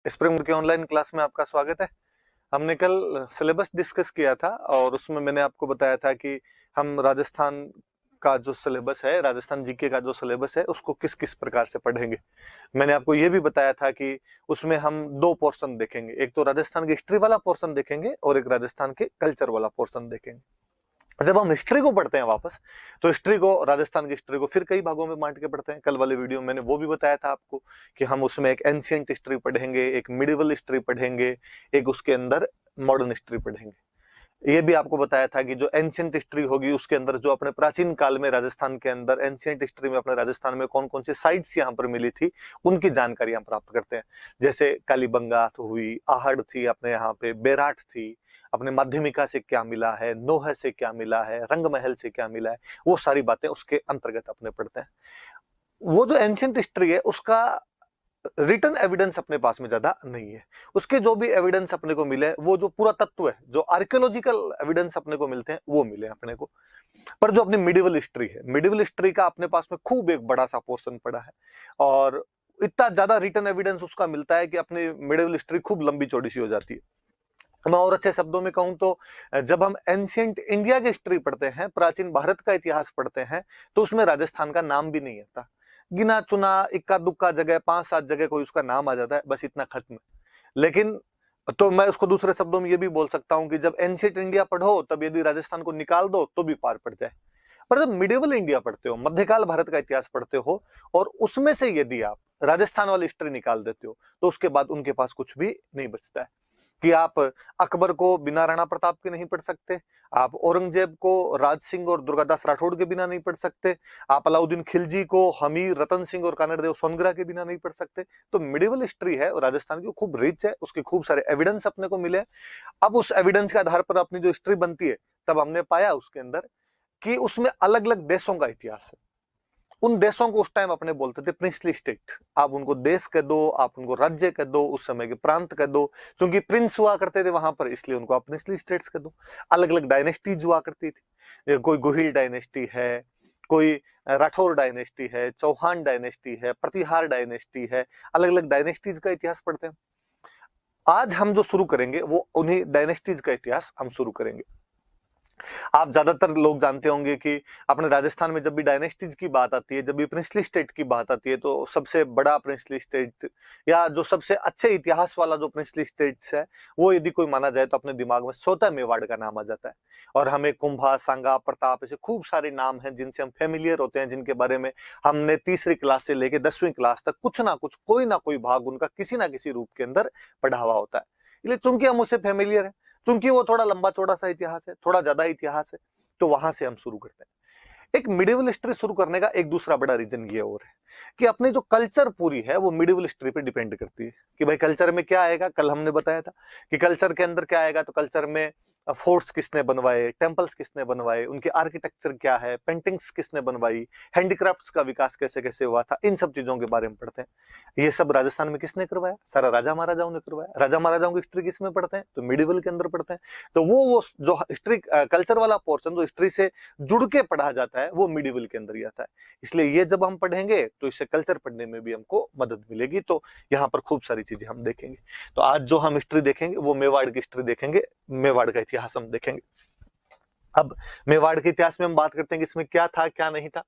Spring के online class में आपका स्वागत है। हमने कल सिलेबस डिस्कस किया था और उसमें मैंने आपको बताया था कि हम राजस्थान का जो सिलेबस है, राजस्थान जीके का जो सिलेबस है, उसको किस किस प्रकार से पढ़ेंगे। मैंने आपको ये भी बताया था कि उसमें हम दो पोर्शन देखेंगे, एक तो राजस्थान की हिस्ट्री वाला पोर्शन देखेंगे और एक राजस्थान के कल्चर वाला पोर्शन देखेंगे। जब हम हिस्ट्री को पढ़ते हैं वापस, तो हिस्ट्री को, राजस्थान की हिस्ट्री को फिर कई भागों में बांट के पढ़ते हैं। कल वाले वीडियो में मैंने वो भी बताया था आपको कि हम उसमें एक एंशियंट हिस्ट्री पढ़ेंगे, एक मिडिवल हिस्ट्री पढ़ेंगे, एक उसके अंदर मॉडर्न हिस्ट्री पढ़ेंगे। ये भी आपको बताया था कि जो एंशियंट हिस्ट्री होगी उसके अंदर जो अपने प्राचीन काल में राजस्थान के अंदर एंशियंट हिस्ट्री में अपने राजस्थान में कौन कौन सी साइट्स यहाँ पर मिली थी, उनकी जानकारी हम प्राप्त करते हैं। जैसे कालीबंगा हुई, आहड़ थी, अपने यहाँ पे बेराट थी, अपने माध्यमिका से क्या मिला है, नोह से क्या मिला है, रंग महल से क्या मिला है, वो सारी बातें उसके अंतर्गत अपने पढ़ते हैं। वो जो एंशियंट हिस्ट्री है उसका रिटर्न एविडेंस अपने पास में ज्यादा नहीं है। उसके जो भी एविडेंस अपने को मिले, वो जो पूरा तत्व है, जो आर्कियोलॉजिकल एविडेंस अपने को मिलते हैं, वो मिले अपने को। पर जो अपनी मिडिवल हिस्ट्री है, मिडिवल हिस्ट्री का अपने पास में खूब एक बड़ा सा पोर्शन पड़ा है और इतना ज्यादा रिटर्न एविडेंस उसका मिलता है कि अपनी मिडिवल हिस्ट्री खूब लंबी चौड़ी सी हो जाती है। मैं और अच्छे शब्दों में कहूं तो जब हम एंशियंट इंडिया की हिस्ट्री पढ़ते हैं, प्राचीन भारत का इतिहास पढ़ते हैं, तो उसमें राजस्थान का नाम भी नहीं आता। गिना चुना इक्का दुक्का जगह, 5-7 जगह कोई उसका नाम आ जाता है, बस इतना खत्म। लेकिन तो मैं उसको दूसरे शब्दों में ये भी बोल सकता हूं कि जब एंशियंट इंडिया पढ़ो, तब यदि राजस्थान को निकाल दो तो भी पार पड़ जाए। पर जब मिडिवल इंडिया पढ़ते हो, मध्यकाल भारत का इतिहास पढ़ते हो, और उसमें से यदि आप राजस्थान वाली हिस्ट्री निकाल देते हो, तो उसके बाद उनके पास कुछ भी नहीं बचता है। कि आप अकबर को बिना राणा प्रताप के नहीं पढ़ सकते, आप औरंगजेब को राज सिंह और दुर्गादास राठौड़ के बिना नहीं पढ़ सकते, आप अलाउद्दीन खिलजी को हमीर, रतन सिंह और कानड़देव सोनगरा के बिना नहीं पढ़ सकते। तो मिडिवल हिस्ट्री है और राजस्थान की खूब रिच है, उसके खूब सारे एविडेंस अपने को मिले। अब उस एविडेंस के आधार पर अपनी जो हिस्ट्री बनती है, तब हमने पाया उसके अंदर कि उसमें अलग अलग देशों का इतिहास है। उन देशों को उस टाइम अपने बोलते थे प्रिंसली स्टेट। आप उनको देश कह दो, आप उनको राज्य कह दो, उस समय के प्रांत कह दो, क्योंकि प्रिंस हुआ करते थे वहां पर, इसलिए उनको आप प्रिंसली स्टेट्स कह दो। अलग अलग डायनेस्टीज हुआ करती थी, कोई गोहिल डायनेस्टी है, कोई राठौर डायनेस्टी है, चौहान डायनेस्टी है, प्रतिहार डायनेस्टी है। अलग अलग डायनेस्टीज का इतिहास पढ़ते हैं। आज हम जो शुरू करेंगे वो उन्हीं डायनेस्टीज का इतिहास हम शुरू करेंगे। आप ज्यादातर लोग जानते होंगे कि अपने राजस्थान में जब भी डायनेस्टीज की बात आती है, जब भी प्रिंसली स्टेट की बात आती है, तो सबसे बड़ा प्रिंसली स्टेट या जो सबसे अच्छे इतिहास वाला जो प्रिंसली स्टेट्स है, वो यदि कोई माना जाए तो अपने दिमाग में स्वतः मेवाड़ का नाम आ जाता है। और हमें कुंभा, सांगा, प्रताप, ऐसे खूब सारे नाम हैं जिनसे हम फेमिलियर होते हैं, जिनके बारे में हमने तीसरी क्लास से लेकर 10वीं क्लास तक कुछ ना कुछ, कोई ना कोई भाग उनका किसी ना किसी रूप के अंदर पढ़ा हुआ होता है। इसलिए चूंकि हम उससे फेमिलियर है, क्योंकि वो थोड़ा लंबा चौड़ा सा इतिहास है, थोड़ा ज्यादा इतिहास है, तो वहां से हम शुरू करते हैं। एक मिडिवल हिस्ट्री शुरू करने का एक दूसरा बड़ा रीजन ये और है कि अपने जो कल्चर पूरी है वो मिडिवल हिस्ट्री पे डिपेंड करती है। कि भाई कल्चर में क्या आएगा, कल हमने बताया था कि कल्चर के अंदर क्या आएगा। तो कल्चर में फोर्ट्स किसने बनवाए, टेम्पल्स किसने बनवाए, उनके आर्किटेक्चर क्या है, पेंटिंग्स किसने बनवाई, हैंडीक्राफ्ट्स का विकास कैसे कैसे हुआ था, इन सब चीजों के बारे में पढ़ते हैं। ये सब राजस्थान में किसने करवाया, सारा राजा महाराजाओं ने करवाया। राजा महाराजाओं की हिस्ट्री किसमें पढ़ते हैं, तो मिडिवल के अंदर पढ़ते हैं। तो वो जो हिस्ट्री कल्चर वाला पोर्शन जो हिस्ट्री से जुड़ के पढ़ा जाता है, वो मिडिवल के अंदर ही आता है। इसलिए ये जब हम पढ़ेंगे तो इससे कल्चर पढ़ने में भी हमको मदद मिलेगी। तो यहाँ पर खूब सारी चीजें हम देखेंगे। तो आज जो हम हिस्ट्री देखेंगे वो मेवाड़ की हिस्ट्री देखेंगे, मेवाड़ का इतिहास हम देखेंगे। अब मेवाड़ के इतिहास में हम बात करते हैं कि इसमें क्या था क्या नहीं था।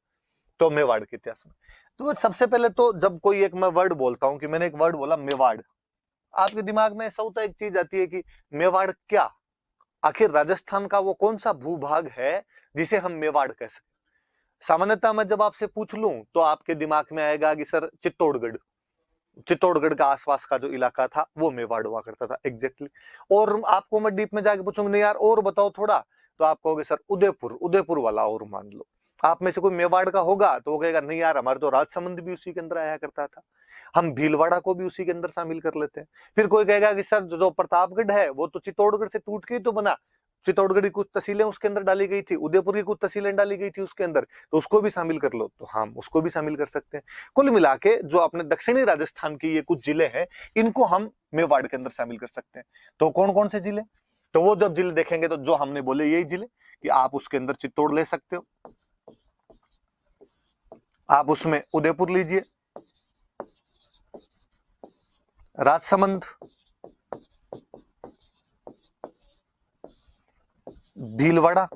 तो मेवाड़ के इतिहास में तो सबसे पहले तो जब कोई एक मैं वर्ड बोलता हूं, कि मैंने एक वर्ड बोला मेवाड़, आपके दिमाग में ऐसा होता है, एक चीज आती है कि मेवाड़ क्या, आखिर राजस्थान का वो कौन सा भूभाग है जिसे हम मेवाड़ कह सकते। सामान्यतः मैं जब आपसे पूछ लूं तो आपके दिमाग में आएगा कि सर चित्तौड़गढ़, चित्तौड़गढ़ का आसपास का जो इलाका था वो मेवाड़ हुआ करता था एग्जैक्टली। और आपको मैं डीप में जाके पूछूंगा नहीं यार और बताओ थोड़ा, तो आप कहोगे सर उदयपुर, उदयपुर वाला और मान लो। आप में से कोई मेवाड़ का होगा तो वो कहेगा नहीं यार हमारे तो राजसमंद भी उसी के अंदर आया करता था, हम भीलवाड़ा को भी उसी के अंदर शामिल कर लेते हैं। फिर कोई कहेगा कि सर जो प्रतापगढ़ है वो तो चित्तौड़गढ़ से टूट के ही तो बना, चित्तौड़गढ़ की कुछ तहसीलें उसके अंदर डाली गई थी, उदयपुर की कुछ तहसीलें डाली गई थी उसके अंदर, तो उसको भी शामिल कर लो। तो हम उसको भी शामिल कर सकते हैं। कुल मिला के जो अपने दक्षिणी राजस्थान के ये कुछ जिले हैं, इनको हम मेवाड़ के अंदर शामिल कर सकते हैं। तो कौन कौन से जिले, तो वो जब जिले देखेंगे तो जो हमने बोले यही जिले, कि आप उसके अंदर चित्तौड़ ले सकते हो, आप उसमें उदयपुर लीजिए, राजसमंद, भीलवाड़ा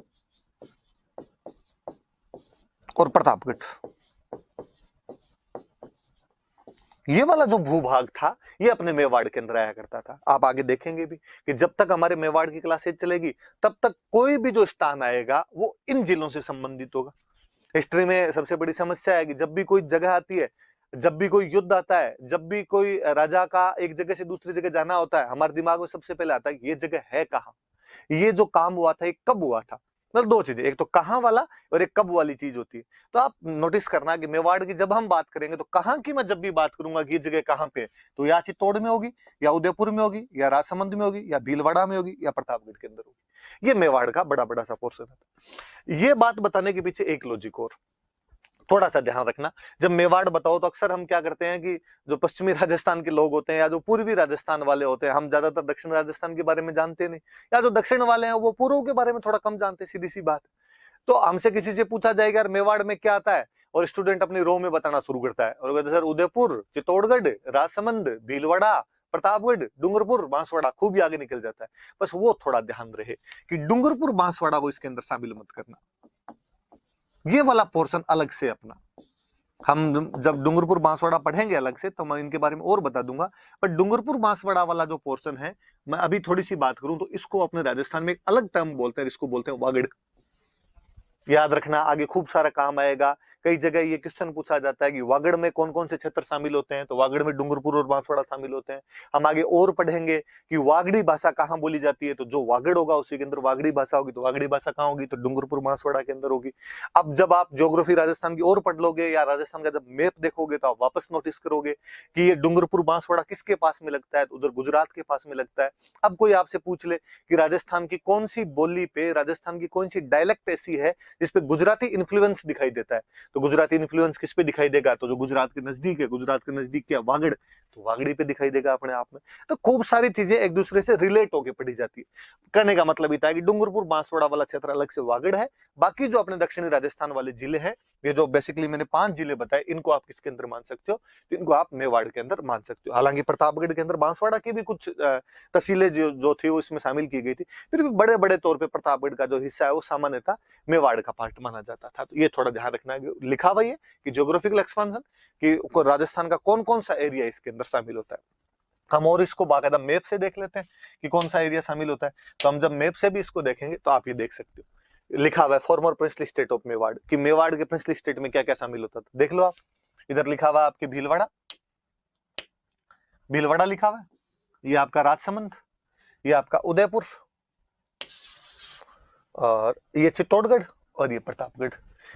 और प्रतापगढ़। ये वाला जो भूभाग था ये अपने मेवाड़ के अंदर आया करता था। आप आगे देखेंगे भी कि जब तक हमारे मेवाड़ की क्लासेज चलेगी तब तक कोई भी जो स्थान आएगा वो इन जिलों से संबंधित होगा। हिस्ट्री में सबसे बड़ी समस्या है कि जब भी कोई जगह आती है, जब भी कोई युद्ध आता है, जब भी कोई राजा का एक जगह से दूसरी जगह जाना होता है, हमारे दिमाग में सबसे पहले आता है कि ये जगह है कहाँ, ये जो काम हुआ था ये कब हुआ था। मतलब दो चीजें, एक तो कहाँ वाला और एक कब वाली चीज होती है। तो आप नोटिस करना कि मेवाड़ की जब हम बात करेंगे तो कहाँ की मैं जब भी बात करूंगा कि ये जगह कहाँ पे है, तो या चित्तौड़ में होगी, या उदयपुर में होगी, या राजसमंद में होगी, या भीलवाड़ा में होगी, या प्रतापगढ़ के अंदर होगी। ये मेवाड़ का बड़ा बड़ा सा पोर्शन है। ये बात बताने के पीछे एक लॉजिक और थोड़ा सा ध्यान रखना। जब मेवाड़ बताओ तो अक्सर हम क्या करते हैं कि जो पश्चिमी राजस्थान के लोग होते हैं या जो पूर्वी राजस्थान वाले होते हैं, हम ज्यादातर दक्षिण राजस्थान के बारे में जानते नहीं, या जो दक्षिण वाले हैं वो पूर्व के बारे में थोड़ा कम जानते हैं, सीधी सी बात। तो हमसे किसी से पूछा जाएगा यार मेवाड़ में क्या आता है, और स्टूडेंट अपनी रो में बताना शुरू करता है और कहते सर उदयपुर, चित्तौड़गढ़, राजसमंद, भीलवाड़ा, प्रतापगढ़, डूंगरपुर, बांसवाड़ा, खूब ही आगे निकल जाता है। बस वो थोड़ा ध्यान रहे कि डूंगरपुर बांसवाड़ा को इसके अंदर शामिल मत करना, ये वाला पोर्शन अलग से अपना। हम जब डूंगरपुर बांसवाड़ा पढ़ेंगे अलग से तो मैं इनके बारे में और बता दूंगा, पर डूंगरपुर बांसवाड़ा वाला जो पोर्शन है, मैं अभी थोड़ी सी बात करूं तो इसको अपने राजस्थान में एक अलग टर्म बोलते हैं, इसको बोलते हैं वागड़। याद रखना, आगे खूब सारा काम आएगा। कई जगह ये क्वेश्चन पूछा जाता है कि वागड़ में कौन कौन से क्षेत्र शामिल होते हैं, तो वागड़ में डूंगरपुर और बांसवाड़ा शामिल होते हैं। हम आगे और पढ़ेंगे कि वागड़ी भाषा कहाँ बोली जाती है, तो जो वागड़ होगा उसी के अंदर वागड़ी भाषा होगी। तो वागड़ी भाषा कहाँ होगी, तो डूंगरपुर बांसवाड़ा के अंदर होगी। अब जब आप ज्योग्राफी राजस्थान की और पढ़ लोगे या राजस्थान का जब मैप देखोगे तो आप वापस नोटिस करोगे कि ये डूंगरपुर बांसवाड़ा किसके पास में लगता है, तो उधर गुजरात के पास में लगता है। अब कोई आपसे पूछ ले कि राजस्थान की कौन सी बोली पे, राजस्थान की कौन सी डायलेक्ट ऐसी है जिसपे गुजराती इन्फ्लुएंस दिखाई देता है, तो गुजराती इन्फ्लुएंस किस पे दिखाई देगा, तो जो गुजरात के नजदीक है, गुजरात के नजदीक क्या, वागड़, तो वागड़ी पे दिखाई देगा अपने आप में। तो खूब सारी चीजें एक दूसरे से रिलेट होकर पढ़ी जाती है। कहने का मतलब इतना है कि डूंगरपुर बांसवाड़ा वाला क्षेत्र अलग से वागड़ है, बाकी जो अपने दक्षिणी राजस्थान वाले जिले हैं, ये जो बेसिकली मैंने 5 जिले बताए, इनको आप किसके अंदर मान सकते हो, तो इनको आप मेवाड़ के अंदर मान सकते हो। हालांकि प्रतापगढ़ के अंदर बांसवाड़ा की भी कुछ तहसीलें जो थी वो इसमें शामिल की गई थी, फिर भी बड़े बड़े तौर पर प्रतापगढ़ का जो हिस्सा है वो सामान्यतः मेवाड़ का पार्ट माना जाता था। तो ये थोड़ा ध्यान रखना है, लिखा हुआ है कि ज्योग्राफिकल एक्सपांशन कि राजस्थान का कौन कौन सा एरिया इसके अंदर शामिल होता है। हम और इसको बाकायदा मैप से देख लेते हैं कि कौन सा एरिया शामिल होता है। तो हम जब मैप से भी इसको देखेंगे तो आप ये देख सकते हो, लिखा हुआ है farmer princely state of Mewar, कि मेवाड़ के प्रिंसली स्टेट में क्या क्या शामिल होता था, देख लो आप। इधर लिखा हुआ है आपके भीलवाड़ा, भीलवाड़ा लिखा हुआ है, ये आपका राजसमंद, ये आपका उदयपुर, और ये चित्तौड़गढ़, और ये प्रतापगढ़,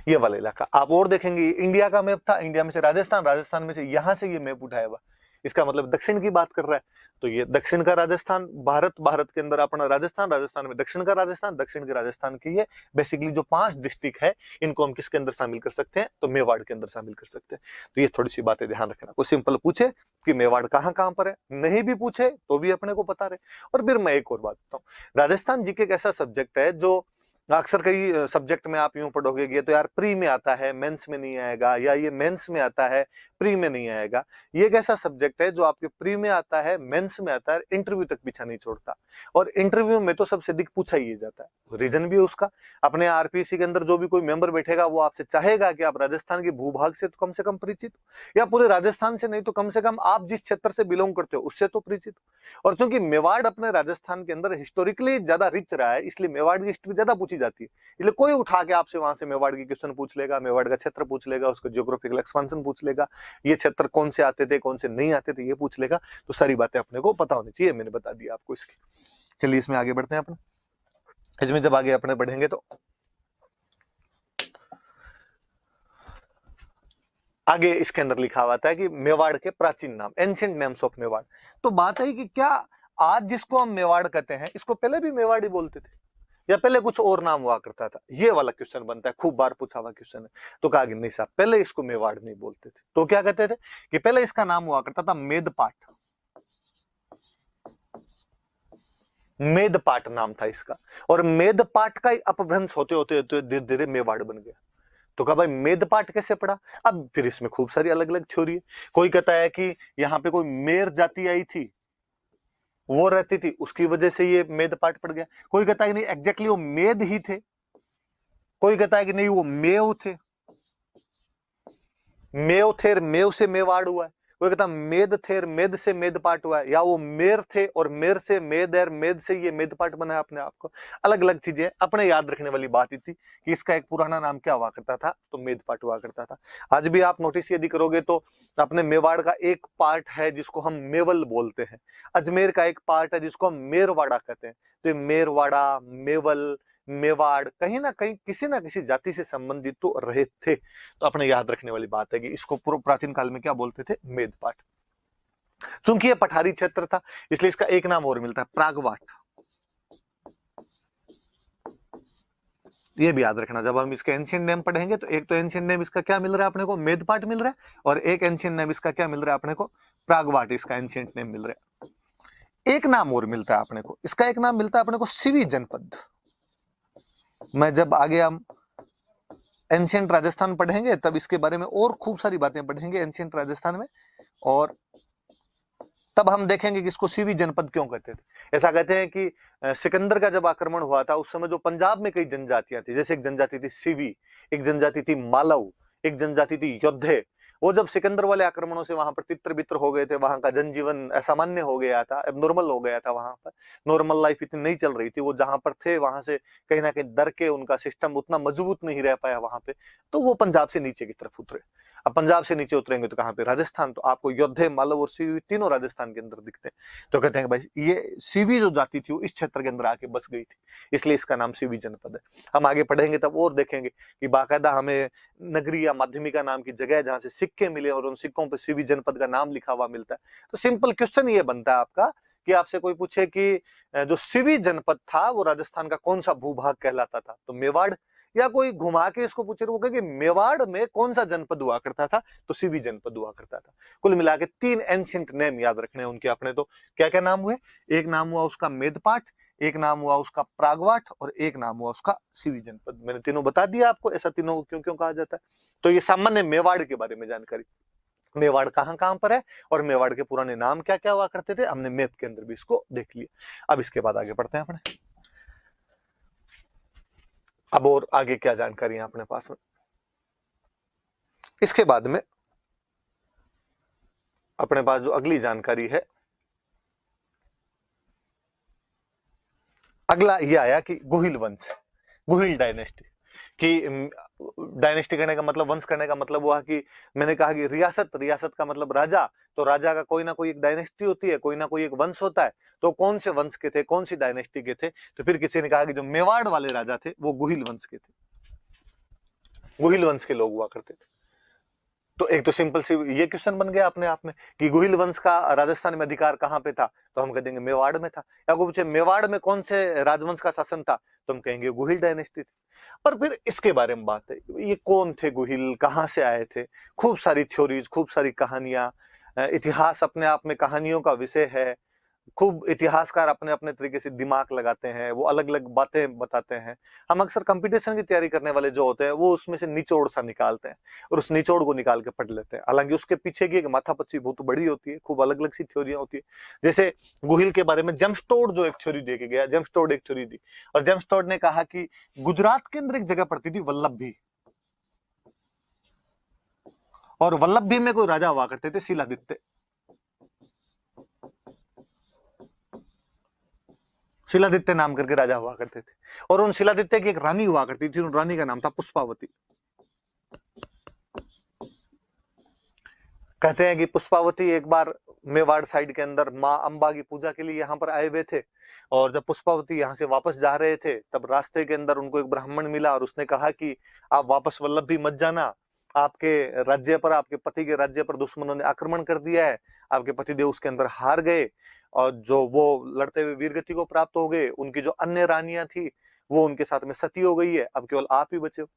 ये वाला इलाका। आप और देखेंगे इंडिया का मैप था, इंडिया में से राजस्थान, राजस्थान में से यहां से ये मैप उठाया हुआ, इसका मतलब दक्षिण की बात कर रहा है। तो ये दक्षिण का राजस्थान, भारत, भारत के अंदर अपना राजस्थान, राजस्थान में दक्षिण का राजस्थान, दक्षिण के राजस्थान की ये बेसिकली जो 5 डिस्ट्रिक्ट है, इनको हम किसके अंदर शामिल कर सकते हैं, तो मेवाड़ के अंदर शामिल कर सकते हैं। तो ये थोड़ी सी बातें ध्यान रखना। कोई सिंपल पूछे कि मेवाड़ कहाँ कहाँ पर है, नहीं भी पूछे तो भी अपने को पता रहे। और फिर मैं एक और बात बताऊं, राजस्थान जीके एक ऐसा सब्जेक्ट है जो अक्सर कई सब्जेक्ट में आप यूं पढ़ोगे ये तो यार प्री में आता है, मेंस में नहीं आएगा, या ये मेंस में आता है, प्री में नहीं आएगा। ये एक ऐसा सब्जेक्ट है जो आपके प्री में आता है, मेंस में आता है, इंटरव्यू तक पीछा नहीं छोड़ता। और इंटरव्यू में तो सबसे अधिक पूछा ही जाता है। रीजन भी है उसका, अपने आरपीसी के अंदर जो भी कोई मेंबर बैठेगा वो आपसे चाहेगा कि आप राजस्थान के भूभाग से तो कम से कम परिचित हो, या पूरे राजस्थान से नहीं तो कम से कम आप जिस क्षेत्र से बिलोंग करते हो उससे तो परिचित हो। और क्योंकि मेवाड़ अपने राजस्थान के अंदर हिस्टोरिकली ज्यादा रिच रहा है, इसलिए मेवाड़ की हिस्ट्री ज्यादा पूछी जाती है। इसलिए कोई उठा के आपसे वहां से मेवाड़ की क्वेश्चन पूछ लेगा, मेवाड़ का क्षेत्र पूछ लेगा, उसका ज्योग्राफिकल एक्सपांशन पूछ लेगा, ये क्षेत्र कौन से आते थे, कौन से नहीं आते थे, ये पूछ लेगा। तो सारी बातें अपने को पता होनी चाहिए, मैंने बता दिया आपको इसकी। चलिए इसमें आगे बढ़ते हैं अपने। इसमें जब आगे अपने बढ़ेंगे तो आगे इसके अंदर लिखा हुआ था कि मेवाड़ के प्राचीन नाम, एंशिएंट नेम्स ऑफ मेवाड़। तो बात है कि क्या आज जिसको हम मेवाड़ कहते हैं इसको पहले भी मेवाड़ी बोलते थे, या पहले कुछ और नाम हुआ करता था, ये वाला क्वेश्चन बनता है, खूब बार पूछा हुआ क्वेश्चन है। तो कहा कि नहीं साहब, पहले इसको मेवाड़ नहीं बोलते थे, तो क्या कहते थे कि पहले इसका नाम हुआ करता था मेदपाट। मेदपाट नाम था इसका, और मेदपाट का अपभ्रंश होते होते धीरे धीरे मेवाड़ बन गया। तो कहा भाई मेद पाठ कैसे पड़ा? अब फिर इसमें खूब सारी अलग अलग थ्योरी है। कोई कहता है कि यहाँ पे कोई मेर जाति आई थी, वो रहती थी, उसकी वजह से ये मेद पाठ पड़ गया। कोई कहता है कि नहीं एग्जैक्टली वो मेद ही थे। कोई कहता है कि नहीं वो मेव थे, मेव थे, मेव से मेवाड़ हुआ है। कोई कहता मेद थे और मेद से मेद पाठ हुआ है, या वो मेर थे और मेर से मेद है, मेद से ये मेद पाठ बना है अपने आप को। अलग अलग चीजें अपने याद रखने वाली बात ही थी कि इसका एक पुराना नाम क्या हुआ करता था, तो मेद पाठ हुआ करता था। आज भी आप नोटिस यदि करोगे तो अपने मेवाड़ का एक पार्ट है जिसको हम मेवल बोलते हैं, अजमेर का एक पार्ट है जिसको हम मेरवाड़ा कहते हैं। तो मेरवाड़ा, मेवल, मेवाड़ कहीं ना कहीं किसी ना किसी जाति से संबंधित तो रहे थे। तो अपने याद रखने वाली बात है कि इसको पूर्व प्राचीन काल में क्या बोलते थे, मेद पाठ। चूंकि ये पठारी क्षेत्र था इसलिए इसका एक नाम और मिलता है, प्रागवाट। ये भी याद रखना, जब हम इसके एंशिएंट नेम पढ़ेंगे तो एक तो एंशिएंट नेम इसका क्या मिल रहा है अपने को, मेद पाठ मिल रहा है, और एक एंशिएंट नेम इसका क्या मिल रहा है अपने को, प्रागवाट, इसका एंशिएंट नेम मिल रहा है। एक नाम और मिलता है अपने को, इसका एक नाम मिलता है अपने को सिवी जनपद। मैं जब आगे हम एंशिएंट राजस्थान पढ़ेंगे तब इसके बारे में और खूब सारी बातें पढ़ेंगे एंशिएंट राजस्थान में, और तब हम देखेंगे कि इसको सिवी जनपद क्यों कहते थे। ऐसा कहते हैं कि सिकंदर का जब आक्रमण हुआ था उस समय जो पंजाब में कई जनजातियां थी, जैसे एक जनजाति थी सिवी, एक जनजाति थी मालव, एक जनजाति थी योद्धे। वो जब सिकंदर वाले आक्रमणों से वहां पर तित्र बित्र हो गए थे, वहां का जनजीवन असामान्य हो गया था, एबनॉर्मल हो गया था, वहां पर नॉर्मल लाइफ इतनी नहीं चल रही थी, वो जहां पर थे वहां से कहीं ना कहीं डर के उनका सिस्टम उतना मजबूत नहीं रह पाया वहां पे, तो वो पंजाब से नीचे की तरफ उतरे। अब पंजाब से नीचे उतरेंगे तो कहां पे, राजस्थान। तो आपको योद्धे, मालव और सीवी तीनों राजस्थान के अंदर दिखते हैं। तो कहते हैं भाई ये सीवी जो जाति थी वो इस क्षेत्र के अंदर आके बस गई थी, इसलिए इसका नाम सीवी जनपद है। हम आगे पढ़ेंगे तब और देखेंगे कि बाकायदा हमें नगरी या माध्यमिका नाम की जगह जहां से सिक्के मिले और उन सिक्कों पर सीवी जनपद का नाम लिखा हुआ मिलता है। तो सिंपल क्वेश्चन ये बनता है आपका कि आपसे कोई पूछे कि जो सिवी जनपद था वो राजस्थान का कौन सा भूभाग कहलाता था, तो मेवाड़। या कोई घुमा के इसको पूछे, वो कहे मेवाड़ में कौन सा जनपद हुआ करता था, तो सिवी जनपद हुआ करता था। कुल मिला के 3 एंशिएंट नेम याद रखने हैं उनके अपने। तो क्या क्या नाम हुए, एक नाम हुआ उसका मेदपाठ, एक नाम हुआ उसका प्रागवाट, और एक नाम हुआ उसका सिवी जनपद। मैंने तीनों बता दिया आपको, ऐसा तीनों को क्यों क्यों कहा जाता है। तो ये सामान्य मेवाड़ के बारे में जानकारी, मेवाड़ कहां कहां पर है और मेवाड़ के पुराने नाम क्या क्या हुआ करते थे, हमने मैप के अंदर भी इसको देख लिया। अब इसके बाद आगे बढ़ते हैं अपने। अब और आगे क्या जानकारी है अपने पास में, इसके बाद में अपने पास जो अगली जानकारी है, अगला ये आया कि गुहिल वंश, गुहिल डायनेस्टी। कि डायनेस्टी करने का मतलब, वंश करने का मतलब हुआ कि मैंने कहा कि रियासत, रियासत का मतलब राजा, तो राजा का कोई ना कोई एक डायनेस्टी होती है, कोई ना कोई एक वंश होता है। तो कौन से वंश के थे, कौन सी डायनेस्टी के थे, तो फिर किसी ने कहा कि जो मेवाड़ वाले राजा थे वो गुहिल वंश के थे, गुहिल वंश के लोग हुआ करते थे। तो एक तो सिंपल सी ये क्वेश्चन बन गया अपने आप में कि गुहिल वंश का राजस्थान में अधिकार कहां पे था, तो हम कह देंगे मेवाड़ में था। या कोई पूछे मेवाड़ में कौन से राजवंश का शासन था, तो हम कहेंगे गुहिल डायनेस्टी थी। पर फिर इसके बारे में बात है, ये कौन थे गुहिल, कहां से आए थे, खूब सारी थ्योरीज, खूब सारी कहानियां, इतिहास अपने आप में कहानियों का विषय है। खूब इतिहासकार अपने अपने तरीके से दिमाग लगाते हैं, वो अलग अलग बातें बताते हैं। हम अक्सर कंपटीशन की तैयारी करने वाले जो होते हैं वो उसमें से निचोड़ सा निकालते हैं और उस निचोड़ को निकाल के पढ़ लेते हैं। हालांकि उसके पीछे की एक माथापच्ची बहुत बड़ी होती है, खूब अलग अलग सी थ्योरियां होती है। जैसे गुहिल के बारे में जेम्स टोड जो एक थ्योरी दे के गया, जेम्स टोड एक थ्योरी दी, और जेम्स टोड ने कहा कि गुजरात के अंदर एक जगह पड़ती थी वल्लभी, और वल्लभी में कोई राजा हुआ करते थे शिलादित्य। शिलादित्य नाम करके राजा हुआ करते थे, और उन शिलादित्य की एक रानी हुआ करती थी, उन रानी का नाम था पुष्पावती। कहते हैं कि पुष्पावती एक बार मेवाड़ साइड के अंदर माँ अंबा की पूजा के लिए यहाँ पर आए हुए थे, और जब पुष्पावती यहाँ से वापस जा रहे थे तब रास्ते के अंदर उनको एक ब्राह्मण मिला और उसने कहा कि आप वापस वल्लभी मत जाना, आपके राज्य पर, आपके पति के राज्य पर दुश्मनों ने आक्रमण कर दिया है, आपके पतिदेव उसके अंदर हार गए, और जो वो लड़ते हुए वीरगति को प्राप्त हो गए, उनकी जो अन्य रानियां थी वो उनके साथ में सती हो गई है, अब केवल आप ही बचे हो।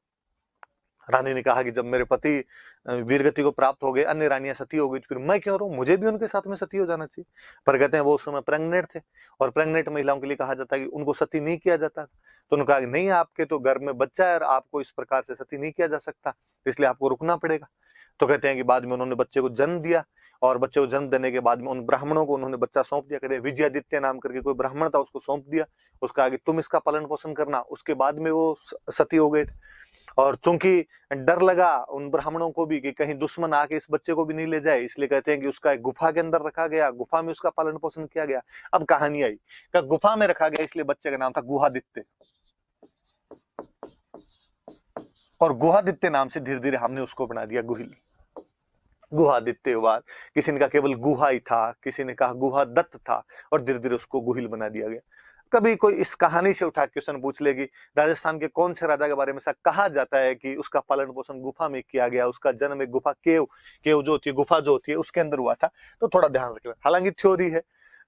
रानी ने कहा कि जब मेरे पति वीरगति को प्राप्त हो गए, अन्य रानियां सती हो गई, तो फिर मैं क्यों रहूं, मुझे भी उनके साथ में सती हो जाना चाहिए। पर कहते हैं वो उस समय प्रेग्नेंट थे, और प्रेग्नेंट महिलाओं के लिए कहा जाता है कि उनको सती नहीं किया जाता। तो उन्होंने कहा कि नहीं, आपके तो घर में बच्चा है और आपको इस प्रकार से सती नहीं किया जा सकता, इसलिए आपको रुकना पड़ेगा। तो कहते हैं कि बाद में उन्होंने बच्चे को जन्म दिया, और बच्चे को जन्म देने के बाद में उन ब्राह्मणों को उन्होंने बच्चा सौंप दिया। कहते हैं विजयादित्य नाम करके कोई ब्राह्मण था, उसको सौंप दिया, उसका आगे तुम इसका पालन पोषण करना। उसके बाद में वो सती हो गए थे। और चूंकि डर लगा उन ब्राह्मणों को भी कि कहीं दुश्मन आके इस बच्चे को भी नहीं ले जाए, इसलिए कहते हैं कि उसका एक गुफा के अंदर रखा गया, गुफा में उसका पालन पोषण किया गया। अब कहानी आई कि गुफा में रखा गया, इसलिए बच्चे का नाम था गुहादित्य, और गुहादित्य नाम से धीरे धीरे हमने उसको बना दिया गुहिल। गुहादित्य हुआ, किसी ने कहा केवल गुहा ही था, किसी ने कहा गुहा दत्त था, और धीरे धीरे उसको गुहिल बना दिया गया। कभी कोई इस कहानी से उठा क्वेश्चन पूछ लेगी, राजस्थान के कौन से राजा के बारे में ऐसा कहा जाता है कि उसका पालन पोषण गुफा में किया गया, उसका जन्म एक गुफा केव जो होती है, गुफा जो होती है उसके अंदर हुआ था, तो थोड़ा ध्यान रखना। हालांकि थ्योरी है,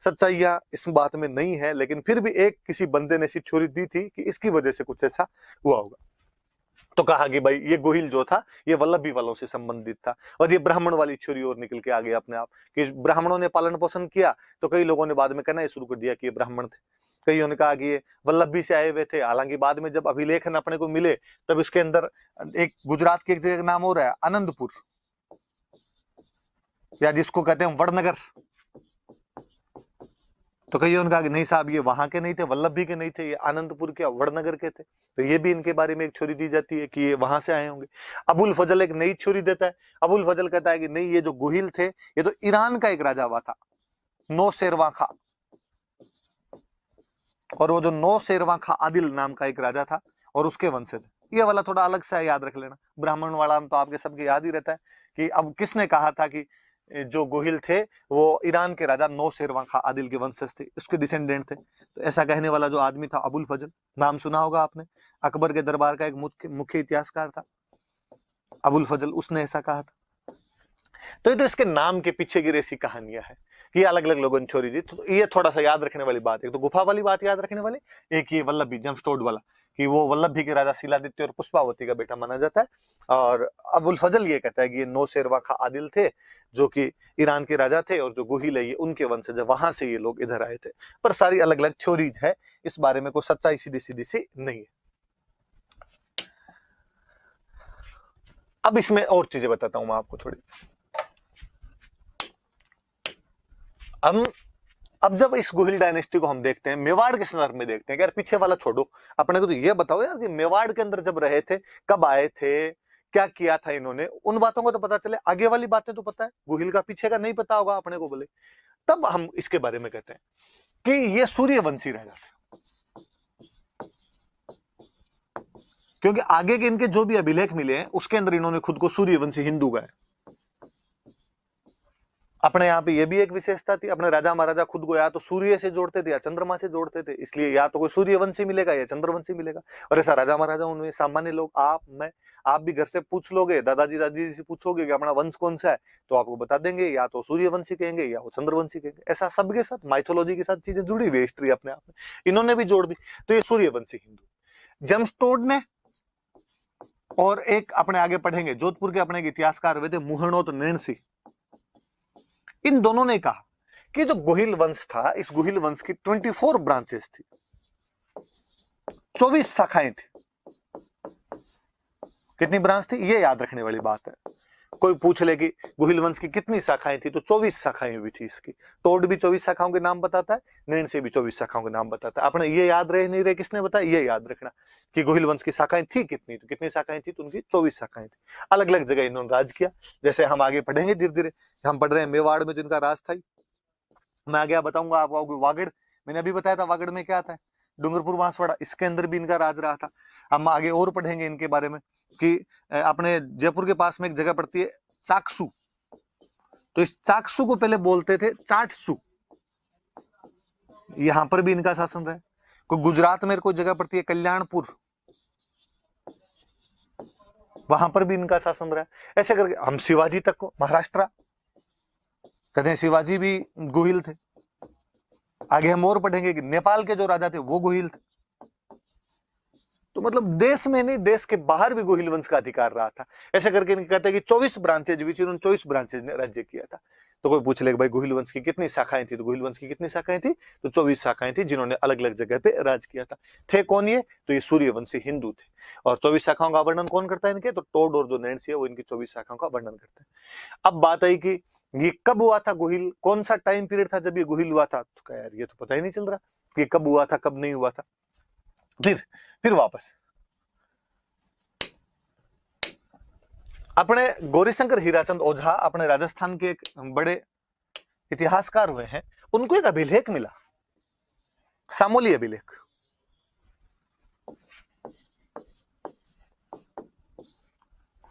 सच्चाइयां इस बात में नहीं है, लेकिन फिर भी एक किसी बंदे ने ऐसी थ्योरी दी थी कि इसकी वजह से कुछ ऐसा हुआ होगा। तो कहा कि भाई ये गोहिल जो था ये वल्लभी वालों से संबंधित था, और ये ब्राह्मण वाली थ्योरी और निकल के आ गया अपने आप कि ब्राह्मणों ने पालन पोषण किया। तो कई लोगों ने बाद में कहना शुरू कर दिया कि ये ब्राह्मण थे, कईयों ने कहा कि ये वल्लभी से आए हुए थे। हालांकि बाद में जब अभिलेखन अपने को मिले तब इसके अंदर एक गुजरात की एक जगह का नाम हो रहा है आनंदपुर, या जिसको कहते हैं वड़नगर। तो कईयों ने कहा कि नहीं साहब ये वहां के नहीं थे, वल्लभी के नहीं थे, ये आनंदपुर के वड़नगर के थे। तो ये भी इनके बारे में एक थ्योरी दी जाती है कि ये वहां से आए होंगे। अबुल फजल एक नई थ्योरी देता है। अबुल फजल कहता है कि नहीं, ये जो गुहिल थे ये तो ईरान का एक राजा हुआ था, नौशेरवां खां, और वो जो नौशेरवां खां आदिल नाम का एक राजा था और उसके वंश थे। ये वाला थोड़ा अलग सा याद रख लेना, ब्राह्मण वाला तो आपके सबके याद ही रहता है कि अब किसने कहा था कि जो गोहिल थे वो ईरान के राजा नौशेरवां खां आदिल के वंशज थे, उसके डिसेंडेंट थे। तो ऐसा कहने वाला जो आदमी था अबुल फजल, नाम सुना होगा आपने, अकबर के दरबार का एक मुख्य इतिहासकार था अबुल फजल, उसने ऐसा कहा था। तो ये तो इसके नाम के पीछे की ऐसी कहानियां हैं कि अलग अलग लोगों ने छोड़ी दी। तो ये थोड़ा सा याद रखने वाली बात है। तो गुफा वाली बात याद रखने वाली, एक ये वल्लभी जमस्टोड वाला कि वो वल्लभी के राजा शिलादित्य और पुष्पावती का बेटा माना जाता है। और अबुल फजल ये कहता है कि ये नौशेरवां खां आदिल थे जो कि ईरान के राजा थे, और जो गुहिल है ये उनके वंशज है, वहां से ये लोग इधर आए थे। पर सारी अलग अलग थ्योरीज है, इस बारे में कोई सच्चाई सीधी सीधी सी नहीं है। अब इसमें और चीजें बताता हूं मैं आपको थोड़ी। अब जब इस गुहिल डायनेस्टी को हम देखते हैं, मेवाड़ के संदर्भ में देखते हैं, यार पीछे वाला छोड़ो, अपने को तो ये बताओ यार कि मेवाड़ के अंदर जब रहे थे, कब आए थे, क्या किया था इन्होंने, उन बातों को तो पता चले। आगे वाली बातें तो पता है, गुहिल का पीछे का नहीं पता होगा अपने को बोले। तब हम इसके बारे में कहते हैं कि ये सूर्यवंशी राजा थे, क्योंकि आगे के इनके जो भी अभिलेख मिले हैं उसके अंदर इन्होंने खुद को सूर्यवंशी हिंदू गाया। अपने यहाँ पे ये भी एक विशेषता थी, अपने राजा महाराजा खुद को या तो सूर्य से जोड़ते थे या चंद्रमा से जोड़ते थे, इसलिए या तो कोई सूर्यवंशी मिलेगा या चंद्रवंशी मिलेगा। और ऐसा राजा महाराजा उनमें सामान्य लोग, आप भी घर से पूछ लोगे, दादाजी दादी से पूछोगे कि अपना वंश कौन सा है, तो आपको बता देंगे या तो सूर्यवंशी कहेंगे या वो चंद्रवंशी कहेंगे। ऐसा सबके साथ माइथोलॉजी के साथ चीजें जुड़ी हुई, हिस्ट्री अपने आप में इन्होंने भी जोड़ दी। तो ये सूर्यवंशी हिंदू जेम्सटोड ने, और एक अपने आगे पढ़ेंगे जोधपुर के अपने इतिहासकार हुए थे मुहणोत नैणसी, इन दोनों ने कहा कि जो गुहिल वंश था, इस गुहिल वंश की 24 ब्रांचेस थी, 24 शाखाएं थी। कितनी ब्रांच थी ये याद रखने वाली बात है। कोई पूछ ले कि गुहिल वंश की कितनी शाखाएं थी, तो 24 शाखाएं हुई थी इसकी। टोड भी 24 शाखाओं के नाम बताता है, नैन से भी 24 शाखाओं के नाम बताता है। अपने ये याद रहे नहीं रहे, किसने बताया, ये याद रखना कि गुहिल वंश की शाखाएं थी कितनी, तो कितनी शाखाएं थी, तो उनकी 24 शाखाएं थी। अलग अलग जगह इन्होंने राज किया। जैसे हम आगे पढ़ेंगे धीरे धीरे, हम पढ़ रहे हैं मेवाड़ में जिनका राज था। मैं आगे बताऊंगा आपको वागड़, मैंने अभी बताया था वागड़ में क्या आता है, डूंगरपुर बांसवाड़ा, इसके अंदर भी इनका राज रहा था। हम आगे और पढ़ेंगे इनके बारे में कि अपने जयपुर के पास में एक जगह पड़ती है चाकसू, तो इस चाकसू को पहले बोलते थे चाटसू, यहां पर भी इनका शासन रहा है। कोई गुजरात में कोई जगह पड़ती है कल्याणपुर, वहां पर भी इनका शासन रहा है। ऐसे करके हम शिवाजी तक को, महाराष्ट्र कहते हैं शिवाजी भी गुहिल थे। आगे हम और पढ़ेंगे कि नेपाल के जो राजा थे वो गुहिल थे। तो मतलब देश में नहीं, देश के बाहर भी गुहिल वंश का अधिकार रहा था। ऐसे करके कहते हैं कि 24 ब्रांचेज, विच इन्होंने 24 ब्रांचेज ने राज्य किया था। तो कोई पूछ लेगा भाई गोहिल वंश की कितनी शाखाएं थी, तो गोहिल वंश की कितनी शाखाएं थी, तो 24 शाखाएं थी, जिन्होंने अलग अलग जगह पे राज किया था। थे कौन ये, तो ये सूर्यवंशी हिंदू थे। और 24 शाखाओं का वर्णन कौन करता है इनके, तो टोड और जो नैंसी है वो इनकी 24 शाखाओं का वर्णन करते हैं। अब बात आई कि ये कब हुआ था गोहिल, कौन सा टाइम पीरियड था जब ये गोहिल हुआ था, तो क्या यार ये तो पता ही नहीं चल रहा कि कब हुआ था कब नहीं हुआ था। फिर वापस अपने गौरीशंकर हीराचंद ओझा अपने राजस्थान के एक बड़े इतिहासकार हुए हैं, उनको एक अभिलेख मिला, सामोली अभिलेख।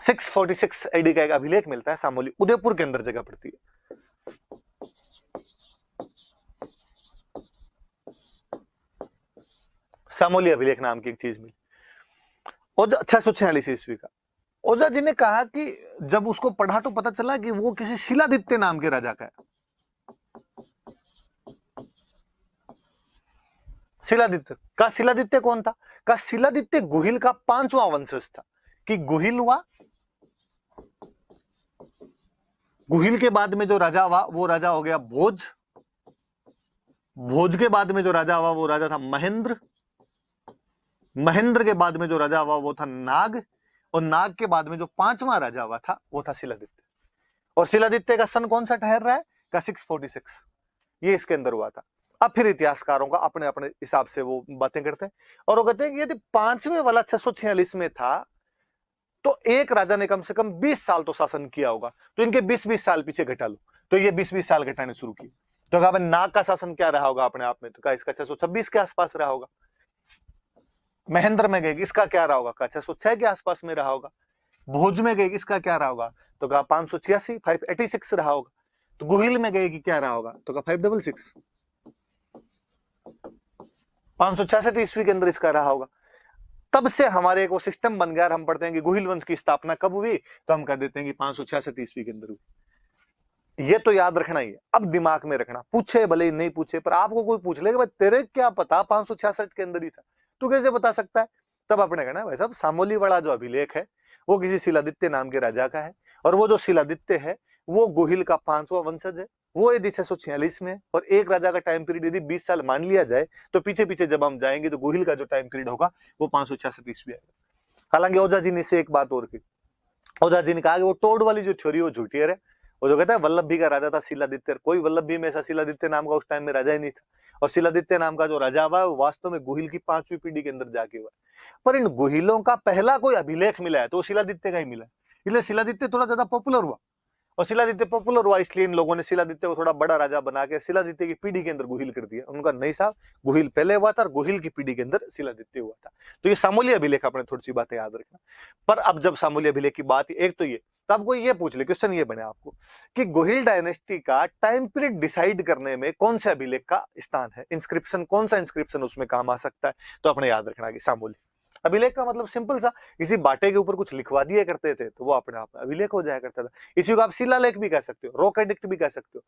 सिक्स 46 एडी का एक अभिलेख मिलता है सामोली, उदयपुर के अंदर जगह पड़ती है। सामोली अभिलेख नाम की एक चीज मिली, 646 ईस्वी का। ओझा जी ने कहा कि जब उसको पढ़ा तो पता चला कि वो किसी शिलादित्य नाम के राजा का है। शिलादित्य कौन था, का शिलादित्य गोहिल का 5वां वंशज था। कि गोहिल हुआ, गोहिल के बाद में जो राजा हुआ वो राजा हो गया भोज, भोज के बाद में जो राजा हुआ वो राजा था महेंद्र, महेंद्र के बाद में जो राजा हुआ वो था नाग, और नाग के बाद में जो 5वां राजा हुआ था वो था शिलादित्य। और शिलादित्य का सन कौन सा ठहर रहा है, का 646, ये इसके अंदर हुआ था। अब फिर इतिहासकारों का अपने अपने हिसाब से वो बातें करते हैं, और वो कहते हैं कि यदि 5वें वाला 646 में था तो एक राजा ने कम से कम 20 साल तो शासन किया होगा, तो इनके 20-20 साल पीछे घटा लो, तो ये 20-20 साल घटाने शुरू किए। तो कहा नाग का शासन क्या रहा होगा अपने आप में, तो कहा इसका 626 के आसपास रहा होगा। महेंद्र में गए, इसका क्या रहा होगा, कहा 606 के आसपास में रहा होगा। भोज में गए, इसका क्या रहा होगा, तो कहा 586 586 रहा होगा। तो गोहिल में गए कि क्या रहा होगा, तो कहा 566 566 ईस्वी के अंदर इसका रहा होगा। तब से हमारे एक वो सिस्टम बन गया, हम पढ़ते हैं कि गोहिल वंश की स्थापना कब हुई, तो हम कह देते हैं कि 566 ईस्वी के अंदर हुई। ये तो याद रखना ही है, अब दिमाग में रखना, पूछे भले ही नहीं पूछे, पर आपको कोई पूछ लेगा तेरे क्या पता 566 के अंदर ही था, तू कैसे बता सकता है। तब अपने कहना भाई साहब सामोली वाला जो अभिलेख है वो किसी शिलादित्य नाम के राजा का है, और वो जो शिलादित्य है वो गोहिल का 5वां वंशज है। वो यदि 646 में, और एक राजा का टाइम पीरियड यदि 20 साल मान लिया जाए, तो पीछे पीछे जब हम जाएंगे तो गोहिल का जो टाइम पीरियड होगा वो 566 ईस्वी आएगा। हालांकि ओझा जी ने इससे एक बात और की, ओझा जी ने कहा कि वो टोड वाली जो थ्योरी वो झूठी है। वो जो कहता है वल्लभी का राजा था शिलादित्य, कोई वल्लभी में ऐसा शिलादित्य नाम का उस टाइम में राजा ही नहीं था, और शिलादित्य नाम का जो राजा हुआ वो वास्तव में गोहिल की 5वीं पीढ़ी के अंदर जाके हुआ। पर इन गोहिलों का पहला कोई अभिलेख मिला है तो शिलादित्य का ही मिला है, इसलिए शिलादित्य थोड़ा ज्यादा पॉपुलर हुआ। और शिलादित्य पॉपुलर हुआ इसलिए इन लोगों ने शिलादित्य को थोड़ा बड़ा राजा बना के शिलादित्य की पीढ़ी के अंदर गोहिल कर दिया। उनका नहीं साहब, गोहिल पहले हुआ था और गोहिल की पीढ़ी के अंदर शिलादित्य हुआ था। तो ये सामोली अभिलेख, अपने थोड़ी सी बातें याद रखना। पर अब जब सामोली अभिलेख की बात, एक तो ये, तब कोई ये पूछ ले, क्वेश्चन ये बने आपको कि गोहिल डायनेस्टी का टाइम पीरियड डिसाइड करने में कौन से अभिलेख का स्थान है, इंस्क्रिप्शन कौन सा इंस्क्रिप्शन उसमें काम आ सकता है, तो अपने याद रखना कि सामोली अभिलेख का मतलब सिंपल सा, किसी बाटे के ऊपर कुछ लिखवा दिया करते थे तो वो अपने आप में अभिलेख हो जाया करता था। इसी को आप शिलालेख भी कह सकते हो, रॉक एडिक्ट भी कह सकते हो,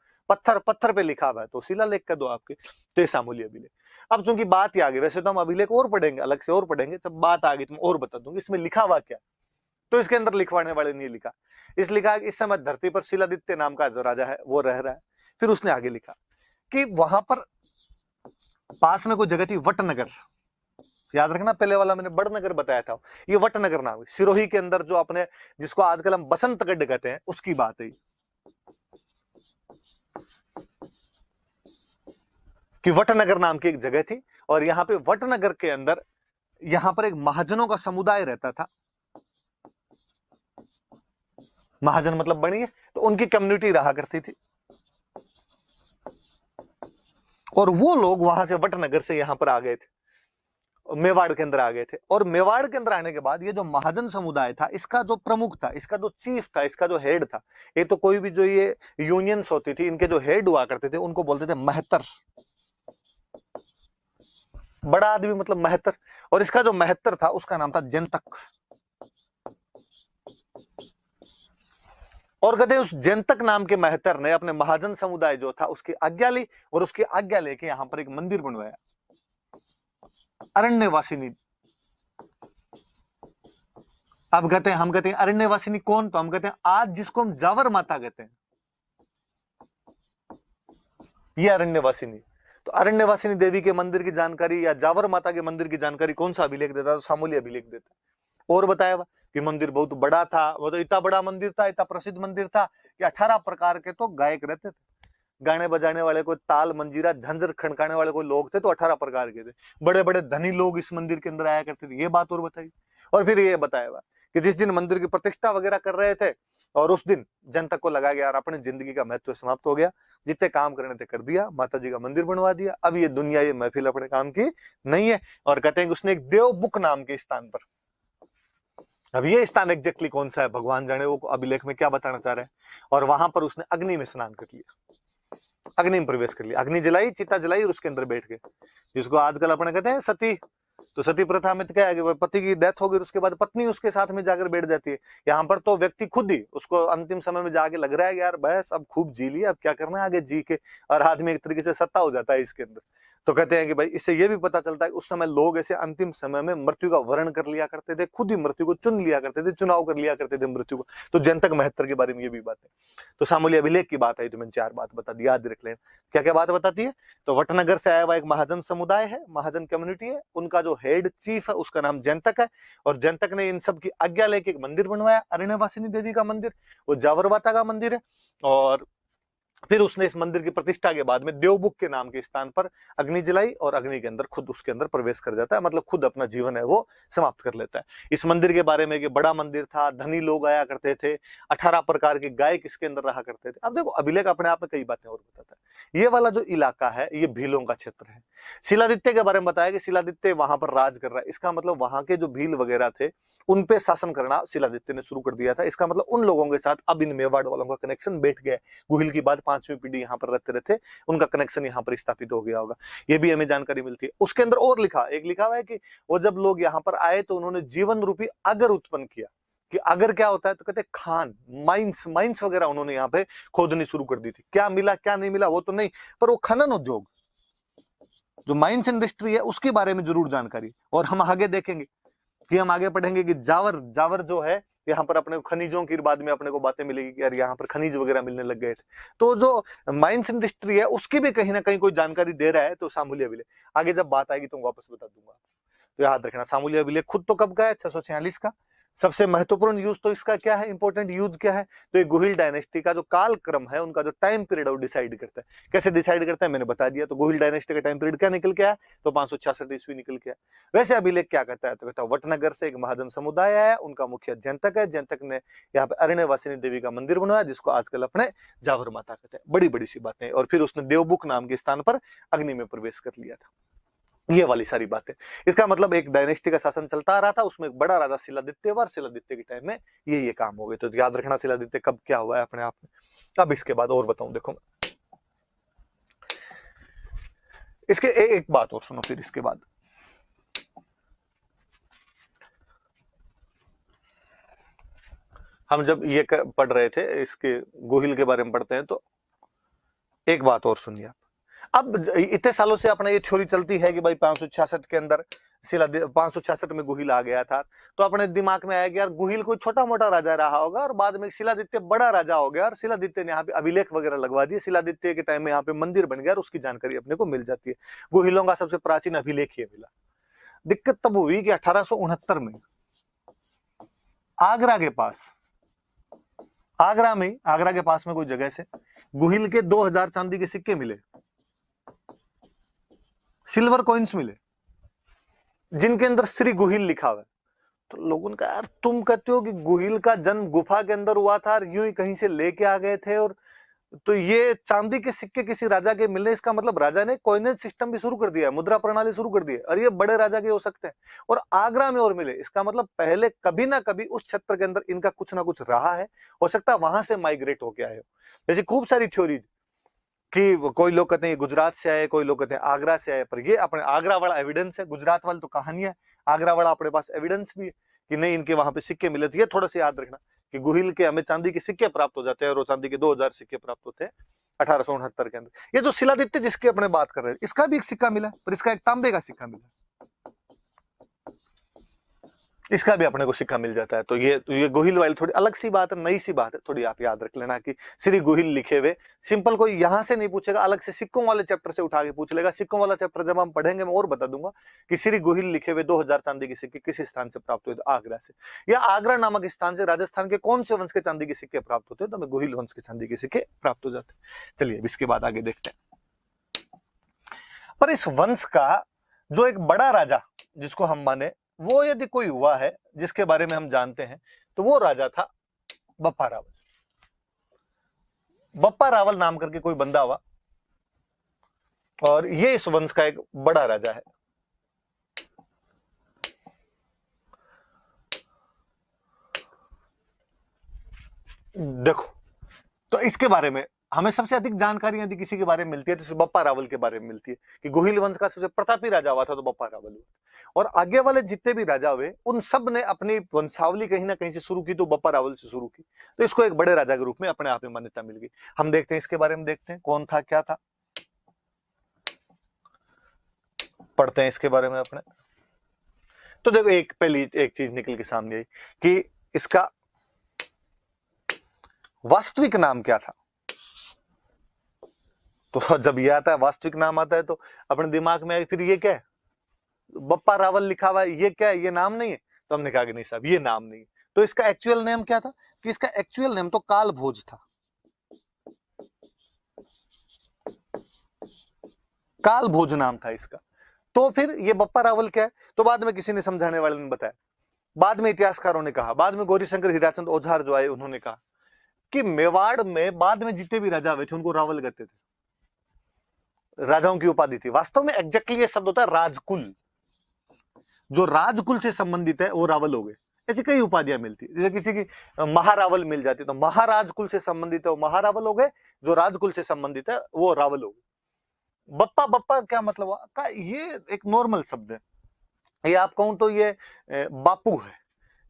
पत्थर पे लिखा हुआ है तो शिलालेख कह दो आपके, तो ये सामोली अभिलेख। अब चूंकि बात ही आ गई, वैसे तो हम अभिलेख और पढ़ेंगे, अलग से और पढ़ेंगे, जब बात आ गई तो मैं और बता दूंगी इसमें लिखा हुआ क्या। तो इसके अंदर लिखवाने वाले ने लिखा, इस लिखा इस समय धरती पर शिलादित्य नाम का जो राजा है वो रह रहा है। फिर उसने आगे लिखा कि वहां पर पास में कोई जगह थी वटनगर, याद रखना पहले वाला मैंने बड़नगर बताया था, ये वटनगर नाम है, सिरोही के अंदर जो अपने जिसको आजकल हम बसंतगढ़ कहते हैं उसकी बात है कि वटनगर नाम की एक जगह थी। और यहाँ पे वटनगर के अंदर यहाँ पर एक महाजनों का समुदाय रहता था, महाजन मतलब बनिए, तो उनकी कम्युनिटी रहा करती थी, और वो लोग वहां से वटनगर से यहाँ पर आ गए थे, मेवाड़ के अंदर आ गए थे। और मेवाड़ के अंदर आने के बाद ये जो महाजन समुदाय था, इसका जो प्रमुख था, इसका जो चीफ था, इसका जो हेड था, ये तो कोई भी जो ये यूनियंस होती थी इनके जो हेड हुआ करते थे उनको बोलते थे महतर, बड़ा आदमी मतलब महतर। और इसका जो महतर था उसका नाम था जंतक। और कहते उस जंतक नाम के महतर ने अपने महाजन समुदाय जो था उसकी आज्ञा ली, और उसकी आज्ञा लेके यहां पर एक मंदिर बनवाया, अरण्यवासिनी। अब हम कहते हैं अरण्यवासिनी कौन, तो हम कहते हैं आज जिसको हम जावर माता कहते हैं, ये अरण्यवासिनी। तो अरण्यवासिनी देवी के मंदिर की जानकारी या जावर माता के मंदिर की जानकारी कौन सा अभिलेख देता है? तो सामूली अभिलेख देता है। और बताया कि मंदिर बहुत बड़ा था, वो तो इतना बड़ा मंदिर था, इतना प्रसिद्ध मंदिर था कि 18 प्रकार के तो गायक रहते थे, गाने बजाने वाले, कोई ताल मंजीरा झंझर खड़काने वाले कोई लोग थे तो 18 प्रकार के थे। बड़े बड़े धनी लोग इस मंदिर के अंदर आया करते थे, ये बात और बताई। और फिर ये बताया हुआ कि जिस दिन मंदिर की प्रतिष्ठा वगैरह कर रहे थे और उस दिन जनता को लगा यार अपनी जिंदगी का महत्व समाप्त हो गया, जितने काम करने थे कर दिया, माता जी का मंदिर बनवा दिया, अब ये दुनिया ये महफिल अपने काम की नहीं है। और कहते हैं कि उसने एक देवबुक नाम के स्थान पर, अब ये स्थान एग्जैक्टली कौन सा है भगवान जाने, वो अभिलेख में क्या बताना चाह रहे हैं, और वहां पर उसने अग्नि में स्नान कर लिया, अग्नि में प्रवेश कर लिया, अग्नि जलाई, चिता जलाई और उसके अंदर बैठ गए, जिसको आजकल अपने कहते हैं सती। तो सती प्रथा में तो क्या है कि पति की डेथ हो गई, उसके बाद पत्नी उसके साथ में जाकर बैठ जाती है। यहाँ पर तो व्यक्ति खुद ही उसको अंतिम समय में जाके लग रहा है कि यार बस अब खूब जी लिया, अब क्या करना है आगे जी के, और आदमी एक तरीके से सत्ता हो जाता है इसके अंदर। तो कहते हैं कि भाई इससे ये भी पता चलता है उस समय लोग ऐसे अंतिम समय में मृत्यु का वर्ण कर लिया करते थे, खुद ही मृत्यु को चुन लिया करते थे, चुनाव कर लिया करते थे मृत्यु को। तो जनतक महत्तर के बारे में ये भी बात है। तो सामूली अभिलेख की बात आई तो मैंने 4 बात बता दी, याद रख लें। क्या क्या बात बताती है? तो वटनगर से आया हुआ एक महाजन समुदाय है, महाजन कम्युनिटी है, उनका जो हेड चीफ है उसका नाम जनतक है, और जनतक ने इन सब की आज्ञा लेके एक मंदिर बनवाया, अरण्यवासिनी देवी का मंदिर, वो जावरवाता का मंदिर है। और फिर उसने इस मंदिर की प्रतिष्ठा के बाद में देवबुक के नाम के स्थान पर अग्नि जलाई, और अग्नि के अंदर खुद उसके अंदर प्रवेश कर जाता है, मतलब खुद अपना जीवन है वो समाप्त कर लेता है। इस मंदिर के बारे में कि बड़ा मंदिर था, धनी लोग आया करते थे, 18 प्रकार के गायक इसके अंदर रहा करते थे। अब देखो अभिलेख अपने आप में कई बातें और बताता है। ये वाला जो इलाका है ये भीलों का क्षेत्र है। शिलादित्य के बारे में बताया कि शिलादित्य वहां पर राज कर रहा है, इसका मतलब वहां के जो भील वगैरह थे उन पे शासन करना शिलादित्य ने शुरू कर दिया था। इसका मतलब उन लोगों के साथ अब इन मेवाड़ वालों का कनेक्शन बैठ गया। गुहिल की बाद 5वीं पीढ़ी यहाँ पर रहते रहते उनका कनेक्शन यहाँ पर स्थापित हो गया होगा, ये भी हमें जानकारी मिलती है। उसके अंदर और लिखा हुआ है कि वो जब लोग यहाँ पर आए तो उन्होंने जीवन रूपी अगर उत्पन्न किया। कि अगर क्या होता है तो कहते खान, माइंस वगैरह उन्होंने यहाँ पे खोदनी शुरू कर दी थी। क्या मिला क्या नहीं मिला वो तो नहीं, पर वो खनन उद्योग जो माइंस इंडस्ट्री है उसके बारे में जरूर जानकारी। और हम आगे देखेंगे कि हम आगे पढ़ेंगे कि जावर जो है यहाँ पर अपने खनिजों की बाद में अपने को बातें मिलेगी कि यार यहाँ पर खनिज वगैरह मिलने लग गए थे। तो जो माइंस इंडस्ट्री है उसकी भी कहीं ना कहीं कोई जानकारी दे रहा है। तो सामूली अभिलेख आगे जब बात आएगी तो वापस बता दूंगा। तो याद रखना सामूली अभिलेख खुद तो कब का है? 646 का। सबसे महत्वपूर्ण यूज तो इसका क्या है, इंपॉर्टेंट यूज क्या है? तो ये गुहिल डायनेस्टी का जो काल क्रम है, उनका जो टाइम पीरियड है वो डिसाइड करता है। कैसे डिसाइड करता है मैंने बता दिया। तो गुहिल डायनेस्टी का टाइम पीरियड क्या निकल के आया? तो 566 ईस्वी निकल के आया। वैसे अभिलेख क्या कहता है? तो कहता है वटनगर से एक महाजन समुदाय आया, उनका मुखिया जनतक है, जनतक ने यहाँ पे अरण्यवासिनी देवी का मंदिर बनवाया जिसको आजकल अपने जावर माता कहते हैं। बड़ी बड़ी सी बातें। और फिर उसने देवबुक नाम के स्थान पर अग्नि में प्रवेश कर लिया था। ये वाली सारी बातें। इसका मतलब एक डायनेस्टी का शासन चलता आ रहा था, उसमें एक बड़ा राजा शिलादित्य और शिलादित्य के टाइम में ये काम हो गए। तो याद रखना शिलादित्य कब क्या हुआ है अपने आप में। अब इसके बाद और बताऊं, देखो इसके एक बात और सुनो। फिर इसके बाद हम जब ये पढ़ रहे थे, इसके गोहिल के बारे में पढ़ते हैं, तो एक बात और सुनिए आप। अब इतने सालों से अपना ये थ्योरी चलती है कि भाई 566 के अंदर 566 में गुहिल आ गया था। तो अपने दिमाग में आया कि यार गुहिल कोई छोटा मोटा राजा रहा होगा और बाद में शिलादित्य बड़ा राजा हो गया और शिलादित्य ने यहाँ पे अभिलेख वगैरह लगवा दिए। शिलादित्य के टाइम में यहाँ पे मंदिर बन गया और उसकी जानकारी अपने को मिल जाती है। गुहिलों का सबसे प्राचीन अभिलेख ही मिला। दिक्कत तब हुई कि 1869 में आगरा के पास, आगरा के पास में कोई जगह से गुहिल के 2000 चांदी के सिक्के मिले, सिल्वर कॉइन्स मिले, जिनके अंदर श्री गुहिल लिखा हुआ है। तो लोगों ने कहा यार तुम कहते हो कि गुहिल का जन्म गुफा के अंदर हुआ था और यूं ही कहीं से लेके आ गए थे, और तो ये चांदी के सिक्के किसी राजा के मिलने, इसका मतलब राजा ने कॉइनेज सिस्टम भी शुरू कर दिया है, मुद्रा प्रणाली शुरू कर दी है, और ये बड़े राजा के हो सकते हैं। और आगरा में और मिले, इसका मतलब पहले कभी ना कभी उस क्षेत्र के अंदर इनका कुछ ना कुछ रहा है। हो सकता है वहां से माइग्रेट होके आए हो। जैसे खूब सारी थ्योरीज कि कोई लोग कहते हैं गुजरात से आए, कोई लोग कहते हैं आगरा से आए, पर ये अपने आगरा वाला एविडेंस है। गुजरात वाली तो कहानियां है, आगरा वाला अपने पास एविडेंस भी है कि नहीं इनके वहां पे सिक्के मिले थे। ये थोड़ा सा याद रखना कि गुहिल के हमें चांदी के सिक्के प्राप्त हो जाते हैं और वो चांदी के 2000 सिक्के प्राप्त होते हैं 1869 के अंदर। ये जो शिलादित्य जिसकी अपने बात कर रहे हैं, इसका भी एक सिक्का मिला, पर इसका एक तांबे का सिक्का मिला। इसका भी अपने को सिक्का मिल जाता है। तो ये गोहिल वाली थोड़ी अलग सी बात है, नई सी बात है, थोड़ी आप याद रख लेना कि श्री गोहिल लिखे हुए। सिंपल कोई यहां से नहीं पूछेगा, अलग से सिक्कों वाले चैप्टर से उठा के पूछ लेगा। सिक्कों वाला चैप्टर जब हम पढ़ेंगे मैं और बता दूंगा कि श्री गोहिल लिखे हुए 2000 चांदी के सिक्के किस स्थान से प्राप्त हुए, तो आगरा से, या आगरा नामक स्थान से राजस्थान के कौन से वंश के चांदी के सिक्के प्राप्त होते हैं, तो हमें गोहिल वंश के चांदी के सिक्के प्राप्त हो जाते हैं। चलिए इसके बाद आगे देखते हैं। पर इस वंश का जो एक बड़ा राजा जिसको हम माने, वो यदि कोई हुआ है जिसके बारे में हम जानते हैं, तो वो राजा था बप्पा रावल। बप्पा रावल नाम करके कोई बंदा हुआ, और ये इस वंश का एक बड़ा राजा है। देखो, तो इसके बारे में हमें सबसे अधिक जानकारी यदि किसी के बारे में मिलती है तो बप्पा रावल के बारे में मिलती है कि गोहिल वंश का सबसे प्रतापी राजा हुआ था तो बप्पा रावल हुआ। और आगे वाले जितने भी राजा हुए उन सब ने अपनी वंशावली कहीं ना कहीं से शुरू की, तो बप्पा रावल से शुरू की, तो इसको एक बड़े राजा के रूप में अपने आप में मान्यता मिल गई। हम देखते हैं इसके बारे में, देखते हैं कौन था क्या था, पढ़ते हैं इसके बारे में अपने। तो देखो एक पहली एक चीज निकल के सामने आई कि इसका वास्तविक नाम क्या था। तो जब ये आता है, वास्तविक नाम आता है, तो अपने दिमाग में फिर ये क्या है, बप्पा रावल लिखा हुआ है, ये क्या है, ये नाम नहीं है। तो हमने कहा कि नहीं साहब ये नाम नहीं है। तो इसका एक्चुअल नेम क्या था, कि इसका एक्चुअल नेम तो काल भोज था। काल भोज नाम था इसका। तो फिर ये बप्पा रावल क्या है, तो बाद में किसी ने समझाने वाले ने बताया, बाद में इतिहासकारों ने कहा, बाद में गौरीशंकर हीराचंद ओझार जो आए उन्होंने कहा कि मेवाड़ में बाद में जितने भी राजा हुए थे उनको रावल कहते थे, राजाओं की उपाधि थी। वास्तव में एग्जैक्टली ये शब्द होता है राजकुल, जो राजकुल से संबंधित है वो रावल हो गए। ऐसी कई उपाधियां मिलती है, जैसे किसी की महारावल मिल जाती है तो महाराजकुल से संबंधित है वो महारावल हो गए, जो राजकुल से संबंधित है वो रावल हो गए। बप्पा, बप्पा क्या मतलब हुआ का, ये एक नॉर्मल शब्द है। ये आप कहूं तो ये बापू है,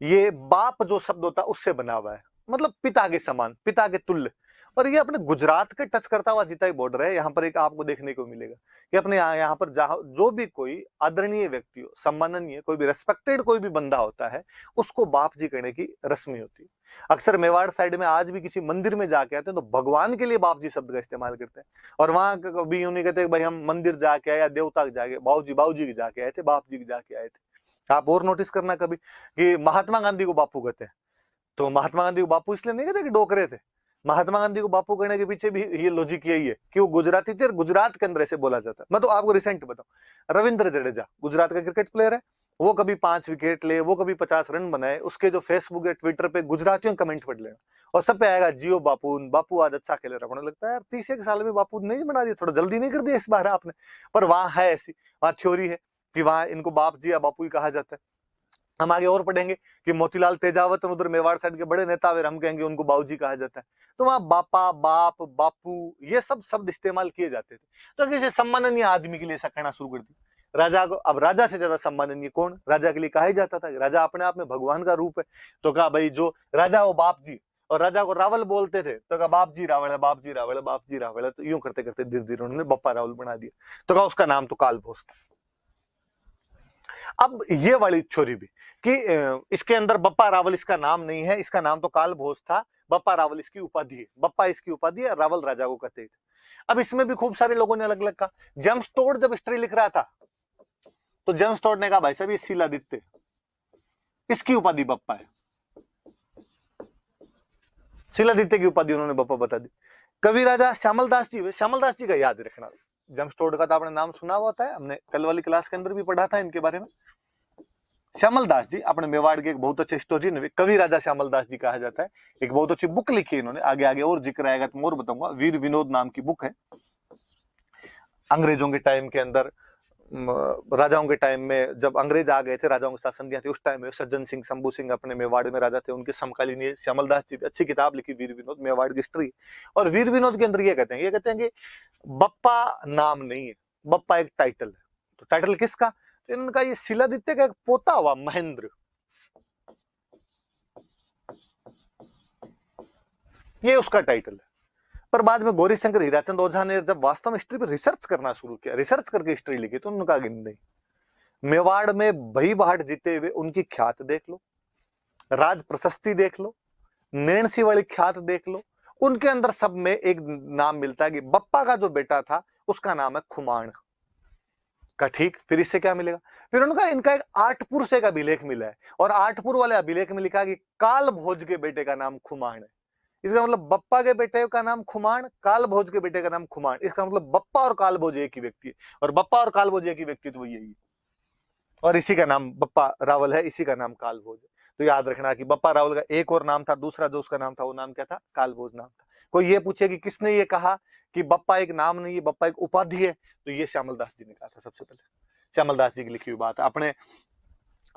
ये बाप जो शब्द होता है उससे बना हुआ है, मतलब पिता के समान, पिता के तुल्य। और ये अपने गुजरात के टच करता हुआ जितना ही बॉर्डर है, यहाँ पर एक आपको देखने को मिलेगा कि अपने यहाँ पर जहां जो भी कोई आदरणीय व्यक्ति हो, सम्माननीय, कोई भी रेस्पेक्टेड कोई भी बंदा होता है, उसको बाप जी कहने की रस्मी होती है। अक्सर मेवाड़ साइड में आज भी किसी मंदिर में जाके आते हैं तो भगवान के लिए बाप जी शब्द का इस्तेमाल करते हैं, और वहां कभी यूं नहीं कहते भाई हम मंदिर जाके आए या देवता के जाके, बाबू जी के जाके आए थे, बाप जी के जाके आए थे। आप और नोटिस करना कभी कि महात्मा गांधी को बापू कहते हैं, तो महात्मा गांधी को बापू इसलिए नहीं कहते कि डोकरे थे। महात्मा गांधी को बापू कहने के पीछे भी ये लॉजिक यही है कि वो गुजराती थे और गुजरात के अंदर ऐसे बोला जाता है। मैं तो आपको रिसेंट बताऊं, रविंद्र जडेजा गुजरात का क्रिकेट प्लेयर है, वो कभी 5 विकेट ले, वो कभी 50 रन बनाए, उसके जो फेसबुक या ट्विटर पे गुजरातियों कमेंट पढ़ लेना और सब पे आएगा जियो बापू, बापू आज अच्छा खेल रहा है। लगता है यार 30 साल में बापू नहीं बना दिया, थोड़ा जल्दी नहीं कर दिया इस बार आपने। पर वहां है ऐसी, वहां थ्योरी है कि वहां इनको बाप जी या बापू ही कहा जाता है। हम आगे और पढ़ेंगे कि मोतीलाल तेजावत उधर मेवाड़ साइड के बड़े नेता हुए, हम कहेंगे उनको बाबूजी कहा जाता है। तो वहां बापा, बाप, बापू ये सब शब्द इस्तेमाल किए जाते थे। तो किसी सम्माननीय आदमी के लिए ऐसा कहना शुरू कर दिया। राजा को, अब राजा से ज्यादा सम्माननीय कौन, राजा के लिए कहा ही जाता था। राजा अपने आप में भगवान का रूप है, तो कहा भाई जो राजा वो बाप जी, और राजा को रावल बोलते थे तो कहा बाप जी रावल है, बाप जी रावल है, बाप जी रावल है। तो यूं करते करते धीरे धीरे उन्होंने बप्पा रावल बना दिया, तो कहा उसका नाम तो कालभोज था। अब ये वाली थ्योरी भी कि इसके अंदर बप्पा रावल इसका नाम नहीं है, इसका नाम तो काल भोज था, बप्पा रावल इसकी उपाधि है, बप्पा इसकी उपाधि है, रावल राजा को कहते थे। अब इसमें भी खूब सारे लोगों ने अलग अलग कहा। जेम्स टोड जब हिस्ट्री लिख रहा था तो जेम्स टोड ने कहा भाई साहब ये शिलादित्य, इसकी उपाधि बप्पा है, शिलादित्य की उपाधि उन्होंने बप्पा बता दी। कवि राजा श्यामल दास जी, श्यामल दास जी का याद रखना, जेम्स टोड का तो आपने नाम सुना हुआ था, हमने कल वाली क्लास के अंदर भी पढ़ा था इनके बारे में। श्यामल दास जी अपने मेवाड़ के एक बहुत अच्छे हिस्टोरियन है, कवि राजा श्यामल दास जी कहा जाता है। एक बहुत अच्छी बुक लिखी है इन्होंने, आगे आगे और जिक्र आएगा तो और बताऊंगा। वीर विनोद नाम की बुक है। अंग्रेजों के टाइम के अंदर, राजाओं के टाइम में जब अंग्रेज आ गए थे, राजाओं के शासन दिया थे, उस टाइम में सज्जन सिंह, शंभू सिंह अपने मेवाड़ में राजा थे, उनके समकालीन ये श्यामल दास जी अच्छी किताब लिखी वीर विनोद, मेवाड़ की हिस्ट्री। और वीर विनोद के अंदर ये कहते हैं कि बप्पा नाम नहीं है, बप्पा एक टाइटल है। तो टाइटल किसका, तो इनका ये शिलादित्य का एक पोता हुआ महेंद्र, ये उसका टाइटल है। पर बाद में गौरीशंकर हीराचंद ओझा ने जब वास्तव में हिस्ट्री पर रिसर्च करना शुरू किया, रिसर्च करके हिस्ट्री लिखी, तो उन्होंने कहा नहीं, मेवाड़ में भई भाट जीते हुए उनकी ख्यात देख लो, राज प्रशस्ति देख लो, नैणसी वाली ख्यात देख लो, उनके अंदर सब में एक नाम मिलता है कि बप्पा का जो बेटा था उसका नाम है खुमाण का। ठीक, फिर इससे क्या मिलेगा? फिर उनका इनका एक आठपुर से का अभिलेख मिला है, और आठपुर वाले अभिलेख में लिखा है कि काल भोज के बेटे का नाम खुमाण है। इसका मतलब बप्पा के बेटे का नाम खुमाण, काल भोज के बेटे का नाम खुमाण। इसका मतलब बप्पा और काल भोज एक ही व्यक्ति है, और बप्पा और काल भोज एक ही व्यक्ति तो यही है, और इसी का नाम बप्पा रावल है, इसी का नाम काल भोज है। तो याद रखना कि बप्पा रावल का एक और नाम था, दूसरा जो उसका नाम था वो नाम क्या था? काल भोज नाम था। कोई ये पूछे कि किसने ये कहा कि बप्पा एक नाम नहीं है, बप्पा एक उपाधि है, तो ये श्यामल दास जी ने कहा था सबसे पहले। श्यामल दास जी की लिखी हुई बात है। अपने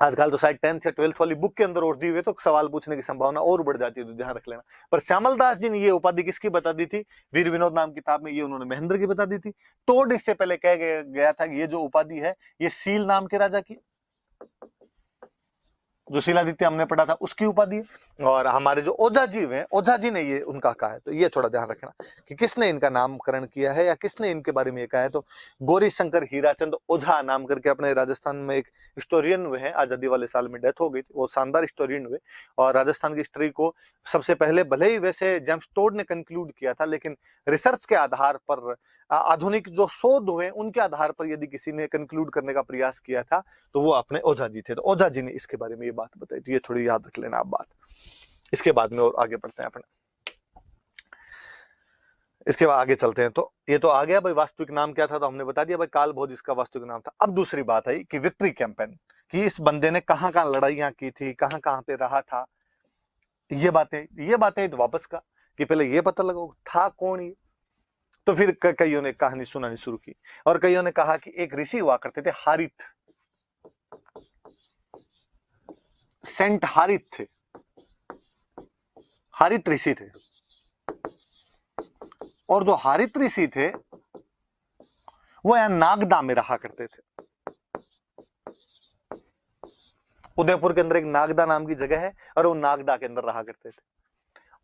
आजकल तो शायद 10th या 12th वाली बुक के अंदर और दी हुई, तो सवाल पूछने की संभावना और बढ़ जाती है, तो ध्यान रख लेना। पर श्यामल दास जी ने ये उपाधि किसकी बता दी थी? वीर विनोद नाम किताब में ये उन्होंने महेंद्र की बता दी थी। टोड इससे पहले कह गया था कि ये जो उपाधि है ये सील नाम के राजा की, जो शिलादित्य हमने पढ़ा था उसकी उपाधि है। और हमारे जो ओझा जी हैं, ओझा जी ने ये उनका कहा है, तो ये थोड़ा ध्यान रखना कि किसने इनका नामकरण किया है या किसने इनके बारे में ये कहा है। तो गौरी शंकर हीराचंद ओझा नाम करके अपने राजस्थान में एक हिस्टोरियन हुए हैं, आजादी वाले साल में डेथ हो गई थी, वो शानदार हिस्टोरियन हुए, और राजस्थान की हिस्ट्री को सबसे पहले, भले ही वैसे जेम्स टोड ने कंक्लूड किया था, लेकिन रिसर्च के आधार पर, आधुनिक जो शोध हुए उनके आधार पर यदि किसी ने कंक्लूड करने का प्रयास किया था तो वो अपने ओझा जी थे। तो ओझा जी ने इसके बारे में ये बात बताई, तो ये थोड़ी याद रख लेना आप बात। इसके बाद में और आगे बढ़ते हैं अपने, इसके बाद आगे चलते हैं। तो ये तो आ गया भाई वास्तविक नाम क्या था, तो हमने बता दिया भाई काल भोज इसका वास्तविक नाम था। अब दूसरी बात है कि विक्ट्री कैंपेन, कि इस बंदे ने कहां कहां लड़ाइयां की थी, कहां कहां पे रहा था, ये बातें तो वापस का कि पहले ये पता लगाओ था कौन ये। तो फिर कईयों ने कहानी सुनानी शुरू की, और कईयों ने कहा कि एक ऋषि हुआ करते थे हारित, सेंट हारित थे, हारित ऋषि थे, और जो हारित ऋषि थे वो यहां नागदा में रहा करते थे। उदयपुर के अंदर एक नागदा नाम की जगह है, और वो नागदा के अंदर रहा करते थे।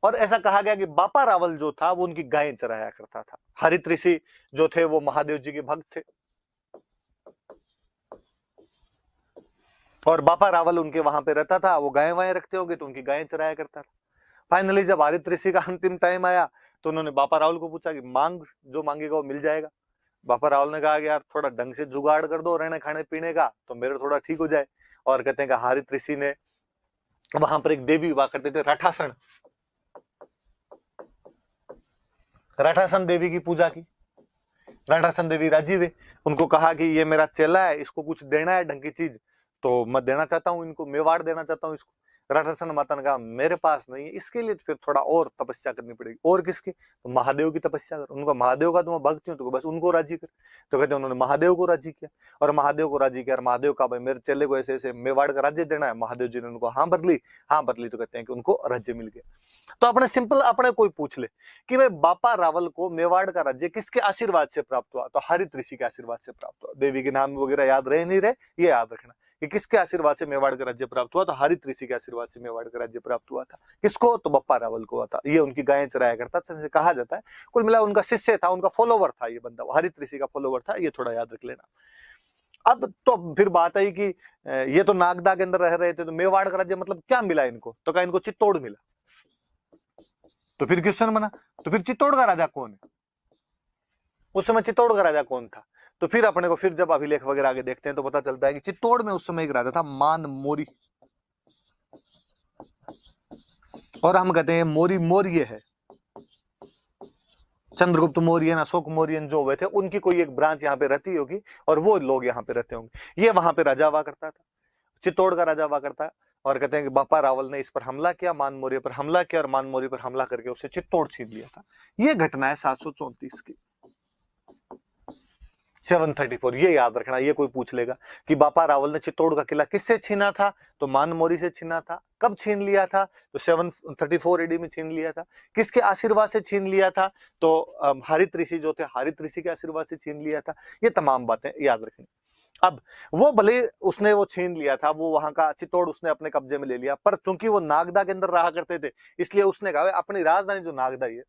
और ऐसा कहा गया कि बापा रावल जो था वो उनकी गायें चराया करता था। हरित ऋषि जो थे वो महादेव जी के भक्त थे, और बापा रावल उनके वहां पे रहता था, वो गायें वायें रखते होंगे तो उनकी गायें चराया करता था। फाइनली जब हरित ऋषि का अंतिम टाइम आया तो उन्होंने बापा रावल को पूछा कि मांग, जो मांगेगा वो मिल जाएगा। बापा रावल ने कहा कि यार थोड़ा ढंग से जुगाड़ कर दो रहने खाने पीने का, तो मेरा थोड़ा ठीक हो जाए। और कहते हैं कि हरित ऋषि ने वहां पर एक देवी हुआ करते थे राठासन, राठासन देवी की पूजा की। राठासन देवी राजी हुए, उनको कहा कि ये मेरा चेला है, इसको कुछ देना है ढंग की चीज, तो मैं देना चाहता हूँ इनको, मेवाड़ देना चाहता हूँ इसको। राठासन माता ने कहा मेरे पास नहीं है, इसके लिए तो फिर थोड़ा और तपस्या करनी पड़ेगी। और किसकी? तो महादेव की तपस्या कर। उनको महादेव का तो मैं भक्त हूँ, तो बस उनको राजी कर। तो कहते उन्होंने महादेव को राजी किया, और महादेव को राजी किया, और महादेव का भाई मेरे चेले को ऐसे ऐसे मेवाड़ का राज्य देना है। महादेव जी ने उनको हाँ बदली, हाँ बदली, तो कहते हैं कि उनको राज्य मिल गया। तो अपने सिंपल, अपने कोई पूछ ले कि भाई बापा रावल को मेवाड़ का राज्य किसके आशीर्वाद से प्राप्त हुआ, तो हरित ऋषि के आशीर्वाद से प्राप्त हुआ। देवी के नाम वगैरह याद रहे नहीं रहे, ये याद रखना कि किसके आशीर्वाद से मेवाड़ का राज्य प्राप्त हुआ, तो हरित ऋषि के आशीर्वाद से मेवाड़ का राज्य प्राप्त हुआ था। किसको? तो बप्पा रावल को हुआ था। ये उनकी गायें चराया करता था, कहा जाता है। कुल मिला उनका शिष्य था, उनका फॉलोवर था ये बंदा, हरित ऋषि का फॉलोवर था, ये थोड़ा याद रख लेना। अब तो फिर बात आई कि ये तो नागदा के अंदर रह रहे थे, तो मेवाड़ का राज्य मतलब क्या मिला इनको, तो कहा इनको चित्तौड़ मिला। तो फिर क्वेश्चन बना, तो फिर चित्तौड़ का राजा कौन है? उस समय चित्तौड़ का राजा कौन था? तो फिर अपने को फिर जब अभिलेख वगैरह आगे देखते हैं तो पता चलता है कि चित्तौड़ में उस समय एक राजा था मान मोरी, और हम कहते हैं मोरी मौर्य है। चंद्रगुप्त मौर्य, अशोक मौर्य जो हुए थे उनकी कोई एक ब्रांच यहाँ पे रहती होगी, और वो लोग यहाँ पे रहते होंगे। ये वहां पे राजा हुआ करता था, चित्तौड़ का राजा हुआ करता है। और कहते हैं कि बापा रावल ने इस पर हमला किया, मान मौर्य पर हमला किया, और मान मौर्य पर हमला करके उससे चित्तौड़ छीन लिया था। ये घटना है 734 की, 734। ये याद रखना, ये कोई पूछ लेगा कि बापा रावल ने चित्तौड़ का किला किससे छीना था, तो मान मौर्य से छीना था। कब छीन लिया था? तो 734 एडी में छीन लिया था। किसके आशीर्वाद से छीन लिया था? तो हरित ऋषि जो थे, हरित ऋषि के आशीर्वाद से छीन लिया था। ये तमाम बातें याद रखनी। अब वो भले उसने वो छीन लिया था, वो वहां का चित्तौड़ उसने अपने कब्जे में ले लिया, पर चूंकि वो नागदा के अंदर रहा करते थे, इसलिए उसने कहा अपनी राजधानी जो नागदा है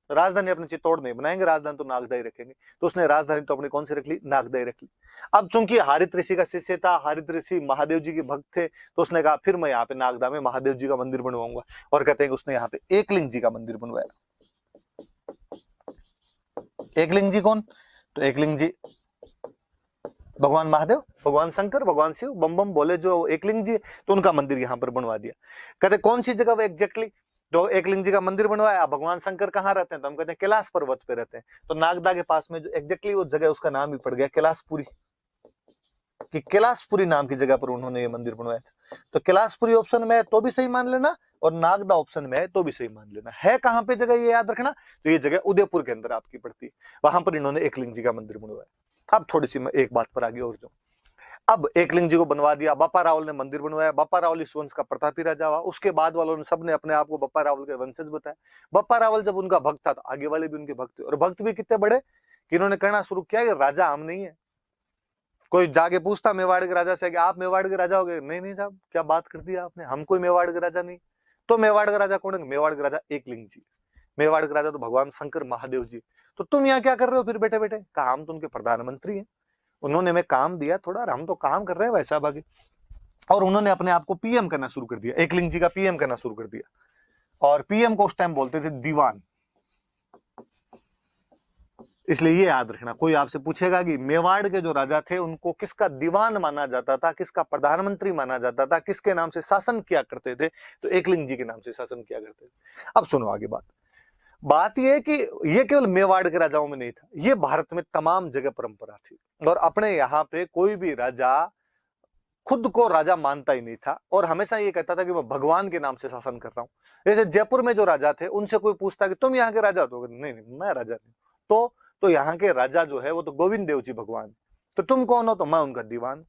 राजधानी अपने चित्तौड़ नहीं बनाएंगे, राजधानी तो नागदा ही रखेंगे। तो उसने राजधानी तो अपनी कौन सी रख ली, नागदा ही रख ली। अब चूंकि हरित ऋषि का शिष्य था, हरित ऋषि महादेव जी के भक्त थे, तो उसने कहा फिर मैं यहाँ पे नागदा में महादेव जी का मंदिर बनवाऊंगा। और कहते हैं कि उसने यहाँ पे एकलिंग जी का मंदिर बनवाया। एकलिंग जी कौन, तो एकलिंग जी भगवान महादेव, भगवान शंकर, भगवान शिव, बम बम बोले जो एकलिंग जी, तो उनका मंदिर यहाँ पर बनवा दिया। कहते कौन सी जगह वो एग्जैक्टली, तो एकलिंग जी का मंदिर बनवाया। भगवान शंकर कहाँ रहते हैं, तो हम कहते हैं कैलाश पर्वत पे रहते हैं। तो नागदा के पास में जो एग्जैक्टली वो जगह, उसका नाम ही पड़ गया कैलाशपुरी, कि कैलाशपुरी नाम की जगह पर उन्होंने ये मंदिर बनवाया था। तो कैलाशपुरी ऑप्शन में है तो भी सही मान लेना, और नागदा ऑप्शन में है तो भी सही मान लेना। है कहां पे जगह ये याद रखना, तो ये जगह उदयपुर के अंदर आपकी पड़ती है, वहां पर इन्होंने एकलिंग जी का मंदिर बनवाया। अब थोड़ी सी मैं एक बात पर आगे और जो, अब एकलिंग जी को बनवा दिया, बापा रावल ने मंदिर बनवाया। बापा रावल इस वंश का प्रतापी राजा हुआ। उसके बाद वालों ने सबने अपने आप को बापा रावल के वंशज बताया। बापा रावल जब उनका भक्त था तो आगे वाले भी उनके भक्त थे, और भक्त भी कितने बड़े कि इन्होंने कहना शुरू किया कि राजा हम नहीं है। कोई जाके पूछता मेवाड़ के राजा से कि आप मेवाड़ के राजा हो गए, नहीं नहीं साहब क्या बात कर दी आपने, हम कोई मेवाड़ के राजा नहीं। तो मेवाड़ का राजा कौन है, मेवाड़ का राजा एकलिंग जी। मेवाड़ के राजा तो भगवान शंकर महादेव जी। तो तुम यहाँ क्या कर रहे हो फिर बैठे बैठे, कहा हम तो उनके प्रधानमंत्री हैं, उन्होंने हमें काम दिया थोड़ा, और हम तो काम कर रहे हैं वैसा बाकी। और उन्होंने अपने आप को पीएम करना शुरू कर दिया, एकलिंग जी का पीएम करना शुरू कर दिया। और पीएम को उस टाइम बोलते थे दीवान। इसलिए ये याद रखना, कोई आपसे पूछेगा कि मेवाड़ के जो राजा थे उनको किसका दीवान माना जाता था, किसका प्रधानमंत्री माना जाता था, किसके नाम से शासन किया करते थे, तो एकलिंग जी के नाम से शासन किया करते थे। अब सुनो आगे बात यह है कि ये केवल मेवाड़ के राजाओं में नहीं था, ये भारत में तमाम जगह परंपरा थी। और अपने यहाँ पे कोई भी राजा खुद को राजा मानता ही नहीं था, और हमेशा ये कहता था कि मैं भगवान के नाम से शासन कर रहा हूं। जैसे जयपुर में जो राजा थे उनसे कोई पूछता कि तुम यहाँ के राजा हो, नहीं नहीं मैं राजा नहीं। तो यहाँ के राजा जो है वो तो गोविंद देव जी भगवान। तो तुम कौन हो, तो मैं उनका दीवान।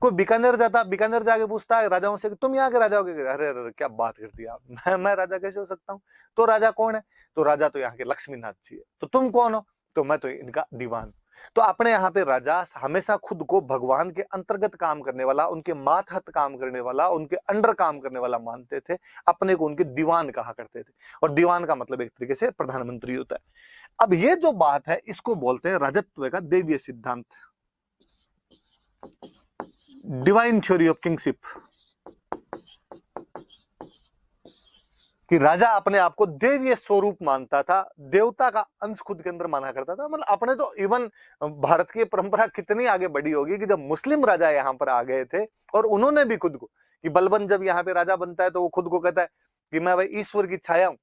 कोई बीकानेर जाता, बीकानेर जाके पूछता है राजाओं से कि तुम यहाँ के राजा हो, अरे अरे क्या बात करती है आप, मैं राजा कैसे हो सकता हूँ। तो राजा कौन है, तो राजा तो यहाँ के लक्ष्मीनाथ जी है। तो तुम कौन हो, तो मैं तो इनका दीवान। तो अपने यहाँ पे राजा हमेशा खुद को भगवान के अंतर्गत काम करने वाला, उनके मातहत काम करने वाला, उनके अंडर काम करने वाला मानते थे, अपने को उनके दीवान कहा करते थे। और दीवान का मतलब एक तरीके से प्रधानमंत्री होता है। अब ये जो बात है इसको बोलते हैं राजत्व का देवीय सिद्धांत, डिवाइन थ्योरी ऑफ किंगशिप, कि राजा अपने आप को देवीय स्वरूप मानता था, देवता का अंश खुद के अंदर माना करता था। मतलब अपने तो इवन भारत की परंपरा कितनी आगे बढ़ी होगी कि जब मुस्लिम राजा यहाँ पर आ गए थे और उन्होंने भी खुद को, कि बलबन जब यहाँ पे राजा बनता है तो वो खुद को कहता है कि मैं भाई ईश्वर की छाया हूं,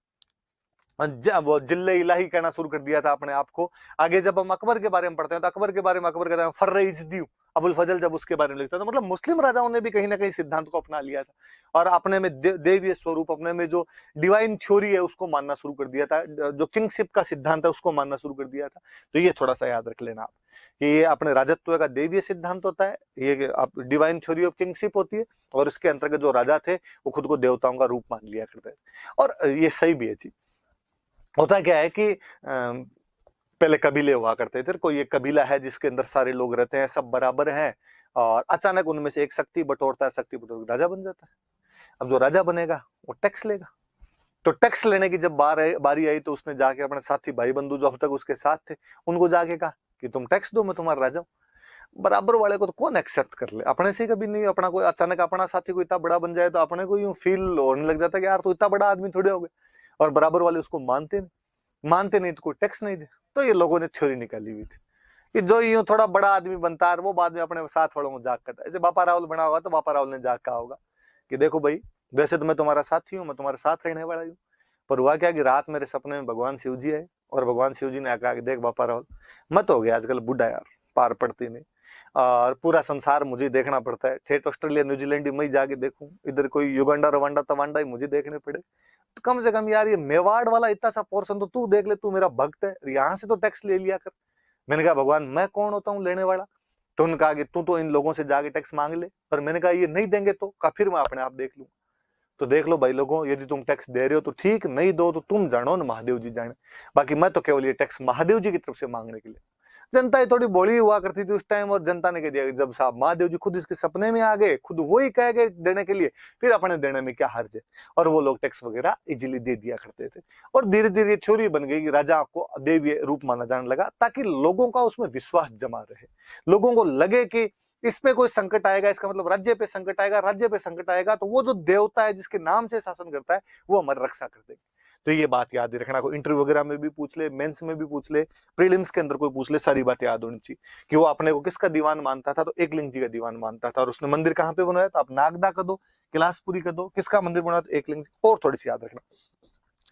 वो जिल्ले इलाही कहना शुरू कर दिया था अपने आप को। आगे जब हम अकबर के बारे में पढ़ते हैं तो अकबर के बारे में अकबर कहता है फर्र अबुल फजल जब उसके बारे में लिखता था, मतलब मुस्लिम राजाओं ने भी कहीं ना कहीं सिद्धांत को अपना लिया था और अपने में देवीय स्वरूप, अपने में जो डिवाइन थ्योरी है उसको मानना शुरू कर दिया था, जो किंगशिप का सिद्धांत है उसको मानना शुरू कर दिया था। तो ये थोड़ा सा याद रख लेना आप कि ये अपने राजत्व का देवीय सिद्धांत होता है, ये डिवाइन थ्योरी ऑफ किंगशिप होती है, और इसके अंतर्गत जो राजा थे वो खुद को देवताओं का रूप मान लिया करते थे। और ये सही भी है जी। होता क्या है कि पहले कबीले हुआ करते थे, कोई एक कबीला है जिसके अंदर सारे लोग रहते हैं, सब बराबर हैं, और अचानक उनमें से एक शक्ति बटोरता है, शक्ति बटोर राजा बन जाता है। अब जो राजा बनेगा वो टैक्स लेगा। तो टैक्स लेने की जब बारी आई तो उसने जाके अपने साथी भाई बंधु जो अब तक उसके साथ थे उनको जाके कहा कि तुम टैक्स दो, मैं तुम्हारा राजा हूं। बराबर वाले को तो कौन एक्सेप्ट कर ले, अपने से कभी नहीं। अपना कोई अचानक अपना साथी कोई इतना बड़ा बन जाए तो अपने को यूं फील होने लग जाता है कि यार तो इतना बड़ा आदमी थोड़े हो गए, और बराबर वाले उसको मानते नहीं तो कोई टैक्स नहीं दे। तो ये लोगों ने थ्योरी निकाली हुई थी कि जो यूं थोड़ा बड़ा आदमी बनता है वो बाद में अपने साथ वालों को जाग करता है। जैसे बापा रावल बना होगा तो बापा रावल ने जाग कहा होगा कि देखो भाई, वैसे तो मैं तुम्हारा साथी हूँ, मैं तुम्हारे साथ रहने वाला हूँ, पर हुआ क्या कि रात मेरे सपने में भगवान शिव जी आए, और भगवान शिव जी ने कहा कि देख बापा रावल, मत हो गया आजकल बूढ़ा यार, पार पड़ती नहीं, और पूरा संसार मुझे देखना पड़ता है, ठेठ ऑस्ट्रेलिया न्यूजीलैंड ही मैं जाके देखूं, इधर कोई युगांडा रवांडा तवांडा ही मुझे देखने पड़े। तो कम से कम यार ये मेवाड़ वाला इतना सा पोर्शन तो तू देख ले, तू मेरा भक्त है, यहाँ से तो टैक्स ले लिया कर। मैंने कहा भगवान मैं कौन होता हूँ लेने वाला। तो उन्होंने कहा कि तू तो इन लोगों से जाके टैक्स मांग ले। पर मैंने कहा ये नहीं देंगे तो कहा फिर मैं अपने आप देख लूँ। तो देख लो भाई लोगों, यदि तुम टैक्स दे रहे हो तो ठीक, नहीं दो तो तुम जानो ना महादेव जी जाने, बाकी मैं तो केवल ये टैक्स महादेव जी की तरफ से मांगने के लिए। जनता ही थोड़ी भोली हुआ करती थी उस टाइम, और जनता ने कह दिया जब साहब महादेव जी खुद इसके सपने में आ गए, खुद वो ही कह गए देने के लिए, फिर अपने देने में क्या हर्ज है। और वो लोग टैक्स वगैरह इजीली दे दिया करते थे। और धीरे धीरे थ्योरी बन गई कि राजा को देवीय रूप माना जाने लगा, ताकि लोगों का उसमें विश्वास जमा रहे, लोगों को लगे कि इस पे कोई संकट आएगा, इसका मतलब राज्य पे संकट आएगा, राज्य पे संकट आएगा तो वो जो देवता है जिसके नाम से शासन करता है वो हमारी रक्षा कर देगा। तो ये बात याद रखना, कोई इंटरव्यू वगैरह में भी पूछ ले, मेंस में भी पूछ ले, प्रीलिम्स के अंदर कोई पूछ ले, सारी बातें याद होनी चाहिए कि वो अपने को किसका दीवान मानता था, तो एकलिंग जी का दीवान मानता था। और उसने मंदिर कहाँ पे बनवाया, तो आप नागदा का दो, कैलाशपुरी का दो, किसका मंदिर बनवाया, तो एकलिंग जी। और थोड़ी सी याद रखना,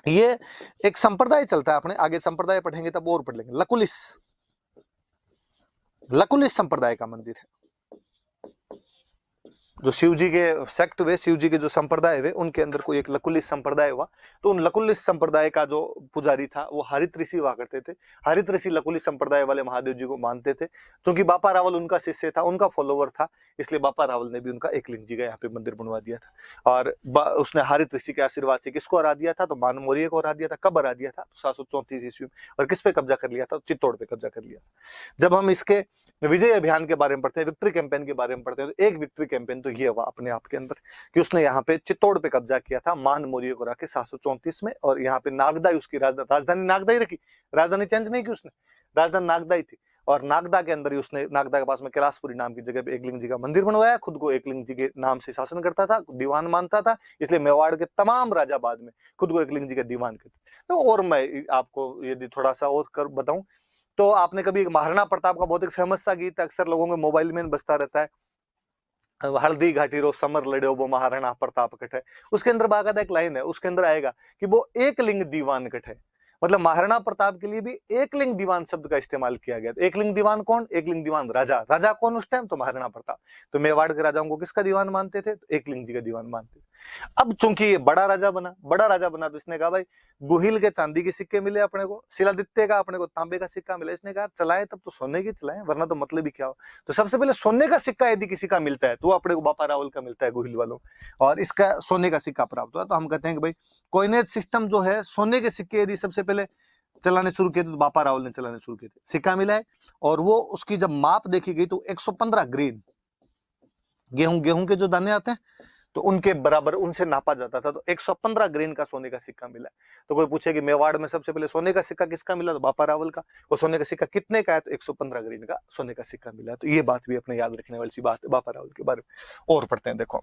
ये एक संप्रदाय चलता है, अपने आगे संप्रदाय पढ़ेंगे तब और पढ़ लेंगे। लकुलिस, लकुलिस संप्रदाय का मंदिर है, जो शिव जी के सेक्ट हुए, शिव जी के जो संप्रदाय हुए, उनके अंदर कोई एक लकुलिस संप्रदाय हुआ। तो उन लकुलिस संप्रदाय का जो पुजारी था वो हरित ऋषि हुआ करते थे। हरित ऋषि लकुलिस संप्रदाय वाले महादेव जी को मानते थे। क्योंकि बापा रावल उनका शिष्य था, उनका फॉलोवर था, इसलिए बापा रावल ने भी उनका एकलिंग जी का यहाँ पे मंदिर बनवा दिया था। और उसने हरित ऋषि के आशीर्वाद से किसको हरा दिया था, तो मान मौर्य को हरा दिया था। कब हरा दिया था, तो 734 ईस्वी में। और किस पे कब्जा कर लिया था, चित्तौड़ पे कब्जा कर लिया। जब हम इसके विजय अभियान के बारे में पढ़ते हैं, विक्ट्री कैंपेन के बारे में पढ़ते हैं, तो एक विक्ट्री कैंपेन तो ये हुआ अपने आप के अंदर कि उसने यहाँ पे चित्तौड़ पे कब्जा किया था, मान मौर्य को रखे 734 में। और यहाँ पे नागदा उसकी राजधानी नागदा ही रखी, राजधानी चेंज नहीं की उसने, राजधानी नागदा ही थी। और नागदा के अंदर ही उसने, नागदा के पास में कैलाशपुरी नाम की जगह पे एकलिंग जी का मंदिर बनवाया। खुद को एकलिंग जी के नाम से शासन करता था, दीवान मानता था, इसलिए मेवाड़ के तमाम राजा बाद में खुद को एकलिंग जी का दीवान करते। तो और मैं आपको यदि थोड़ा सा और कर बताऊं, तो आपने कभी महाराणा प्रताप का बहुत एक फेमस सा गीत अक्सर लोगों के मोबाइल में बजता रहता है, हल्दी घाटी रो समर लड़े वो महाराणा प्रताप कट है। उसके अंदर बाकायदा एक लाइन है, उसके अंदर आएगा कि वो एक लिंग दीवान कट है। मतलब महाराणा प्रताप के लिए भी एकलिंग दीवान शब्द का इस्तेमाल किया गया। एकलिंग दीवान कौन, एकलिंग दीवान राजा, राजा कौन उस टाइम, तो महाराणा प्रताप। तो मेवाड़ के राजाओं को किसका दीवान मानते थे, तो एकलिंग जी का दीवान मानते थे। अब चूंकि ये बड़ा राजा बना, बड़ा राजा बना, तो इसने कहा भाई गुहिल के चांदी के सिक्के मिले अपने को, शिलादित्य का अपने को तांबे का सिक्का मिला, इसने कहा चलाए तब तो सोने की चलाएं, वरना तो मतलब ही क्या हो। तो सबसे पहले सोने का सिक्का यदि किसी का मिलता है तो वो अपने को बापा रावल का मिलता है, गुहिल वालों, और इसका सोने का सिक्का प्राप्त हुआ। तो हम कहते हैं कि भाई कॉइनेज सिस्टम जो है, सोने के सिक्के यदि सबसे पहले चलाने शुरू किए थे तो बापा रावल ने चलाने शुरू किए थे। सिक्का मिला है, और वो उसकी जब माप देखी गई तो 115 ग्रेन, गेहूं के जो दाने आते हैं तो उनके बराबर उनसे नापा जाता था। तो 115 ग्रेन का सोने का सिक्का मिला। तो कोई पूछे कि मेवाड़ में सबसे पहले सोने का सिक्का किसका मिला, तो बापा रावल का। वो सोने का सिक्का कितने का है, तो 115 ग्रेन का सोने का सिक्का मिला। तो ये बात भी अपने याद रखने वाली सी बात है बापा रावल के बारे में। और पढ़ते हैं, देखो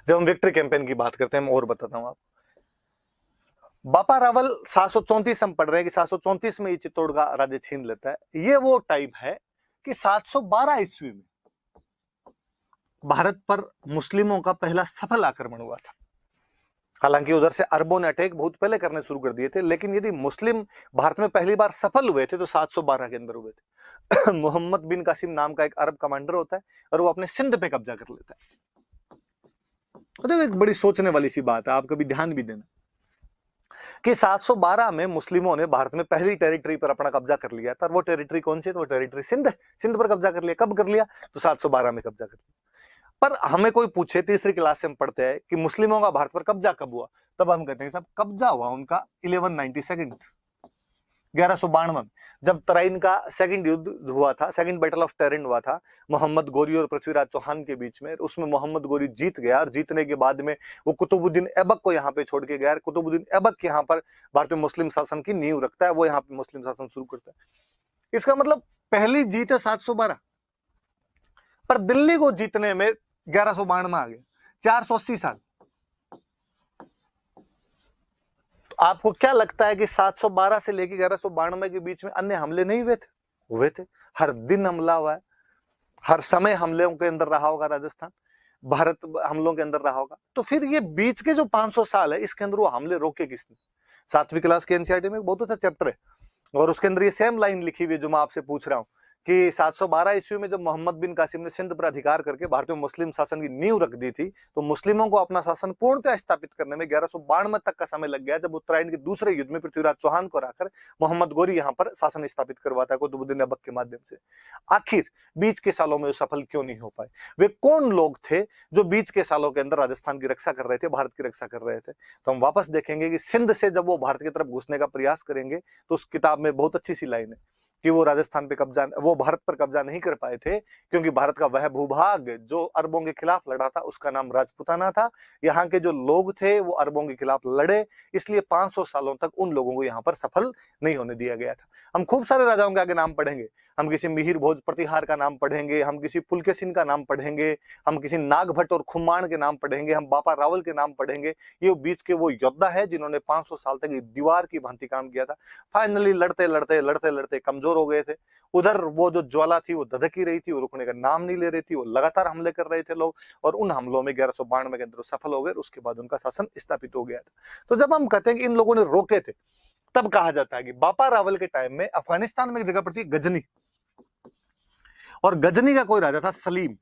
जब हम विक्ट्री कैंपेन की बात करते हैं, मैं और बताता हूँ आप। बापा रावल 734 हम पढ़ रहे हैं कि 734 में ये चित्तौड़ का राज्य छीन लेता है। ये वो टाइम है कि 712 ईस्वी में भारत पर मुस्लिमों का पहला सफल आक्रमण हुआ था। हालांकि उधर से अरबों ने अटैक बहुत पहले करने शुरू कर दिए थे, लेकिन यदि मुस्लिम भारत में पहली बार सफल हुए थे तो 712 के अंदर हुए थे। मोहम्मद बिन कासिम नाम का एक अरब कमांडर होता है और वो अपने सिंध पे कब्जा कर लेता है। तो एक बड़ी सोचने वाली सी बात है, आप कभी ध्यान भी देना कि 712 में मुस्लिमों ने भारत में पहली टेरिटरी पर अपना कब्जा कर लिया था। और वो टेरिटरी कौन सी है, तो वो टेरिटरी सिंध है। सिंध पर कब्जा कर लिया। कब कर लिया, तो 712 में कब्जा कर लिया। पर हमें कोई पूछे, तीसरी क्लास से हम पढ़ते हैं कि मुस्लिमों का भारत पर कब्जा कब हुआ, तब हम कहते हैं साहब कब्जा हुआ उनका 1192 में, जब तराइन का सेकंड युद्ध हुआ था, सेकंड बैटल ऑफ टेरिन हुआ था मोहम्मद गोरी और पृथ्वीराज चौहान के बीच में। उसमें मोहम्मद गोरी जीत गया, और जीतने के बाद में वो कुतुबुद्दीन ऐबक को यहाँ पे छोड़ के गया। कुतुबुद्दीन ऐबक यहाँ पर भारत में मुस्लिम शासन की नींव रखता है, वो यहाँ पे मुस्लिम शासन शुरू करता है। इसका मतलब पहली जीत है 712, पर दिल्ली को जीतने में 1192 में आ गया, 480 साल। तो आपको क्या लगता है कि 712 से लेकर 1192 के बीच में अन्य हमले नहीं हुए थे? हुए थे। हर दिन हमला हुआ है, हर समय हमलों के अंदर रहा होगा राजस्थान, भारत हमलों के अंदर रहा होगा। तो फिर ये बीच के जो 500 साल है, इसके अंदर वो हमले रोके किसने? 7वीं क्लास के एनसीईआरटी में बहुत अच्छा चैप्टर है, और उसके अंदर ये सेम लाइन लिखी हुई है जो मैं आपसे पूछ रहा हूं कि 712 ईस्वी में जब मोहम्मद बिन कासिम ने सिंध पर अधिकार करके भारत में मुस्लिम शासन की नींव रख दी थी, तो मुस्लिमों को अपना शासन पूर्णतः स्थापित करने में 1192 तक का समय लग गया, जब उत्तरायण के दूसरे युद्ध में पृथ्वीराज चौहान को हराकर मोहम्मद गोरी यहाँ पर शासन स्थापित करवाता है कुतुबुद्दीन ऐबक के माध्यम से। आखिर बीच के सालों में वो सफल क्यों नहीं हो पाए? वे कौन लोग थे जो बीच के सालों के अंदर राजस्थान की रक्षा कर रहे थे, भारत की रक्षा कर रहे थे? तो हम वापस देखेंगे कि सिंध से जब वो भारत की तरफ घुसने का प्रयास करेंगे, तो उस किताब में बहुत अच्छी सी लाइन है कि वो राजस्थान पे कब्जा, वो भारत पर कब्जा नहीं कर पाए थे, क्योंकि भारत का वह भूभाग जो अरबों के खिलाफ लड़ा था उसका नाम राजपूताना था। यहाँ के जो लोग थे वो अरबों के खिलाफ लड़े, इसलिए 500 सालों तक उन लोगों को यहाँ पर सफल नहीं होने दिया गया था। हम खूब सारे राजाओं के आगे नाम पढ़ेंगे, हम किसी मिहिर भोज प्रतिहार का नाम पढ़ेंगे, हम किसी पुलकेशिन का नाम पढ़ेंगे, हम किसी नागभट्ट और खुमान के नाम पढ़ेंगे, हम बापा रावल के नाम पढ़ेंगे। ये बीच के वो योद्धा है जिन्होंने 500 साल तक दीवार की भांति काम किया था। फाइनली लड़ते लड़ते लड़ते लड़ते कमजोर हो गए थे। उधर वो जो ज्वाला थी वो धधक ही रही थी, वो रुकने का नाम नहीं ले रही थी, वो लगातार हमले कर रहे थे लोग, और उन हमलों में 1192 के अंदर सफल हो गए। उसके बाद उनका शासन स्थापित हो गया था। तो जब हम कहते हैं कि इन लोगों ने रोके थे, तब कहा जाता है कि बापा रावल के टाइम में अफगानिस्तान में एक जगह पड़ती है गजनी, और गजनी का कोई राजा था सलीम।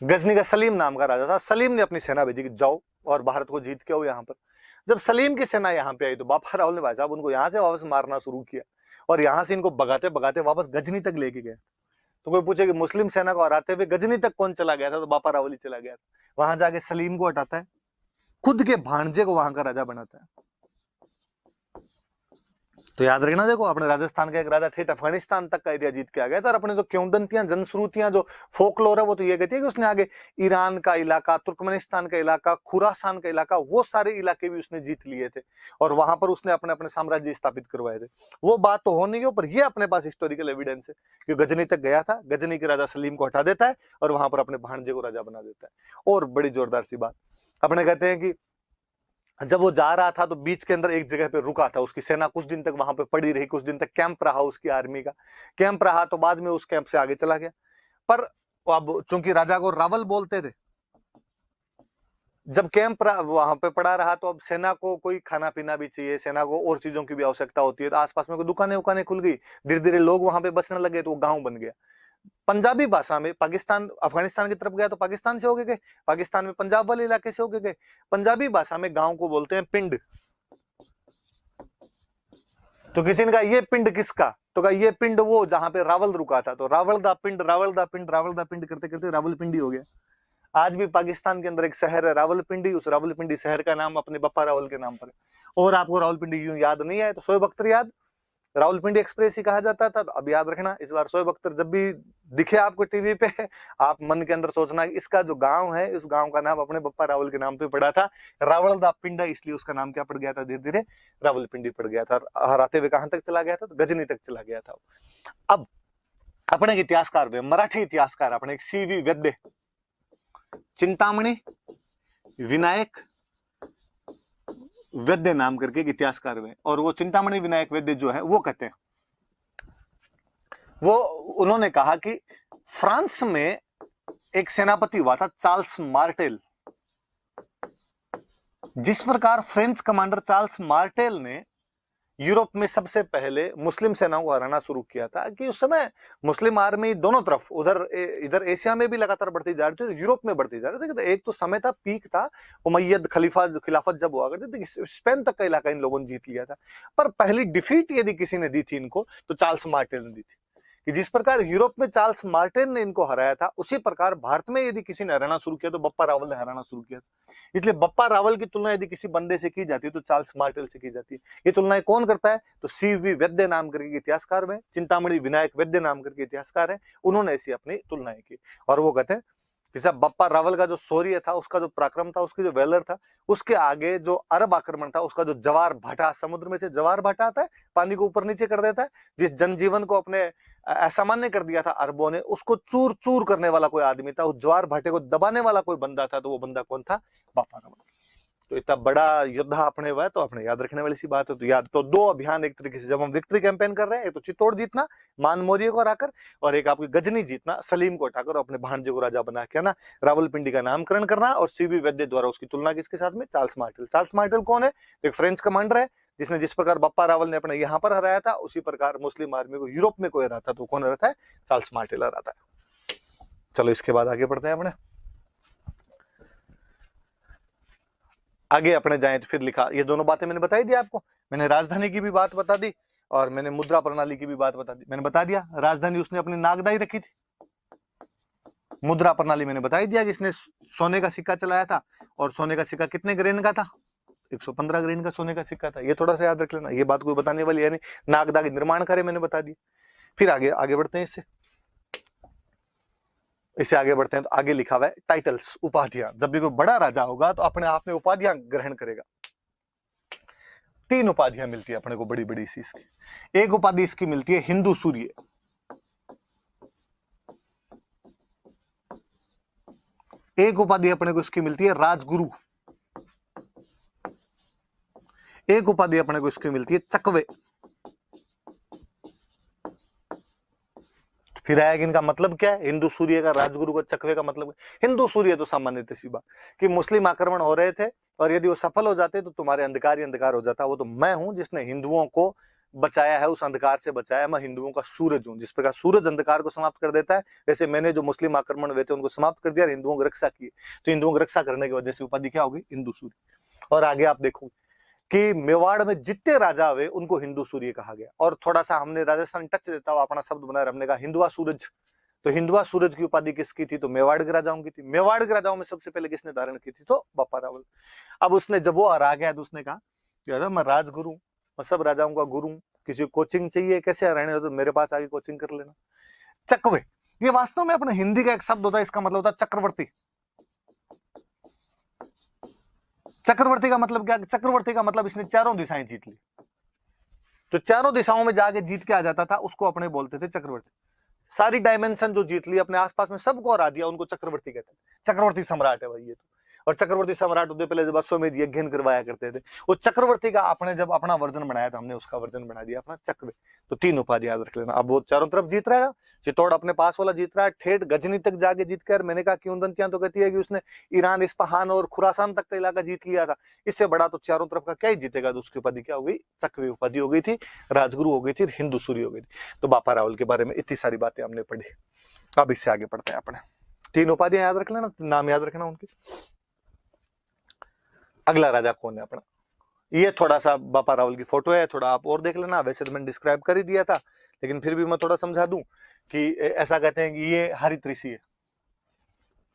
गजनी का सलीम नाम का राजा था। सलीम ने अपनी सेना भेजी कि जाओ और भारत को जीत के आओ यहाँ पर। जब सलीम की सेना यहाँ पे आई तो बापा रावल ने भाई साहब उनको यहाँ से वापस मारना शुरू किया, और यहाँ से इनको भगाते भगाते वापस गजनी तक लेके गए। तो कोई पूछे कि मुस्लिम सेना को हराते हुए गजनी तक कौन चला गया था, तो बापा रावल ही चला गया था। वहां जाके सलीम को हटाता है, खुद के भांजे को वहां का राजा बनाता है। तो याद रखना, देखो अपने राजस्थान का एक राजा ठेठ अफगानिस्तान तक का एरिया जीत के आ गया था। और अपने जो किंवदंतियां, जनश्रुतियां, जो फोकलोर है, वो तो ये कहती है कि उसने आगे ईरान का इलाका, तुर्कमेनिस्तान का इलाका, खुरासान का इलाका, वो सारे इलाके भी उसने जीत लिए थे, और वहां पर उसने अपने अपने साम्राज्य स्थापित करवाए थे। वो बात तो हो नहीं हो, पर ये अपने पास हिस्टोरिकल एविडेंस है कि गजनी तक गया था, गजनी के राजा सलीम को हटा देता है और वहां पर अपने भांजे को राजा बना देता है। और बड़ी जोरदार सी बात, अपने कहते हैं कि जब वो जा रहा था तो बीच के अंदर एक जगह पे रुका था, उसकी सेना कुछ दिन तक वहां पे पड़ी रही, कुछ दिन तक कैंप रहा, उसकी आर्मी का कैंप रहा। तो बाद में उस कैंप से आगे चला गया। पर अब चूंकि राजा को रावल बोलते थे, जब कैंप वहां पे पड़ा रहा तो अब सेना को कोई खाना पीना भी चाहिए, सेना को और चीजों की भी आवश्यकता होती है। तो आसपास में कोई दुकानें उकानें खुल गई, धीरे धीरे लोग वहां पे बसने लगे, तो वो गांव बन गया। पंजाबी भाषा में पाकिस्तान, अफगानिस्तान की तरफ गया तो पाकिस्तान से होके गए, पाकिस्तान में पंजाब वाले इलाके से होके गए। पंजाबी भाषा में गांव को बोलते हैं पिंड। तो किसी ने कहा ये पिंड किसका, तो कहा ये पिंड वो जहां पे रावल रुका था। तो रावल दा पिंड, रावल दा पिंड, रावल दा पिंड करते करते रावलपिंडी हो गया। आज भी पाकिस्तान के अंदर एक शहर है रावलपिंडी, उस रावलपिंडी शहर का नाम अपने बप्पा रावल के नाम पर है। और आपको रावलपिंडी यूं याद नहीं आए तो शोएब अख्तर याद, रावलपिंडी एक्सप्रेस ही कहा जाता था। तो अब याद रखना, इस बार शोएब अख्तर जब भी दिखे आपको टीवी पे, आप मन के अंदर सोचना इसका जो गांव है, इस गांव का नाम अपने बप्पा रावल के नाम पे पड़ा था, रावल दा पिंड है, इसलिए उसका नाम क्या पड़ गया था, धीरे धीरे रावलपिंडी पड़ गया था। हराते हुए कहां तक चला गया था, तो गजनी तक चला गया था। अब अपने इतिहासकार वे मराठी इतिहासकार अपने एक सीवी वैद्य, चिंतामणि विनायक वैद्य नाम करके एक इतिहासकार हुए, और वो चिंतामणि विनायक वैद्य जो है वो कहते हैं, वो उन्होंने कहा कि फ्रांस में एक सेनापति हुआ था चार्ल्स मार्टेल। जिस प्रकार फ्रेंच कमांडर चार्ल्स मार्टेल ने यूरोप में सबसे पहले मुस्लिम सेनाओं को हराना शुरू किया था, कि उस समय मुस्लिम आर्मी दोनों तरफ, उधर इधर एशिया में भी लगातार बढ़ती जा रही थी, यूरोप में बढ़ती जा रही थी। तो एक तो समय था, पीक था, उमैयद खिलाफत जब हुआ करती थी, स्पेन तक का इलाका इन लोगों ने जीत लिया था। पर पहली डिफीट यदि किसी ने दी थी इनको, तो चार्ल्स मार्टेल ने दी थी। कि जिस प्रकार यूरोप में चार्ल्स मार्टेल ने इनको हराया था, उसी प्रकार भारत में यदि किसी ने हराना शुरू किया तो बप्पा रावल ने हराना शुरू किया था। इसलिए बप्पा रावल की तुलना यदि किसी बंदे से की जाती है तो चार्ल्स मार्टेल से की जाती है। ये तुलनाएं कौन करता है, तो सीवी वैद्य नाम करके इतिहासकार में, चिंतामणि विनायक वैद्य नाम करके इतिहासकार है, उन्होंने ऐसी अपनी तुलनाएं की। और वो कहते हैं कि साहब बप्पा रावल का जो शौर्य था, उसका जो पराक्रम था, उसकी जो वेलर था, उसके आगे जो अरब आक्रमण था, उसका जो जवार भाटा, समुद्र में से जवार भाटा आता है, पानी को ऊपर नीचे कर देता है, जिस जनजीवन को अपने असामान्य कर दिया था अरबों ने, उसको चूर चूर करने वाला कोई आदमी था, उस ज्वार भाटे को दबाने वाला कोई बंदा था, तो वो बंदा कौन था, बापा रावल। तो इतना बड़ा योद्धा अपने हुआ है, तो अपने याद रखने वाली सी बात है। तो याद तो दो अभियान एक तरीके से जब हम विक्ट्री कैंपेन कर रहे हैं, एक तो चित्तौड़ जीतना मान मौर्य को हराकर, और एक आपकी गजनी जीतना सलीम को हटाकर अपने भांजे को राजा बना के ना रावलपिंडी का नामकरण करना। और सीवी वैद्य द्वारा उसकी तुलना किसके साथ में, चार्ल्स मार्टेल। चार्ल्स मार्टेल कौन है, एक फ्रेंच कमांडर है, जिसने जिस प्रकार बप्पा रावल ने अपने यहाँ पर हराया था, उसी प्रकार मुस्लिम आर्मी को यूरोप में कोई हराता तो कौन हराता है, चार्ल्स मार्टेल हराता है। चलो इसके बाद आगे बढ़ते हैं। अपने आगे अपने जाएं तो फिर लिखा, ये दोनों बातें मैंने बताई दी आपको, मैंने राजधानी की भी बात बता दी और मैंने मुद्रा प्रणाली की भी बात बता दी। मैंने बता दिया राजधानी उसने अपनी नागदाई रखी थी, मुद्रा प्रणाली मैंने बता ही दिया कि इसने सोने का सिक्का चलाया था, और सोने का सिक्का कितने ग्रेन का था, 115 ग्रेन का सोने का सिक्का था। ये थोड़ा सा याद रख लेना, ये बात कोई बताने वाली है नहीं। नागदा के निर्माण कार्य मैंने बता दिया। फिर आगे आगे बढ़ते हैं, इससे आगे बढ़ते हैं तो आगे लिखा हुआ है टाइटल्स, उपाधियां। जब भी कोई बड़ा राजा होगा तो अपने आप में उपाधियां ग्रहण करेगा। 3 उपाधियां मिलती है अपने को बड़ी बड़ी सी इसकी। एक उपाधि इसकी मिलती है हिंदू सूर्य, एक उपाधि अपने को इसकी मिलती है राजगुरु, एक उपाधि अपने को इसकी मिलती है चकवे। फिर आएगा इनका मतलब क्या है, हिंदू सूर्य का, राजगुरु का, चकवे का मतलब हिंदू सूर्य तो सामान्य सी बात कि मुस्लिम आक्रमण हो रहे थे और यदि वो सफल हो जाते तो तुम्हारे अंधकार ही अंधकार हो जाता। वो तो मैं हूं जिसने हिंदुओं को बचाया है, उस अंधकार से बचाया। मैं हिंदुओं का सूरज हूं। जिस प्रकार सूरज अंधकार को समाप्त कर देता है, वैसे मैंने जो मुस्लिम आक्रमण हुए थे उनको समाप्त कर दिया और हिंदुओं की रक्षा की। तो हिंदुओं की रक्षा करने की वजह से उपाधि क्या होगी, हिंदू सूर्य। और आगे आप देखो कि मेवाड़ में जितने राजा हुए उनको हिंदू सूर्य कहा गया। और थोड़ा सा हमने राजस्थान टच देता हुआ अपना शब्द बनाया, हमने कहा हिंदुआ सूरज। तो हिंदुआ सूरज की उपाधि किसकी थी, तो मेवाड़ के राजाओं की थी। मेवाड़ के राजाओं में सबसे पहले किसने धारण की थी, तो बापा रावल। अब उसने जब वो हरा गया तो उसने कहा मैं राजगुरु, मैं सब राजाओं का गुरु, किसी को कोचिंग चाहिए कैसे हराने हो तो मेरे पास आके कोचिंग कर लेना। चकवे, ये वास्तव में अपने हिंदी का एक शब्द होता है, इसका मतलब होता है चक्रवर्ती। चक्रवर्ती का मतलब क्या, चक्रवर्ती का मतलब इसने चारों दिशाएं जीत ली। तो चारों दिशाओं में जाके जीत के आ जाता था, उसको अपने बोलते थे चक्रवर्ती। सारी डायमेंशन जो जीत ली, अपने आसपास में सबको हरा दिया, उनको चक्रवर्ती कहते हैं। चक्रवर्ती सम्राट है भाई ये तो। और चक्रवर्ती सम्राट होते पहले जब अश्वमेध यज्ञ करवाया करते थे, वो चक्रवर्ती का आपने जब अपना वर्जन बनाया था, हमने उसका वर्जन बना दिया अपना चक्रवे। तो 3 उपाधि याद रख लेना। अब वो चारों तरफ जीत रहा है, चित्तौड़ अपने पास वाला जीत रहा है, ठेठ गजनी तक जाके जीत कर। मैंने कहा किंवदंतियां तो कहती है कि उसने ईरान, इस्पाहान और खुरासान तक का इलाका जीत लिया था। इससे बड़ा तो चारों तरफ का क्या ही जीतेगा। तो उसकी उपाधि क्या हो गई, चक्रवे उपाधि हो गई थी, राजगुरु हो गई थी, हिंदू सूर्य हो गई थी। तो बापा रावल के बारे में इतनी सारी बातें हमने पढ़ी। अब इससे आगे पढ़ते हैं अपने। 3 उपाधियां याद रख लेना, नाम याद रखना उनके। अगला राजा कौन है अपना, ये थोड़ा सा बापा रावल की फोटो है, थोड़ा आप और देख लेना। वैसे तो मैंने डिस्क्राइब कर ही दिया था, लेकिन फिर भी मैं थोड़ा समझा दूं कि ऐसा कहते हैं कि ये हरित ऋषि है,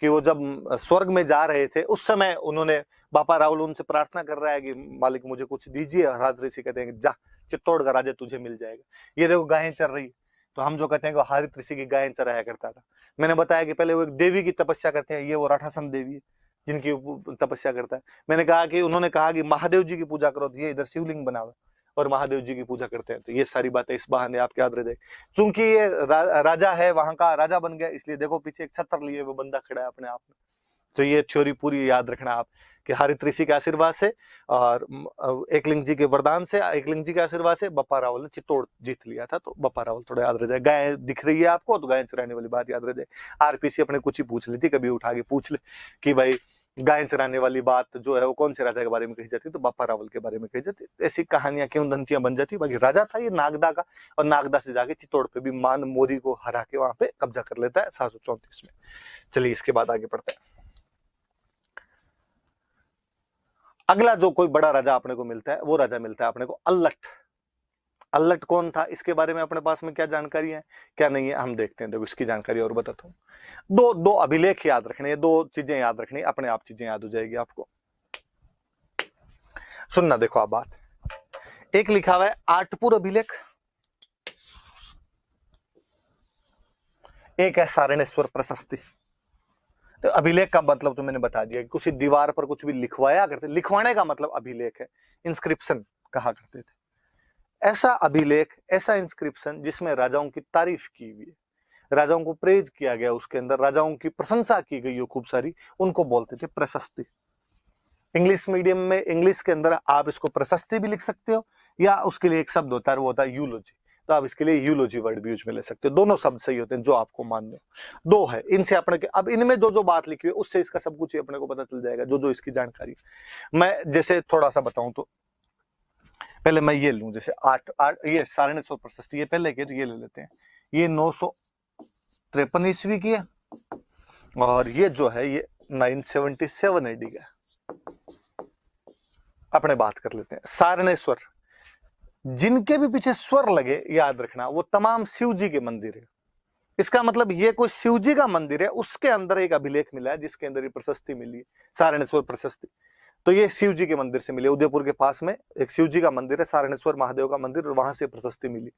कि वो जब स्वर्ग में जा रहे थे उस समय उन्होंने, बापा रावल उनसे प्रार्थना कर रहा है कि मालिक मुझे कुछ दीजिए। हरित ऋषि कहते हैं जा, चित्तौड़ का राजा तुझे मिल जाएगा। ये देखो गायें चर रही, तो हम जो कहते हैं कि हरित ऋषि की गायें चराया करता था। मैंने बताया कि पहले वो एक देवी की तपस्या करते हैं, ये वो राठासन देवी है जिनकी तपस्या करता है। मैंने कहा कि उन्होंने कहा कि महादेव जी की पूजा करो, तो ये इधर शिवलिंग बना हुआ और महादेव जी की पूजा करते हैं। तो ये सारी बातें इस बहाने आपके याद रह जाए। चूंकि ये राजा है, वहां का राजा बन गया, इसलिए देखो पीछे एक छत्र लिए वो बंदा खड़ा है अपने आप में। तो ये थ्योरी पूरी याद रखना आप कि हरित ऋषि के आशीर्वाद से और एकलिंग जी के वरदान से, एकलिंग जी के आशीर्वाद से बप्पा रावल ने चित्तौड़ जीत लिया था। तो बप्पा रावल थोड़ा याद रह जाए। गाय दिख रही है आपको तो गाय चराने वाली बात याद रह जाए। आरपीसी अपने कुछ ही पूछ ली थी, कभी उठा के पूछ ले कि भाई गाय चराने वाली बात जो है वो कौन से राजा के बारे में कही जाती है, तो बप्पा रावल के बारे में कही जाती। ऐसी कहानियां क्यों दंतियां बन जाती। बाकी राजा था ये नागदा का, और नागदा से जाके चित्तौड़ पे भी मान मोरी को हरा के वहां पे कब्जा कर लेता है 734 में। चलिए इसके बाद आगे बढ़ते हैं। अगला जो कोई बड़ा राजा अपने को मिलता है, वो राजा मिलता है अपने को अल्लट। अल्लट कौन था, इसके बारे में अपने पास में क्या जानकारी है क्या नहीं है, हम देखते हैं। देखो इसकी जानकारी और बताता हूँ। दो अभिलेख याद रखने हैं, 2 चीजें याद रखनी, अपने आप चीजें याद हो जाएगी आपको। सुनना देखो आप बात, एक लिखा हुआ है आठपुर अभिलेख, एक है सारणेश्वर प्रशस्ति। तो अभिलेख का मतलब तो मैंने बता दिया कि किसी दीवार पर कुछ भी लिखवाया करते, लिखवाने का मतलब अभिलेख है, इंस्क्रिप्शन कहा करते थे। ऐसा अभिलेख, ऐसा इंस्क्रिप्शन जिसमें राजाओं की तारीफ की हुई है, राजाओं को प्रेज किया गया, उसके अंदर राजाओं की प्रशंसा की गई हो खूब सारी, उनको बोलते थे प्रशस्ति। इंग्लिश मीडियम में, इंग्लिश के अंदर आप इसको प्रशस्ति भी लिख सकते हो, या उसके लिए एक शब्द होता है वो होता है यूलोजी। तो आप इसके लिए यूलोजी वर्ड भी यूज में ले सकते हो। दोनों शब्द सही होते हैं जो आपको मानने हो। 2 है, इनसे अपने के, अब इनमें जो बात लिखी है उससे इसका सब कुछ अपने को पता चल जाएगा, जो इसकी जानकारी। मैं जैसे थोड़ा सा बताऊं तो पहले मैं ये लूं, जैसे 8 ये सारणेश्वर प्रशस्ति, ये पहले के तो ये ले लेते हैं। ये 953 ईस्वी की है, और ये जो है ये 977 एडी का। अपने बात कर लेते हैं सारणेश्वर, जिनके भी पीछे स्वर लगे याद रखना, वो तमाम शिव जी के मंदिर है। इसका मतलब ये कोई शिव जी का मंदिर है, उसके अंदर एक अभिलेख मिला है जिसके अंदर ये प्रशस्ति मिली है, सारणेश्वर प्रशस्ति। तो ये शिव जी के मंदिर से मिले। उदयपुर के पास में एक शिव जी का मंदिर है, सारणेश्वर महादेव का मंदिर, और वहां से प्रशस्ति मिली।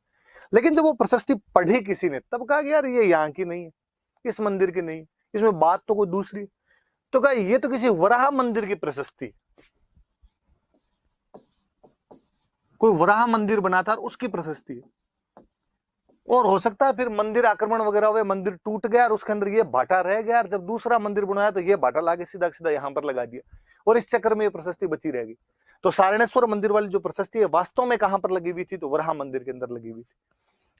लेकिन जब वो प्रशस्ति पढ़ी किसी ने, तब कहा कि यार ये यहाँ की नहीं है, इस मंदिर की नहीं, इसमें बात तो कोई दूसरी है। तो कहा ये तो किसी वराह मंदिर की प्रशस्ति, कोई वराह मंदिर बना था और उसकी प्रशस्ति है। और हो सकता है फिर मंदिर आक्रमण वगैरह हुए, मंदिर टूट गया और उसके अंदर ये भाटा रह गया, और जब दूसरा मंदिर बनाया तो ये भाटा लाके सीधा सीधा यहाँ पर लगा दिया, और इस चक्कर में ये प्रशस्ति बची रहेगी। तो सारणेश्वर मंदिर वाली जो प्रशस्ति है वास्तव में कहां पर लगी हुई थी, तो वराह मंदिर के अंदर लगी हुई थी।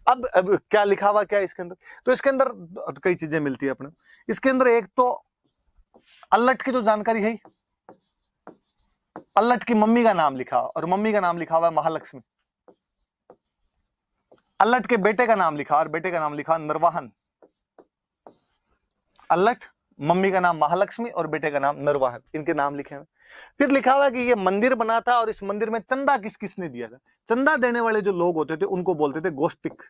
अब क्या लिखा हुआ क्या है इसके अंदर, तो इसके अंदर कई चीजें मिलती है अपने। इसके अंदर एक तो अल्लट की जो जानकारी है, अल्लट की मम्मी का नाम लिखा, और मम्मी का नाम लिखा हुआ है महालक्ष्मी। अल्लट के बेटे का नाम लिखा, और बेटे का नाम लिखा नरवाहन। अल्लट, मम्मी का नाम महालक्ष्मी और बेटे का नाम नरवाहन, इनके नाम लिखे हैं। फिर लिखा हुआ है कि ये मंदिर बना था और इस मंदिर में चंदा किस किसने दिया था। चंदा देने वाले जो लोग होते थे उनको बोलते थे गोष्टिक।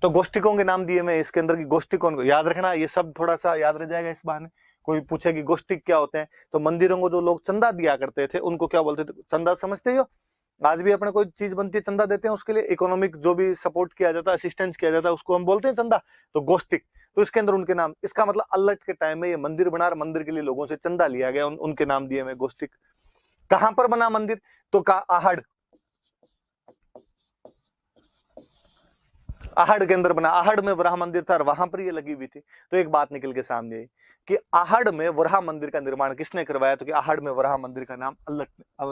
तो गोष्टिकों के नाम दिए मैं इसके अंदर की गोष्टिकों को याद रखना, ये सब थोड़ा सा याद रह जाएगा इस बहाने। कोई पूछे कि गोष्टिक क्या होते हैं, तो मंदिरों को जो लोग चंदा दिया करते थे उनको क्या बोलते थे, चंदा समझते हो। आज भी अपने कोई चीज बनती है चंदा देते हैं, उसके लिए इकोनॉमिक जो भी सपोर्ट किया जाता है, असिस्टेंस किया जाता है, उसको हम बोलते हैं चंदा। तो गोष्टिक, तो इसके अंदर उनके नाम, इसका मतलब अल्लट के टाइम में ये मंदिर बना, मंदिर के लिए लोगों से चंदा लिया गया, उनके नाम दिए में गोष्टिक। कहां पर बना मंदिर, तो का आहड़, आहड़ के अंदर बना। आहड़ में वराह मंदिर था और वहां पर ये लगी हुई थी। तो एक बात निकल के सामने आई कि आहड़ में वराह मंदिर का निर्माण किसने करवाया, तो कि आहड़ में वराह मंदिर का नाम अल्लट,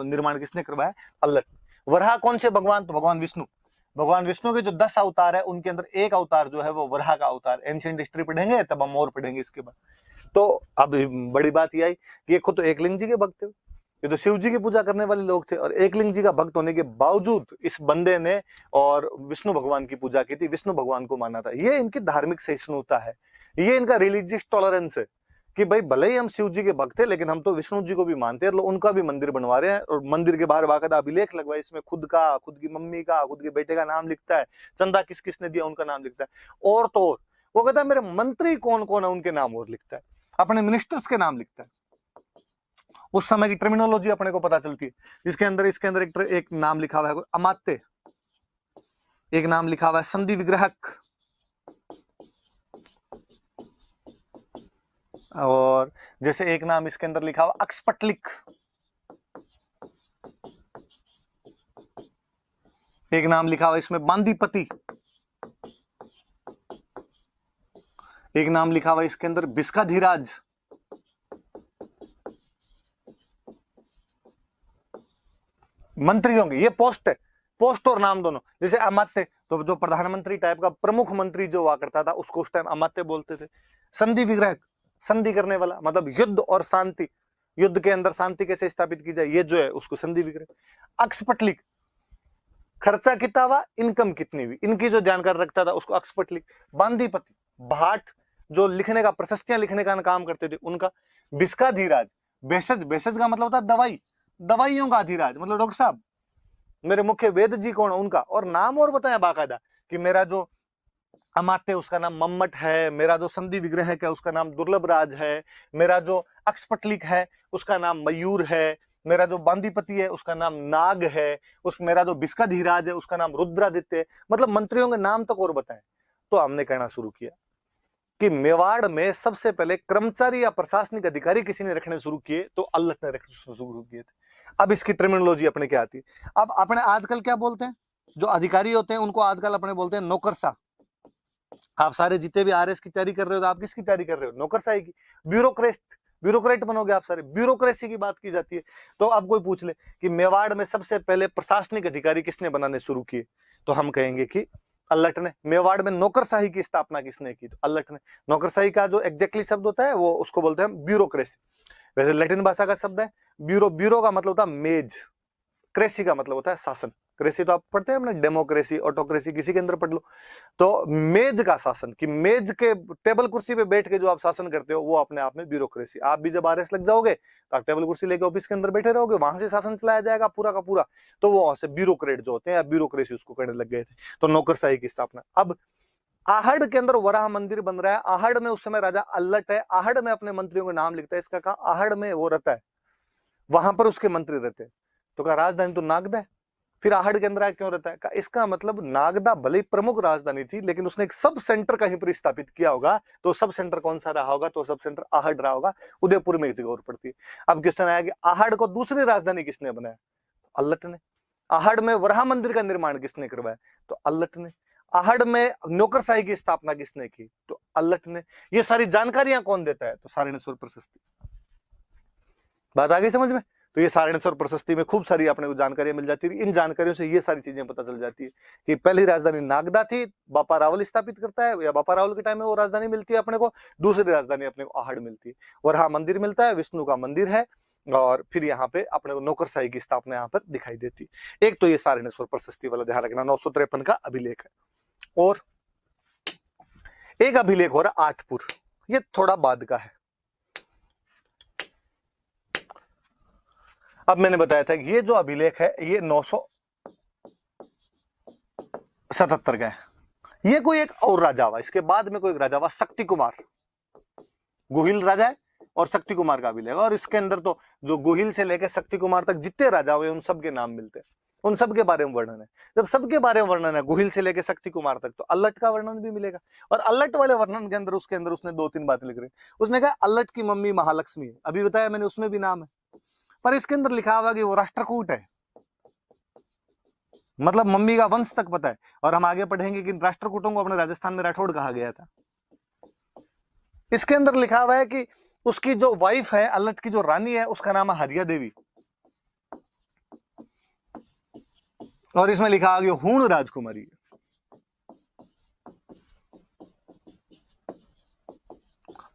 निर्माण किसने करवाया, अल्लट। वराह कौन से भगवान, तो भगवान विष्णु। भगवान विष्णु के जो 10 अवतार है उनके अंदर एक अवतार जो है वो वराह का अवतार। एंशिएंट हिस्ट्री पढ़ेंगे तब हम और पढ़ेंगे इसके बाद। तो अब बड़ी बात यह आई कि ये खुद तो एकलिंग जी के भक्त थे, ये तो शिव जी की पूजा करने वाले लोग थे, और एकलिंग जी का भक्त होने के बावजूद इस बंदे ने और विष्णु भगवान की पूजा की थी, विष्णु भगवान को माना था। ये इनकी धार्मिक सहिष्णुता है, ये इनका रिलीजियस टॉलरेंस है कि भाई भले ही हम शिव जी के भक्त थे लेकिन हम तो विष्णु जी को भी मानते हैं, उनका भी मंदिर बनवा रहे हैं। और मंदिर के बाहर बाकायदा अभिलेख लगवाए, इसमें खुद का, खुद की मम्मी का, खुद के बेटे का नाम लिखता है, चंदा किस किसने दिया उनका नाम लिखता है। और तो और वो कहता है मेरे मंत्री कौन कौन है उनके नाम और लिखता है, अपने मिनिस्टर्स के नाम लिखता है। उस समय की टर्मिनोलॉजी अपने को पता चलती है। इसके अंदर एक नाम लिखा हुआ है अमात्य, एक नाम लिखा हुआ है संधि विग्रहक, और जैसे एक नाम इसके अंदर लिखा हुआ अक्सपटलिक, एक नाम लिखा हुआ इसमें बांदीपति, एक नाम लिखा हुआ इसके अंदर बिस्काधीराज, मंत्रियों की ये पोस्ट है, पोस्ट और नाम दोनों। जैसे अमात्य, तो जो प्रधानमंत्री टाइप का प्रमुख मंत्री जो हुआ करता था उसको उस टाइम अमात्य बोलते थे। संधि विग्रह, संधि करने वाला, मतलब युद्ध और शांति, युद्ध के अंदर शांति कैसे स्थापित की जाए, ये जो है उसको संधि विग्रह। अक्सपटलिक, खर्चा कितना हुआ, इनकम कितनी हुई, इनकी जो जानकारी रखता था उसको अक्सपटलिक। बांदीपति, भाट जो लिखने का, प्रशस्तियां लिखने का काम करते थे उनका। बिस्काधीराज, भेषज, भेषज का मतलब होता है दवाई, दवाइयों का अधिराज, मतलब डॉक्टर साहब मेरे मुख्य वेद जी कौन है उनका। और नाम और बताया बाकायदा कि मेरा जो अमात्य उसका नाम मम्मट है, मेरा जो संधि विग्रह है क्या उसका नाम दुर्लभ राज है, मेरा जो अक्सपटलिक है उसका नाम मयूर है, मेरा जो बांदीपति है उसका नाम नाग है, उस मेरा जो बिस्काधीराज है उसका नाम रुद्रादित्य है। मतलब मंत्रियों के नाम तक और बताएं। तो हमने कहना शुरू किया कि मेवाड़ में सबसे पहले कर्मचारी या प्रशासनिक अधिकारी किसी ने रखने शुरू किए, तो अल्लट ने रखने शुरू किए थे। अब इसकी टर्मिनोलॉजी अपने क्या आती है, अब अपने आजकल क्या बोलते हैं, जो अधिकारी होते हैं उनको आजकल अपने बोलते हैं नौकरशाह। आप सारे जितने भी आरएस की तैयारी कर रहे हो तो आप किसकी तैयारी कर रहे हो, नौकरशाही की। ब्यूरोक्रेट, ब्यूरोक्रेट बनोगे आप सारे, ब्यूरोक्रेसी की बात की जाती है। तो अब कोई पूछ ले कि मेवाड़ में सबसे पहले प्रशासनिक अधिकारी किसने बनाने शुरू किए, तो हम कहेंगे कि अल्लट ने। मेवाड़ में नौकरशाही की स्थापना किसने की, तो अल्लट ने। नौकरशाही का जो एग्जैक्टली शब्द होता है वो उसको बोलते हैं ब्यूरोक्रेसी। वैसे लैटिन भाषा का शब्द है ब्यूरो, ब्यूरो का मतलब होता है मेज, क्रेसी का मतलब होता है शासन। क्रेसी तो आप पढ़ते हैं अपने, डेमोक्रेसी, ऑटोक्रेसी, किसी के अंदर पढ़ लो। तो मेज का शासन, कि मेज के टेबल कुर्सी पे बैठ के जो आप शासन करते हो वो अपने आप में ब्यूरोक्रेसी। आप भी जब आरएस लग जाओगे तो आप टेबल कुर्सी लेके ऑफिस के अंदर बैठे रहोगे, वहां से शासन चलाया जाएगा पूरा का पूरा। तो वो वहां से ब्यूरोक्रेट जो होते हैं या ब्यूरोक्रेसी उसको करने लग गए थे। तो नौकरशाही की स्थापना। अब आहड़ के अंदर वराह मंदिर बन रहा है। आहड़ में उस समय राजा अल्लट है, आहड़ में अपने मंत्रियों के नाम लिखता है। इसका कहा आहड़ में वो रहता है, वहां पर उसके मंत्री रहते हैं। तो कहा राजधानी तो नागदा है, फिर आहड़ के अंदर क्यों रहता है? इसका मतलब नागदा भले ही प्रमुख राजधानी थी, लेकिन उसने एक सब सेंटर कहीं पर स्थापित किया होगा। तो सब सेंटर कौन सा रहा होगा? तो सब सेंटर आहड़ रहा होगा। उदयपुर में एक जगह और पड़ती है। अब क्वेश्चन आया कि आहड़ को दूसरी राजधानी किसने बनाया? अल्लट ने। आहड़ में वराह मंदिर का निर्माण किसने करवाया? तो अल्लट ने। आहड़ में नौकरशाही की स्थापना किसने की? तो अल्लट ने। ये सारी जानकारियां कौन देता है? तो सारणेश्वर प्रशस्ति। बात आ गई समझ में? तो ये सारणेश्वर प्रशस्ति में खूब सारी अपने को जानकारियां मिल जाती है। इन जानकारियों से ये सारी चीजें पता चल जाती है कि पहली राजधानी नागदा थी, बापा रावल स्थापित करता है, या बापा रावल के टाइम में वो राजधानी मिलती है अपने को। दूसरी राजधानी अपने को आहड़ मिलती है। वराह मंदिर मिलता है, विष्णु का मंदिर है, और फिर यहाँ पे अपने को नौकरशाही की स्थापना यहाँ पर दिखाई देती है। एक तो ये सारणेश्वर प्रशस्ति वाला ध्यान रखना, 953 का अभिलेख है। और एक अभिलेख हो रहा आठपुर, ये थोड़ा बाद का है। अब मैंने बताया था कि ये जो अभिलेख है ये 977 का है। ये कोई एक और राजा हुआ, इसके बाद में कोई एक राजा हुआ शक्ति कुमार, गोहिल राजा है, और शक्ति कुमार का अभिलेख। और इसके अंदर तो जो गोहिल से लेकर शक्ति कुमार तक जितने राजा हुए उन सब के नाम मिलते हैं, उन सब के बारे में वर्णन है। जब सबके बारे में वर्णन है गोहिल से लेकर शक्ति कुमार तक, तो अल्लट का वर्णन भी मिलेगा। और अल्लट वाले वर्णन के अंदर उसने 2-3 बातें लिख रही। उसने कहा अल्लट की मम्मी महालक्ष्मी है, अभी बताया मैंने, उसमें भी नाम है। पर इसके अंदर लिखा हुआ कि वो राष्ट्रकूट है, मतलब मम्मी का वंश तक पता है। और हम आगे पढ़ेंगे कि राष्ट्रकूटों को अपने राजस्थान में राठौड़ कहा गया था। इसके अंदर लिखा हुआ है कि उसकी जो वाइफ है, अल्लट की जो रानी है, उसका नाम है हरिया देवी। और इसमें लिखा हुआ कि हूण राजकुमारी है।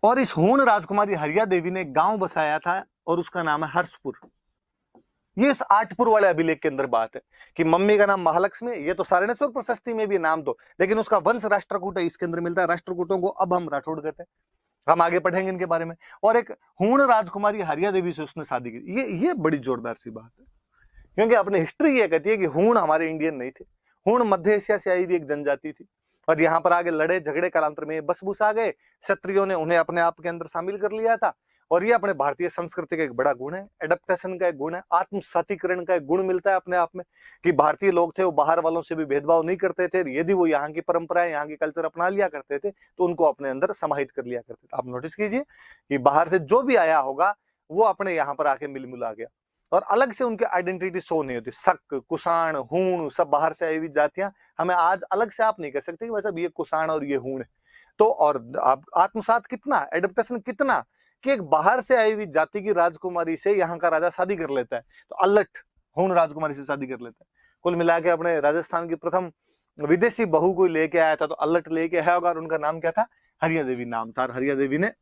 और इस हूण राजकुमारी हरिया देवी ने गांव बसाया था, और उसका नाम है हर्षपुर। ये इस आठपुर वाले अभिलेख के अंदर बात है कि मम्मी का नाम महालक्ष्मी, ये तो सारणेश्वर प्रशस्ति में भी नाम दो, लेकिन उसका वंश राष्ट्रकूट है, इसके अंदर मिलता है। राष्ट्रकूटों को अब हम राठौड़ कहते हैं, हम आगे पढ़ेंगे इनके बारे में। और एक हूण राजकुमारी हरिया देवी से उसने शादी की। ये बड़ी जोरदार सी बात है, क्योंकि अपनी हिस्ट्री ये कहती है कि हूण हमारे इंडियन नहीं थे। हूण मध्य एशिया से आई हुई एक जनजाति थी, और यहाँ पर आगे लड़े झगड़े कालांतर में बस बुस आ गए, क्षत्रियों ने उन्हें अपने आप के अंदर शामिल कर लिया था। और ये अपने भारतीय संस्कृति का एक बड़ा गुण है, एडेप्टेशन का एक गुण है, आत्मसातीकरण का एक गुण मिलता है अपने आप में, कि भारतीय लोग थे वो बाहर वालों से भी भेदभाव नहीं करते थे। यदि वो यहाँ की परंपराएं, यहाँ की कल्चर अपना लिया करते थे, तो उनको अपने अंदर समाहित कर लिया करते थे। आप नोटिस कीजिए कि बाहर से जो भी आया होगा वो अपने यहाँ पर आके मिल मिला गया, और अलग से उनकी आइडेंटिटी शो नहीं होती। शक, कुषाण, हूण, सब बाहर से आई हुई जातियां, हमें आज अलग से आप नहीं कह सकते कि वैसे ये कुषाण और ये हूण है। तो और आप आत्मसात कितना, एडेप्टेशन कितना, कि एक बाहर से आई हुई जाति की राजकुमारी से यहाँ का राजा शादी कर लेता है। तो अल्लट हूण राजकुमारी से शादी कर लेता है। कुल मिला के अपने राजस्थान की प्रथम विदेशी बहू को लेके आया था, तो अल्लट लेके आया होगा, और उनका नाम क्या था? हरिया देवी नाम था। और हरिया देवी ने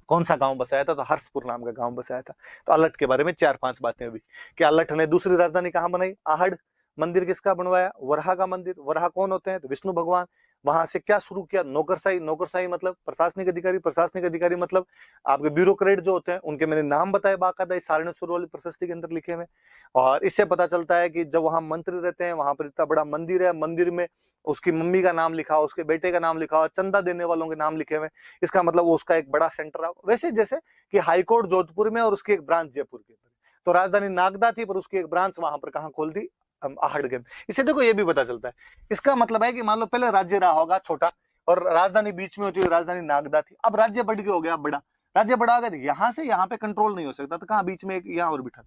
कौन सा गांव बसाया था? तो हर्षपुर नाम का गांव बसाया था। तो अल्लट के बारे में 4-5 बातें हुई कि अल्लट ने दूसरी राजधानी कहां बनाई? आहड़। मंदिर किसका बनवाया? वराह का मंदिर। वराह कौन होते हैं? तो विष्णु भगवान। वहां से क्या शुरू किया? नौकरशाही। नौकरशाही मतलब प्रशासनिक अधिकारी। प्रशासनिक अधिकारी मतलब आपके ब्यूरोक्रेट जो होते हैं, उनके मैंने नाम बताए बाकायदा इस सारणेश्वर वाली प्रशस्ति के अंदर लिखे हुए। और इससे पता चलता है कि जब वहां मंत्री रहते हैं, वहां पर इतना बड़ा मंदिर है, मंदिर में उसकी मम्मी का नाम लिखा हो, उसके बेटे का नाम लिखा हो, चंदा देने वालों के नाम लिखे हुए, इसका मतलब वो उसका एक बड़ा सेंटर है। वैसे जैसे कि हाईकोर्ट जोधपुर में और उसकी एक ब्रांच जयपुर के अंदर, तो राजधानी नागदा थी पर उसकी एक ब्रांच वहां पर कहां खोल दी? आहड़ के। इससे देखो ये भी पता चलता है, इसका मतलब है कि मान लो पहले राज्य रहा होगा छोटा, और राजधानी बीच में होती हुई राजधानी नागदा थी। अब राज्य बढ़ गया, हो गया बड़ा, राज्य बड़ा हो गया, यहाँ से यहाँ पे कंट्रोल नहीं हो सकता, तो कहाँ बीच में एक यहाँ और बिठा,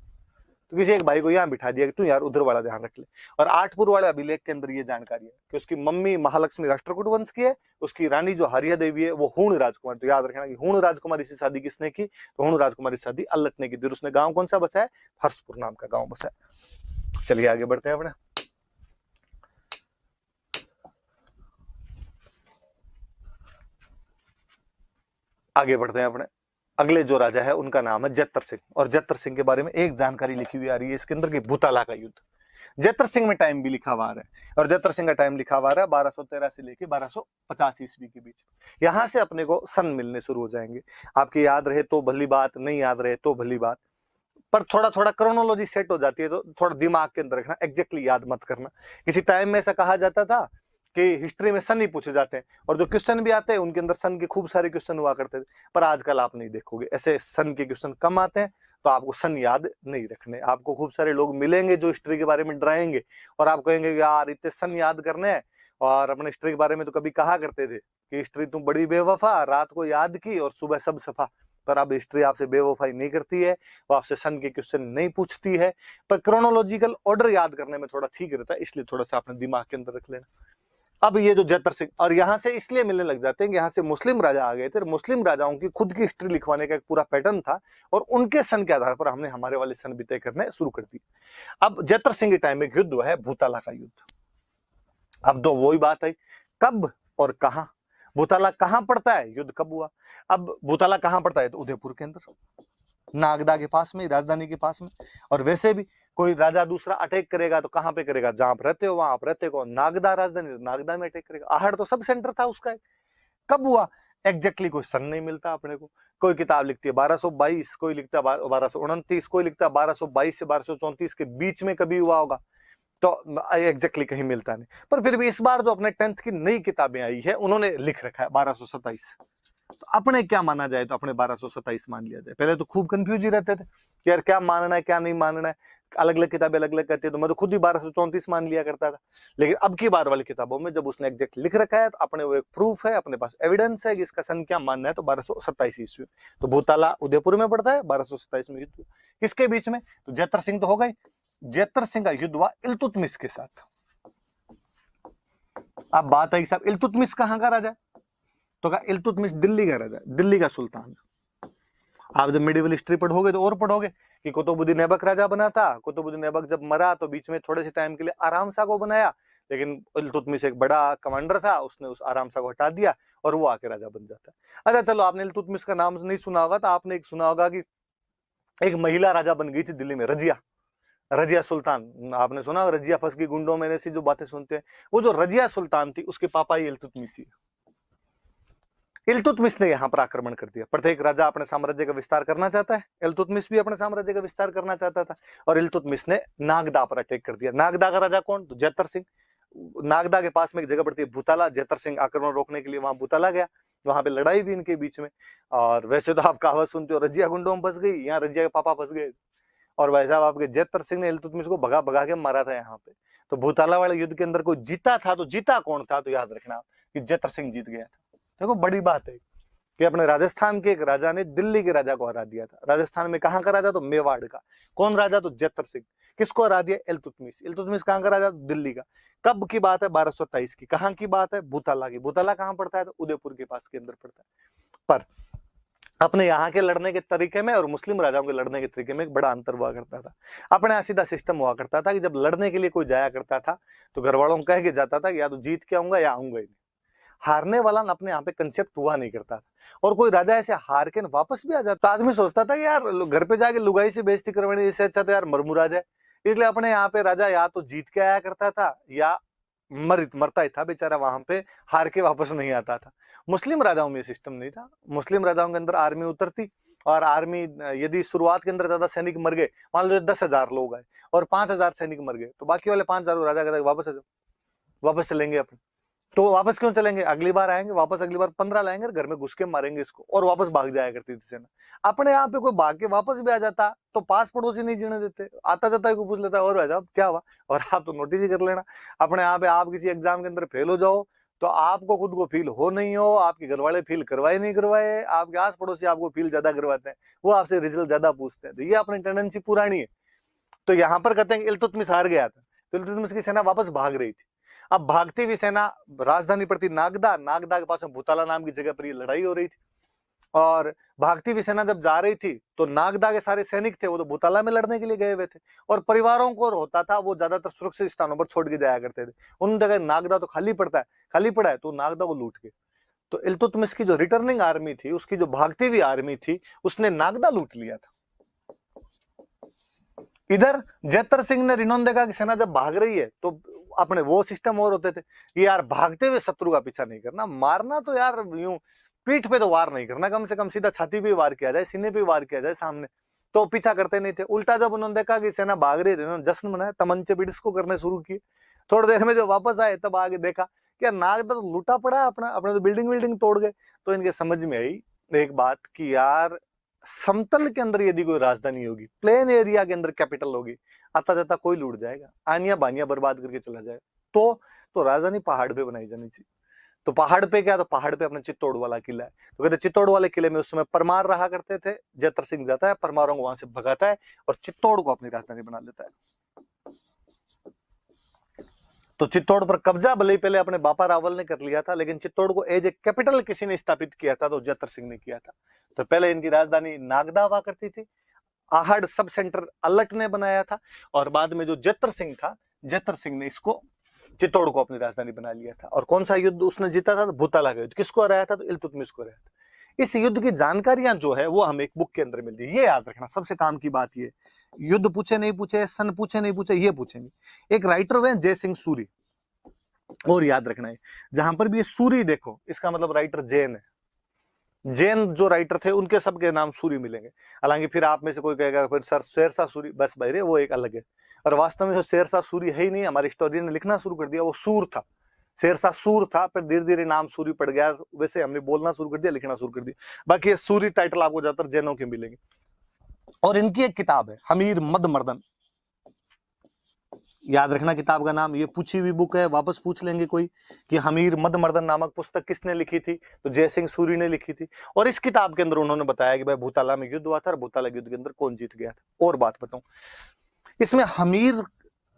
तो किसी एक भाई को यहाँ बिठा दिया कि तू यार उधर वाला ध्यान रख ले। और आठपुर वाले अभिलेख के अंदर ये जानकारी है कि उसकी मम्मी महालक्ष्मी राष्ट्रकूट वंश की है, उसकी रानी जो हरिया देवी है वो हूण राजकुमारी। तो याद रखना कि हूण राजकुमारी से शादी किसने की? तो हूण राजकुमारी से शादी अल्लट ने की। फिर उसने गांव कौन सा बसाया? हर्षपुर नाम का गांव बसाया। चलिए आगे बढ़ते हैं अपने। आगे बढ़ते हैं अपने। अगले जो राजा है उनका नाम है जैतर सिंह, और जैतर सिंह के बारे में एक जानकारी लिखी हुई आ रही है इसके अंदर कि भूताला का युद्ध। जैतर सिंह में टाइम भी लिखा हुआ है, और जैतर सिंह का टाइम लिखा हुआ है 1213 से लेके 1250 ईस्वी के बीच। यहां से अपने को सन मिलने शुरू हो जाएंगे। आपकी याद रहे तो भली बात, नहीं याद रहे तो भली बात, पर थोड़ा थोड़ा क्रोनोलॉजी सेट हो जाती है, तो थोड़ा दिमाग के अंदर रखना, एग्जैक्टली याद मत करना। किसी टाइम में ऐसा कहा जाता था कि हिस्ट्री में सन ही पूछे जाते हैं, और जो क्वेश्चन भी आते हैं उनके अंदर सन के खूब सारे क्वेश्चन हुआ करते थे। पर आजकल आप नहीं देखोगे, ऐसे सन के क्वेश्चन कम आते हैं, तो आपको सन याद नहीं रखने। आपको खूब सारे लोग मिलेंगे जो हिस्ट्री के बारे में डराएंगे, और आप कहेंगे यार इतने सन याद करने हैं, और अपने हिस्ट्री के बारे में तो कभी कहा करते थे कि हिस्ट्री तुम बड़ी बेवफा, रात को याद की और सुबह सब सफा। पर अब हिस्ट्री आपसे बेवफाई नहीं करती है, वो आपसे सन के क्वेश्चन नहीं पूछती है, पर क्रोनोलॉजिकल ऑर्डर याद करने में थोड़ा ठीक रहता है, इसलिए थोड़ा सा अपने दिमाग के अंदर रख लेना। अब ये जो जतर सिंह, और यहाँ से इसलिए मिलने लग जाते हैं कि यहाँ से मुस्लिम राजा आ गए थे, मुस्लिम राजाओं की खुद की हिस्ट्री लिखवाने का एक पूरा पैटर्न था, और उनके सन के आधार पर हमने हमारे वाले सन भी तय करने शुरू कर दिए। अब जतर सिंह के टाइम में युद्ध हुआ है भूताला का युद्ध। अब तो वही बात है, कब और कहां भूताला कहां पड़ता है, युद्ध कब हुआ। अब भूताला कहां पड़ता है, तो उदयपुर के अंदर, नागदा के पास में, राजधानी के पास में। और वैसे भी कोई राजा दूसरा अटैक करेगा तो कहां पे करेगा, जहां आप रहते हो वहां आप रहते हो, नागदा राजधानी, नागदा में अटैक करेगा। आहड़ तो सब सेंटर था उसका। कब हुआ एग्जैक्टली कोई सन नहीं मिलता अपने को। कोई किताब लिखती है 1222, कोई लिखता है 1229, कोई लिखता है 1222 से 1234 के बीच में कभी हुआ होगा, तो एग्जैक्टली कहीं मिलता नहीं। पर फिर भी इस बार जो अपने 10th की नई किताबें आई है उन्होंने लिख रखा है 1227। तो अपने क्या माना जाए, तो अपने 1227 मान लिया जाए। पहले तो खूब कंफ्यूज ही रहते थे कि यार क्या मानना है क्या नहीं मानना है, अलग अलग किताबें अलग अलग कहती है, तो मैं तो खुद ही 1234 मान लिया करता था। लेकिन अब की बार वाली किताबों में जब उसने एग्जैक्ट लिख रखा है, तो अपने वो एक प्रूफ है, अपने पास एविडेंस है कि इसका सन क्या मानना है, तो 1227 ईस्वी। तो भूताला उदयपुर में पड़ता है, 1227 में युद्ध। किसके बीच में, तो जतर सिंह तो हो गए, जतर सिंह का युद्ध हुआ इल्तुतमिश के साथ। अब बात है साहब इल्तुतमिश कहां का राजा, तो कहा इल्तुतमिश दिल्ली का राजा, दिल्ली का सुल्तान। आप जब मिडिवल हिस्ट्री पढ़ोगे तो और पढ़ोगे कि कुतुबुद्दीन ऐबक राजा बना था, कुतुबुद्दीन ऐबक जब मरा तो बीच में थोड़े से टाइम के लिए आराम शाह को बनाया, लेकिन इल्तुतमिश एक बड़ा कमांडर था, उसने उस आराम शाह को हटा दिया और वो आके राजा बन जाता है। अच्छा चलो, आपने इल्तुतमिश का नाम नहीं सुना होगा, तो आपने एक सुना होगा कि एक महिला राजा बन गई थी दिल्ली में, रजिया, रजिया सुल्तान। आपने सुना रजिया फंस गई गुंडों में, ऐसी जो बातें सुनते हैं, वो जो रजिया सुल्तान थी उसके पापा ही इल्तुतमिश ही। इल्तुतमिश ने यहाँ पर आक्रमण कर दिया। प्रत्येक राजा अपने साम्राज्य का विस्तार करना चाहता है, इल्तुतमिश भी अपने साम्राज्य का विस्तार करना चाहता था, और इल्तुतमिश ने नागदा पर अटैक कर दिया। नागदा का राजा कौन, तो जतर सिंह। नागदा के पास में एक जगह पड़ती है भूताला, जतर सिंह आक्रमण रोकने के लिए वहां भूताला गया, वहां पे लड़ाई हुई इनके बीच में। और वैसे तो आप कहावत सुनते हो रजिया गुंडों में फंस गई, यहाँ रजिया के पापा फंस गए, और भाई साहब आपके जतर सिंह ने इल्तुतमिश को भगा भगा के मारा था यहाँ पे। तो भूताला वाले युद्ध के अंदर कोई जीता था, तो जीता कौन था, तो याद रखना कि जतर सिंह जीत गया था। देखो बड़ी बात है कि अपने राजस्थान के एक राजा ने दिल्ली के राजा को हरा दिया था। राजस्थान में कहां का राजा, तो मेवाड़ का। कौन राजा, तो जतर सिंह। किसको हरा दिया, इल्तुतमिश। इल्तुतमिश कहां का राजा, दिल्ली का। कब की बात है, 1227 की। कहां की बात है, भूताला की। भूताला कहां पड़ता है, तो उदयपुर के पास के अंदर पड़ता है। पर अपने यहाँ के लड़ने के तरीके में और मुस्लिम राजाओं के लड़ने के तरीके में एक बड़ा अंतर हुआ करता था। अपने यहाँ सीधा सिस्टम हुआ करता था कि जब लड़ने के लिए कोई जाया करता था तो घर वालों को कह के जाता था कि या तो जीत के आऊंगा या आऊंगा ही नहीं। हारने वाला अपने यहाँ पे कंसेप्ट हुआ नहीं करता था। और कोई राजा ऐसे हार के वापस भी आ जाता, तो आदमी सोचता था कि यार घर पे जाके लुगाई से बेइज्जती करवाने इससे अच्छा तो यार मरमुरा जाए। इसलिए अपने यहाँ पे राजा या तो जीत के आया करता था या मरता ही था बेचारा, वहां पे हार के वापस नहीं आता था। मुस्लिम राजाओं में सिस्टम नहीं था। मुस्लिम राजाओं के अंदर आर्मी उतरती, और आर्मी यदि शुरुआत के अंदर ज्यादा सैनिक मर गए, मान लो 10,000 लोग आए और 5,000 सैनिक मर गए, तो बाकी वाले 5,000 राजा कहता वापस आ जाओ, वापस चलेंगे अपन। तो वापस क्यों चलेंगे, अगली बार आएंगे वापस, अगली बार 15 लाएंगे, घर में घुस के मारेंगे इसको, और वापस भाग जाया करती थी सेना। अपने यहाँ पे कोई भाग के वापस भी आ जाता तो पास पड़ोसी नहीं जीने देते, आता जाता है कोई पूछ लेता है और भाई साहब क्या हुआ, और आप तो नोटिस ही कर लेना। अपने यहाँ पे आप किसी एग्जाम के अंदर फेल हो जाओ तो आपको खुद को फील हो नहीं हो, आपके घर वाले फील करवाए नहीं करवाए, आपके आस पड़ोसी आपको फील ज्यादा करवाते हैं, वो आपसे रिजल्ट ज्यादा पूछते हैं। तो ये अपनी टेंडेंसी पुरानी है। तो यहाँ पर कहते हैं इल्तुतमिश हार गया था, तो इल्तुतमिश की सेना वापस भाग रही थी। अब भागती हुई सेना राजधानी पड़ती नागदा, नागदा के पास में भूताला नाम की जगह पर ये लड़ाई हो रही थी। और भागती हुई सेना जब जा रही थी तो नागदा के सारे सैनिक थे वो तो भूताला में लड़ने के लिए गए हुए थे, और परिवारों को होता था वो ज्यादातर सुरक्षित स्थानों पर छोड़ के जाया करते थे। उन जगह नागदा तो खाली पड़ा है, तो नागदा को लूट के, तो इल्तुतमिश की जो रिटर्निंग आर्मी थी, उसकी जो भागती हुई आर्मी थी, उसने नागदा लूट लिया था। इधर जतर सिंह ने रिनोंदेगा की सेना जब भाग रही है तो अपने वो सिस्टम और होते थे, ये यार भागते हुए शत्रु का पीछा नहीं करना, मारना तो यार यूं पीठ पे तो वार नहीं करना, कम से कम सीधा छाती पे वार किया जाए, सीने पे वार किया जाए सामने, तो पीछा करते नहीं थे। उल्टा जब उन्होंने देखा कि सेना भाग रही थी, उन्होंने जश्न मनाया, तमंचे भी डिस्को करने शुरू किए। थोड़ी देर में जो वापस आए तब आगे देखा कि यार नागदा तो लूटा पड़ा है अपना, अपने तो बिल्डिंग बिल्डिंग तोड़ गए। तो इनके समझ में आई एक बात कि यार समतल के अंदर यदि कोई राजधानी होगी, प्लेन एरिया के अंदर कैपिटल होगी, आता जाता कोई लूट जाएगा, आनिया बानिया बर्बाद करके चला जाएगा। तो राजधानी पहाड़ पे बनाई जानी चाहिए। तो पहाड़ पे क्या, तो पहाड़ पे अपना चित्तौड़ वाला किला है। तो कहते चित्तौड़ वाले किले में उस समय परमार रहा करते थे। जैतर सिंह जाता है, परमारों को वहां से भगाता है और चित्तौड़ को अपनी राजधानी बना लेता है। तो चित्तौड़ पर कब्जा भले ही पहले अपने बापा रावल ने कर लिया था, लेकिन चित्तौड़ को एज ए कैपिटल किसी ने स्थापित किया था, तो जैतर सिंह ने किया था। तो पहले इनकी राजधानी नागदा हुआ करती थी, आहड़ सब सेंटर अलट ने बनाया था, और बाद में जो जैतर सिंह था, जैतर सिंह ने इसको चित्तौड़ को अपनी राजधानी बना लिया था। और कौन सा युद्ध उसने जीता था, तो भूताला का युद्ध। किसको हराया था, तो इल्तुतमिश को हराया था। इस युद्ध की जानकारियां जो है वो हमें एक बुक के अंदर मिलती है। ये याद रखना, सबसे काम की बात ये, युद्ध पूछे नहीं पूछे, सन पूछे नहीं पूछे, ये पूछेंगे। एक राइटर हुए जय सिंह सूरी, और याद रखना है जहां पर भी ये सूरी देखो, इसका मतलब राइटर जैन है। जैन जो राइटर थे उनके सबके नाम सूरी मिलेंगे। हालांकि फिर आप में से कोई कहेगा फिर सर शेरशाह सूरी, बस भाई रे वो एक अलग है। और वास्तव में जो शेरशाह सूरी है ही नहीं, हमारे हिस्टोरियन ने लिखना शुरू कर दिया, वो सूर था। शेरशाह सूर था, फिर धीरे धीरे नाम सूरी पड़ गया, वैसे हमने बोलना शुरू कर दिया, लिखना शुरू कर दिया। बाकी ये सूरी टाइटल आपको ज्यादातर जैनों के मिलेंगे। और इनकी एक किताब है हमीर मद मर्दन, याद रखना किताब का नाम। ये पूछी हुई बुक है, वापस पूछ लेंगे कोई कि हमीर मद मर्दन नामक पुस्तक किसने लिखी थी, तो जय सिंह सूरी ने लिखी थी। और इस किताब के अंदर उन्होंने बताया कि भाई भूताला में युद्ध हुआ था और भूताला युद्ध के अंदर कौन जीत गया था। और बात बताऊं, इसमें हमीर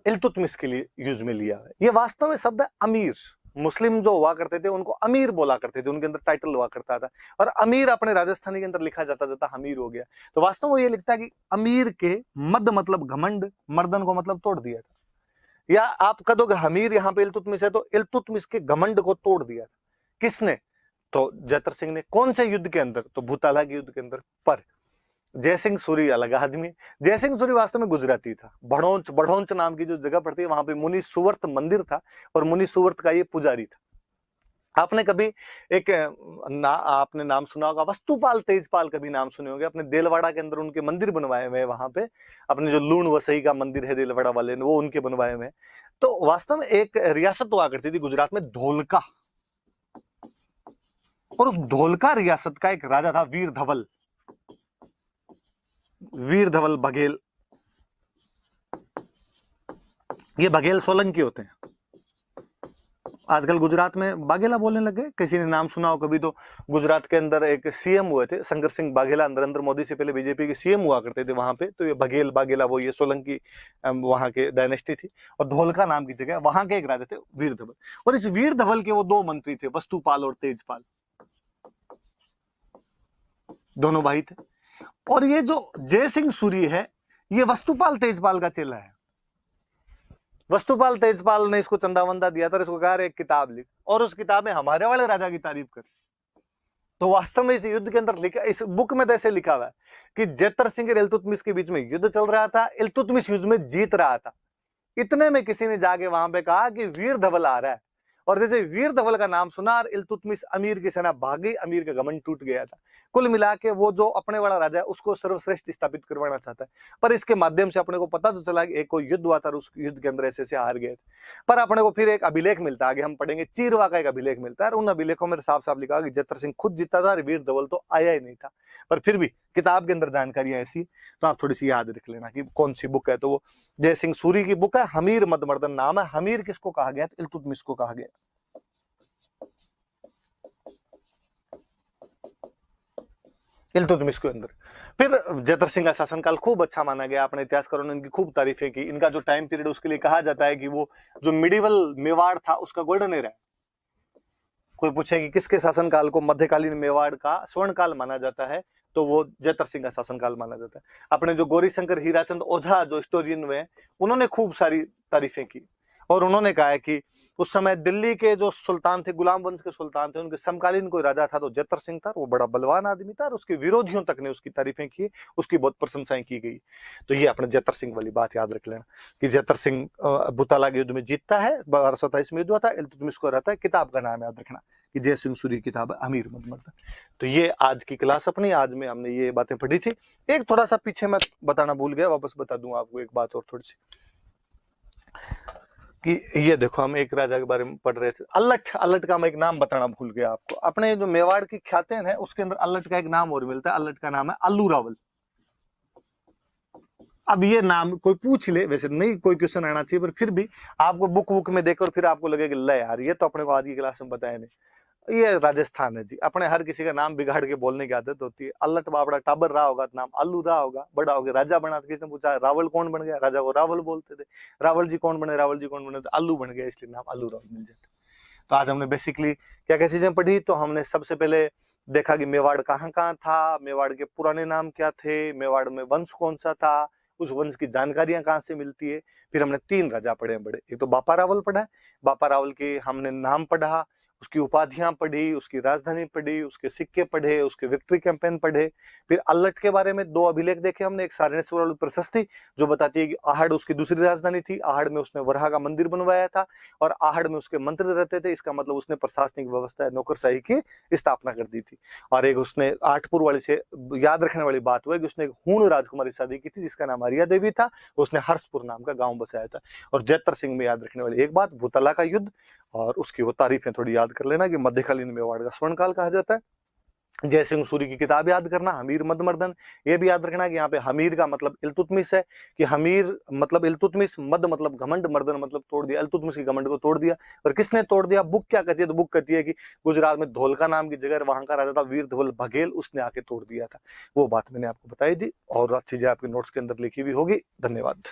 इल्तुतमिश के लिए यूज में लिया है। ये वास्तव में शब्द है अमीर। मुस्लिम जो हुआ करते थे उनको अमीर बोला करते थे, उनके अंदर टाइटल हुआ करता था, और अमीर अपने राजस्थानी के अंदर लिखा जाता जाता हमीर हो गया। तो वास्तव में ये लिखता है कि अमीर के मद मतलब घमंड, मर्दन को मतलब तोड़ दिया था। या आप कह दोगे हमीर यहाँ पे इल्तुतमिश है, तो इल्तुतमिश के घमंड को तोड़ दिया था किसने, तो जैतर सिंह ने। कौन से युद्ध के अंदर, तो भूताला के युद्ध के अंदर। पर जय सिंह सूरी अलग आदमी। जय सिंह सूरी वास्तव में गुजराती था। बढ़ोंच नाम की जो जगह पड़ती है, वहां पे मुनि सुवर्त मंदिर था, और मुनि सुवर्त का ये पुजारी था। आपने कभी आपने नाम सुना होगा वस्तुपाल तेजपाल, कभी नाम सुने होंगे। अपने देलवाड़ा के अंदर उनके मंदिर बनवाए हुए हैं वहां पे, अपने जो लूण वसई का मंदिर है देलवाड़ा वाले ने, वो उनके बनवाए हुए हैं। तो वास्तव में एक रियासत हुआ करती थी गुजरात में, धोलका, और उस धोलका रियासत का एक राजा था वीर धवल, वीर धवल बघेल। ये बघेल सोलंकी होते हैं। आजकल गुजरात में बाघेला बोलने लगे, किसी ने नाम सुना हो कभी, तो गुजरात के अंदर एक सीएम हुए थे शंकर सिंह बाघेला, नरेंद्र मोदी से पहले बीजेपी के सीएम हुआ करते थे वहां पे। तो ये बघेल बाघेला वो ये सोलंकी वहां के डायनेस्टी थी। और धोलका नाम की जगह, वहां के एक राजा थे वीर धवल। और इस वीर धवल के वो दो मंत्री थे, वस्तुपाल और तेजपाल, दोनों भाई थे। और ये जो जय सिंह सूरी है, ये वस्तुपाल तेजपाल का चेला है। वस्तुपाल तेजपाल ने इसको चंदा वंदा दिया था, इसको कहा एक किताब लिख, और उस किताब में हमारे वाले राजा की तारीफ कर। तो वास्तव में इस युद्ध के अंदर लिखा, इस बुक में ऐसे लिखा हुआ है कि जैतर सिंह और इल्तुतमिश के बीच में युद्ध चल रहा था, इल्तुतमिश युद्ध में जीत रहा था। इतने में किसी ने जाके वहां पे कहा कि वीर धवल आ रहा है, और जैसे वीर धवल का नाम सुना और इल्तुतमिश अमीर की सेना भागी, अमीर का घमंड टूट गया था। कुल मिला के वो जो अपने वाला राजा है उसको सर्वश्रेष्ठ स्थापित करवाना चाहता है। पर इसके माध्यम से अपने को पता तो चला कि एक कोई युद्ध हुआ था, उस युद्ध के अंदर ऐसे ऐसे हार गए थे। पर अपने को फिर एक अभिलेख मिलता है, आगे हम पढ़ेंगे, चीरवा का एक अभिलेख मिलता है, और उन अभिलेखों में साफ साफ लिखा कि जैतर सिंह खुद जीता था और वीर धवल तो आया ही नहीं था। पर फिर भी किताब के अंदर जानकारियां ऐसी, तो आप थोड़ी सी याद रख लेना कि कौन सी बुक है। तो वो जय सिंह सूरी की बुक है, हमीर मद मर्दन नाम है। हमीर किसको कहा गया, तो इल्तुतमिश को कहा गया। इल्तुतमिश के अंदर फिर जैतर सिंह का शासनकाल खूब अच्छा माना गया। अपने इतिहासकारों ने इनकी खूब तारीफें की। इनका जो टाइम पीरियड उसके लिए कहा जाता है कि वो जो मिडिवल मेवाड़ था उसका गोल्डन एरा है। कोई पूछे कि किसके शासनकाल को मध्यकालीन मेवाड़ का स्वर्णकाल माना जाता है, तो वो जैतर सिंह का शासनकाल माना जाता है। अपने जो गौरीशंकर हीराचंद ओझा जो हिस्टोरियन हुए, उन्होंने खूब सारी तारीफें की, और उन्होंने कहा है कि उस समय दिल्ली के जो सुल्तान थे, गुलाम वंश के सुल्तान थे, उनके समकालीन कोई राजा था तो जैतर सिंह था। वो बड़ा बलवान आदमी था, और उसके विरोधियों तक ने उसकी तारीफें की, उसकी बहुत प्रशंसाएं की गई। तो ये अपने जैतर सिंह वाली बात याद रख लेना कि जैतर सिंह भूताला के युद्ध में जीतता है, 1227 में युद्ध हुआ था, इल्तुतमिश को रहता है। किताब का नाम याद रखना कि जय सिंह सूरी किताब है, अमीर मद मर्दन। तो ये आज की क्लास अपनी, आज में हमने ये बातें पढ़ी थी। एक थोड़ा सा पीछे मैं बताना भूल गया, वापस बता दूं आपको एक बात और थोड़ी सी, कि ये देखो, हम एक राजा के बारे में पढ़ रहे थे, अल्लट। अल्लट का मैं एक नाम बताना भूल गया आपको। अपने जो मेवाड़ की ख्यातें हैं उसके अंदर अल्लट का एक नाम और मिलता है। अल्लट का नाम है अल्लू रावल। अब ये नाम कोई पूछ ले, वैसे नहीं कोई क्वेश्चन आना चाहिए, पर फिर भी आपको बुक बुक में देखकर फिर आपको लगेगा ले यार, ये तो अपने को आज की क्लास में बताया नहीं। ये राजस्थान है जी। अपने हर किसी का नाम बिगाड़ के बोलने की आदत होती है। अल्लट बाबड़ा टाबर रहा होगा तो नाम अल्लू रहा होगा, बड़ा हो गया राजा बना तो किसने पूछा रावल कौन बन गया, राजा को रावल बोलते थे। रावल जी कौन बने, रावल जी कौन बने, तो अल्लू बन गया, इसलिए नाम अल्लू रावल मिल जाता। तो आज हमने बेसिकली क्या क्या चीजें पढ़ी। तो हमने सबसे पहले देखा कि मेवाड़ कहाँ कहाँ था, मेवाड़ के पुराने नाम क्या थे, मेवाड़ में वंश कौन सा था, उस वंश की जानकारियां कहाँ से मिलती है। फिर हमने 3 राजा पढ़े हैं बड़े। एक तो बापा रावल पढ़ा है। बापा रावल के हमने नाम पढ़ा, उसकी उपाधियां पढ़ी, उसकी राजधानी पढ़ी, उसके सिक्के पढ़े, उसके विक्ट्री कैंपेन पढ़े। फिर अल्लट के बारे में 2 अभिलेख देखे हमने। एक सारनेश्वर प्रशस्ति जो बताती है कि आहड़ उसकी दूसरी राजधानी थी, आहड़ में उसने वराह का मंदिर बनवाया था और आहड़ में उसके मंत्री रहते थे। इसका मतलब उसने प्रशासनिक व्यवस्था, नौकरशाही की स्थापना कर दी थी। और एक उसने आठपुर वाली से याद रखने वाली बात हुआ कि उसने एक हूण राजकुमारी शादी की थी जिसका नाम आर्या देवी था। उसने हर्षपुर नाम का गांव बसाया था। और जैतर सिंह में याद रखने वाली एक बात, भूतला का युद्ध और उसकी वो तारीफें थोड़ी याद कर लेना कि मध्यकालीन मेवाड़ का स्वर्णकाल कहा जाता है। जय सिंह सूरी की किताब याद करना, हमीर मदमर्दन। ये भी याद रखना कि यहाँ पे हमीर का मतलब इल्तुतमिश है, कि हमीर मतलब इल्तुतमिश, मद मतलब घमंड, मर्दन मतलब तोड़ दिया, इल्तुतमिश की घमंड को तोड़ दिया। और किसने तोड़ दिया? बुक क्या कहती है? तो बुक कहती है कि गुजरात में धोलका नाम की जगह वहां का राजा था वीर धवल बघेल, उसने आके तोड़ दिया था। वो बात मैंने आपको बताई थी और चीजें आपके नोट्स के अंदर लिखी हुई होगी। धन्यवाद।